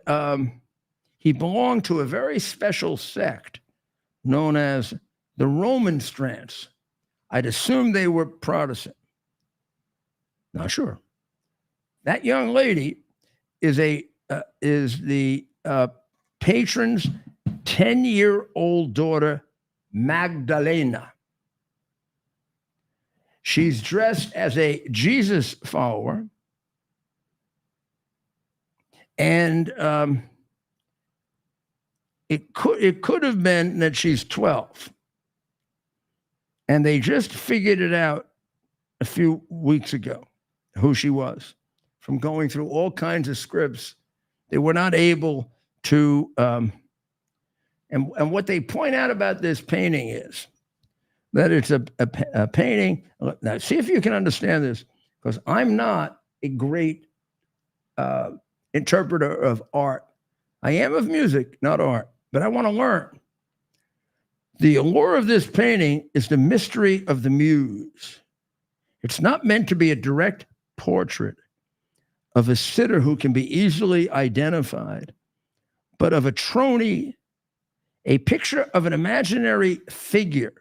he belonged to a very special sect known as the Romanstrants. I'd assume they were Protestant. Not sure. That young lady is the patron's 10-year-old daughter, Magdalena. She's dressed as a Jesus follower. And it could have been that she's 12. And they just figured it out a few weeks ago, who she was, from going through all kinds of scripts. They were not able to, and what they point out about this painting is that it's a painting. Now, see if you can understand this, because I'm not a great interpreter of art. I am of music, not art, but I want to learn. The allure of this painting is the mystery of the muse. It's not meant to be a direct portrait of a sitter who can be easily identified, but of a trony, a picture of an imaginary figure.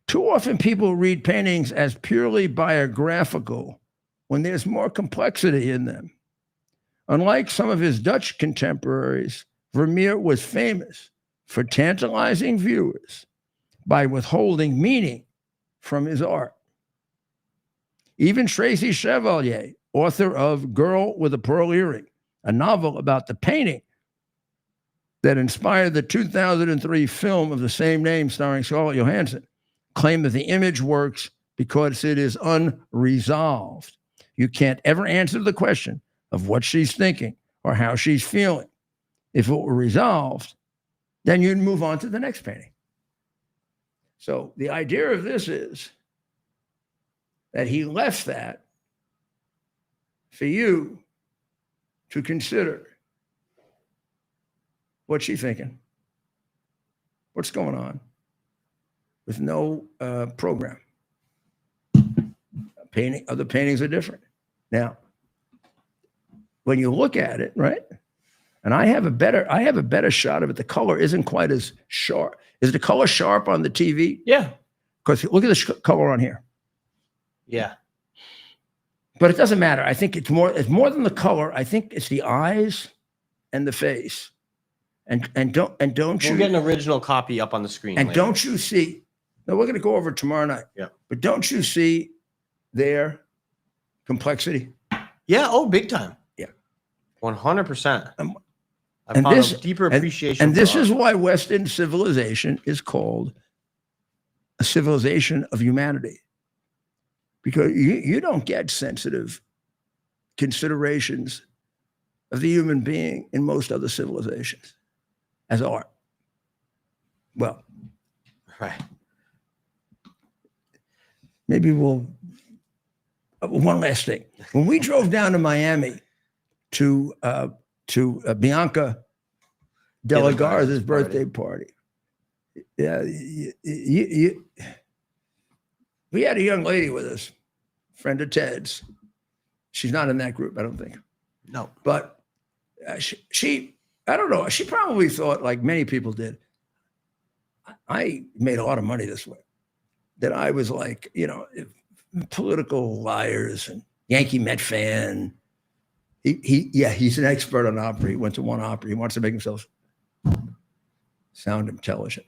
Too often people read paintings as purely biographical when there's more complexity in them. Unlike some of his Dutch contemporaries, Vermeer was famous for tantalizing viewers by withholding meaning from his art. Even Tracy Chevalier, author of Girl with a Pearl Earring, a novel about the painting that inspired the 2003 film of the same name starring Scarlett Johansson, claimed that the image works because it is unresolved. You can't ever answer the question of what she's thinking or how she's feeling. If it were resolved, then you'd move on to the next painting. So the idea of this is that he left that for you to consider. What's she thinking? What's going on? With no program. Other paintings are different. Now, when you look at it, right? And I have a better shot of it. The color isn't quite as sharp. Is the color sharp on the TV? Yeah. Because look at the color on here. Yeah. But it doesn't matter. I think it's more than the color. I think it's the eyes and the face. And don't you We'll get an original copy up on the screen. and later. don't you see? No, we're going to go over it tomorrow night. Yeah. But don't you see their complexity? Yeah. Oh, big time. Yeah. 100%. I And found this a deeper appreciation. And for this art. is why Western civilization is called a civilization of humanity, because you don't get sensitive considerations of the human being in most other civilizations as art. Well, right. Maybe we'll. One last thing: when we drove down to Miami to Bianca De La Garza's birthday party, yeah, we had a young lady with us, friend of Ted's. She's not in that group, I don't think. No, but she I don't know. She probably thought, like many people did, I made a lot of money this way. That I was like, political liars and Yankee Met fan. He's an expert on opera. He went to one opera. He wants to make himself sound intelligent.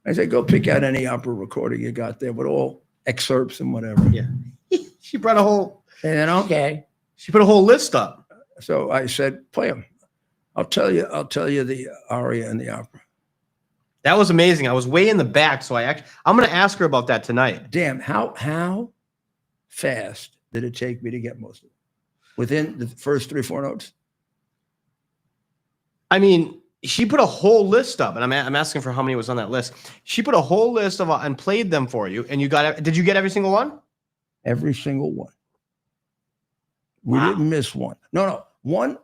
I said, go pick out any opera recording you got there with all excerpts and whatever. Yeah. She brought a whole. And then, okay. She put a whole list up. So I said, play them. I'll tell you the aria and the opera. That was amazing. I was way in the back, so I'm going to ask her about that tonight. Damn, how fast did it take me to get most of it? Within the first 3 or 4 notes? I mean, she put a whole list up, and I'm asking for how many was on that list. She put a whole list of and played them for you, and you got. Did you get every single one? Every single one. We didn't miss one. No. One,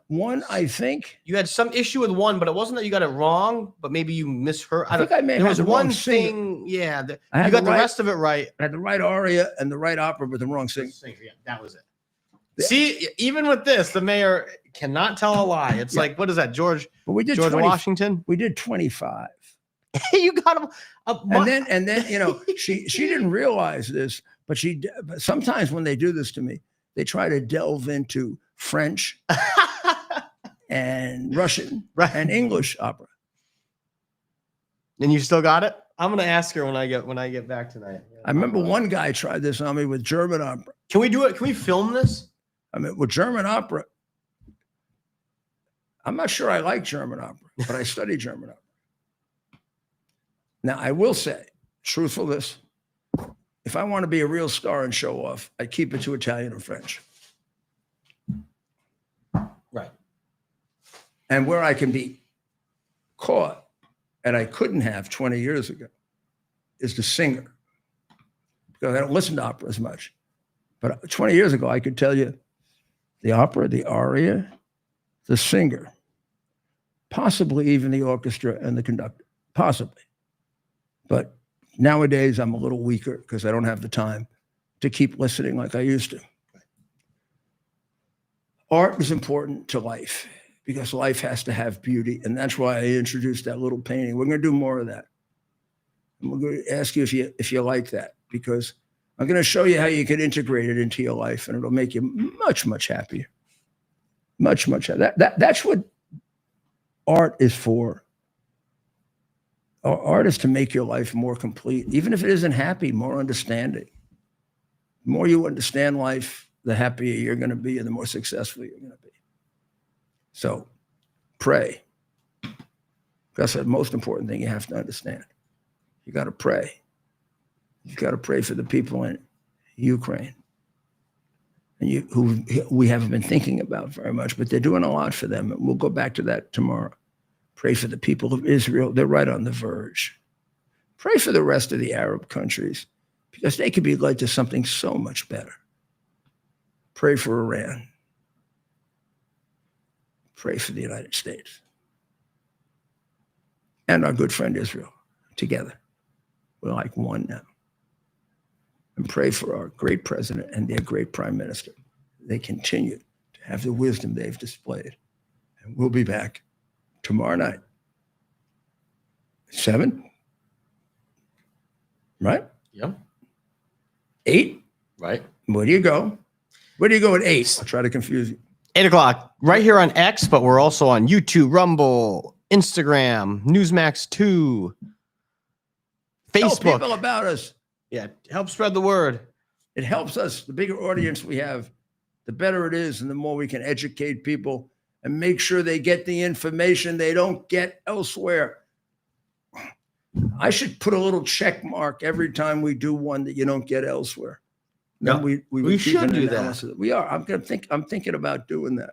I think. You had some issue with one, but it wasn't that you got it wrong, but maybe you misheard. I think I may have There was the one wrong singer. thing, yeah. I You got the rest of it right. I had the right aria and the right opera, but the wrong singer. Yeah, that was it. See, even with this, the mayor cannot tell a lie. It's like, what is that, George? But we did George 20, Washington. We did 25. You got him. And then she didn't realize this, but sometimes when they do this to me, they try to delve into French and Russian and English opera. And you still got it? I'm gonna ask her when I get back tonight. I remember one guy tried this on me with German opera. Can we do it? Can we film this? I mean, with German opera, I'm not sure I like German opera, but I study German opera. Now, I will say, truthfulness, if I want to be a real star and show off, I keep it to Italian or French. Right. And where I can be caught, and I couldn't have 20 years ago, is the singer. Because I don't listen to opera as much. But 20 years ago, I could tell you the opera, the aria, the singer, possibly even the orchestra and the conductor, possibly. But nowadays, I'm a little weaker because I don't have the time to keep listening like I used to. Art is important to life because life has to have beauty. And that's why I introduced that little painting. We're going to do more of that. And we're going to ask you if you like that, because I'm going to show you how you can integrate it into your life, and it'll make you much, much happier. Much, much happier. That's what art is for. Art is to make your life more complete, even if it isn't happy, more understanding. The more you understand life, the happier you're going to be and the more successful you're going to be. So pray. That's the most important thing you have to understand. You got to pray. You've got to pray for the people in Ukraine, and who we haven't been thinking about very much, but they're doing a lot for them. And we'll go back to that tomorrow. Pray for the people of Israel. They're right on the verge. Pray for the rest of the Arab countries, because they could be led to something so much better. Pray for Iran. Pray for the United States and our good friend Israel. Together, we're like one now. And pray for our great president and their great prime minister. They continue to have the wisdom they've displayed. And we'll be back tomorrow night. 7? Right? Yep. 8? Right. Where do you go? Where do you go at 8? I'll try to confuse you. 8 o'clock, right here on X, but we're also on YouTube, Rumble, Instagram, Newsmax 2, Facebook. Tell people about us. Yeah, help spread the word. It helps us. The bigger audience we have, the better it is, and the more we can educate people and make sure they get the information they don't get elsewhere. I should put a little check mark every time we do one that you don't get elsewhere. Yeah, we should do that. We are. I'm thinking about doing that.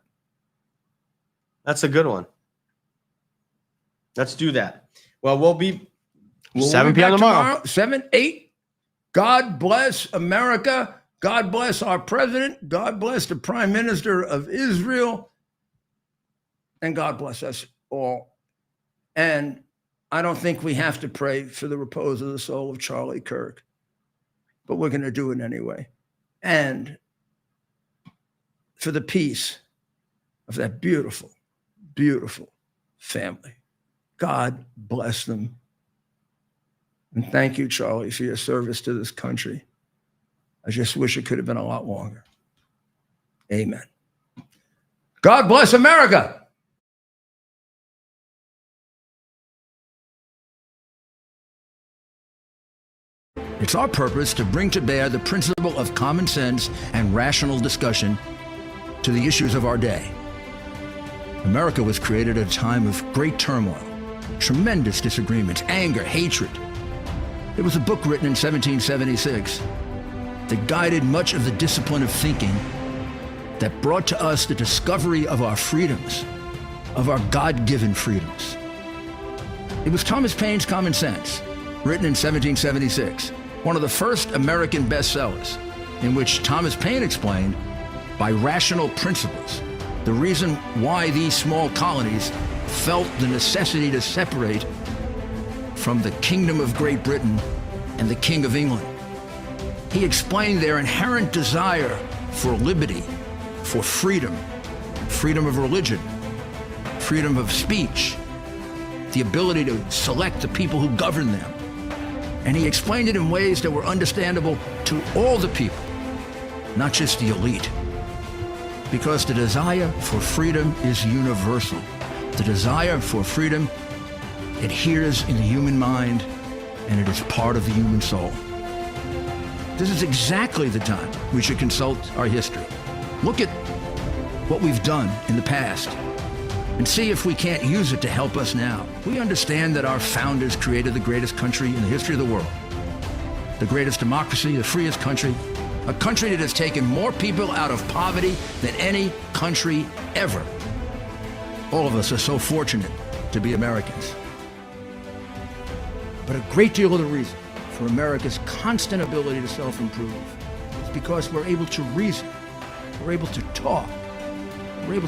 That's a good one. Let's do that. Well, we'll be 7 p.m. tomorrow. 7, 8. God bless America. God bless our president. God bless the prime minister of Israel. And God bless us all. And I don't think we have to pray for the repose of the soul of Charlie Kirk, but we're going to do it anyway. And for the peace of that beautiful, beautiful family. God bless them. And thank you, Charlie, for your service to this country. I just wish it could have been a lot longer. Amen. God bless America. It's our purpose to bring to bear the principle of common sense and rational discussion to the issues of our day. America was created at a time of great turmoil, tremendous disagreements, anger, hatred. There was a book written in 1776 that guided much of the discipline of thinking that brought to us the discovery of our freedoms, of our God-given freedoms. It was Thomas Paine's Common Sense, written in 1776, one of the first American bestsellers, in which Thomas Paine explained, by rational principles, the reason why these small colonies felt the necessity to separate from the Kingdom of Great Britain and the King of England. He explained their inherent desire for liberty, for freedom, freedom of religion, freedom of speech, the ability to select the people who govern them. And he explained it in ways that were understandable to all the people, not just the elite. Because the desire for freedom is universal. The desire for freedom adheres in the human mind and it is part of the human soul. This is exactly the time we should consult our history. Look at what we've done in the past and see if we can't use it to help us now. We understand that our founders created the greatest country in the history of the world, the greatest democracy, the freest country, a country that has taken more people out of poverty than any country ever. All of us are so fortunate to be Americans. But a great deal of the reason for America's constant ability to self-improve is because we're able to reason, we're able to talk, we're able to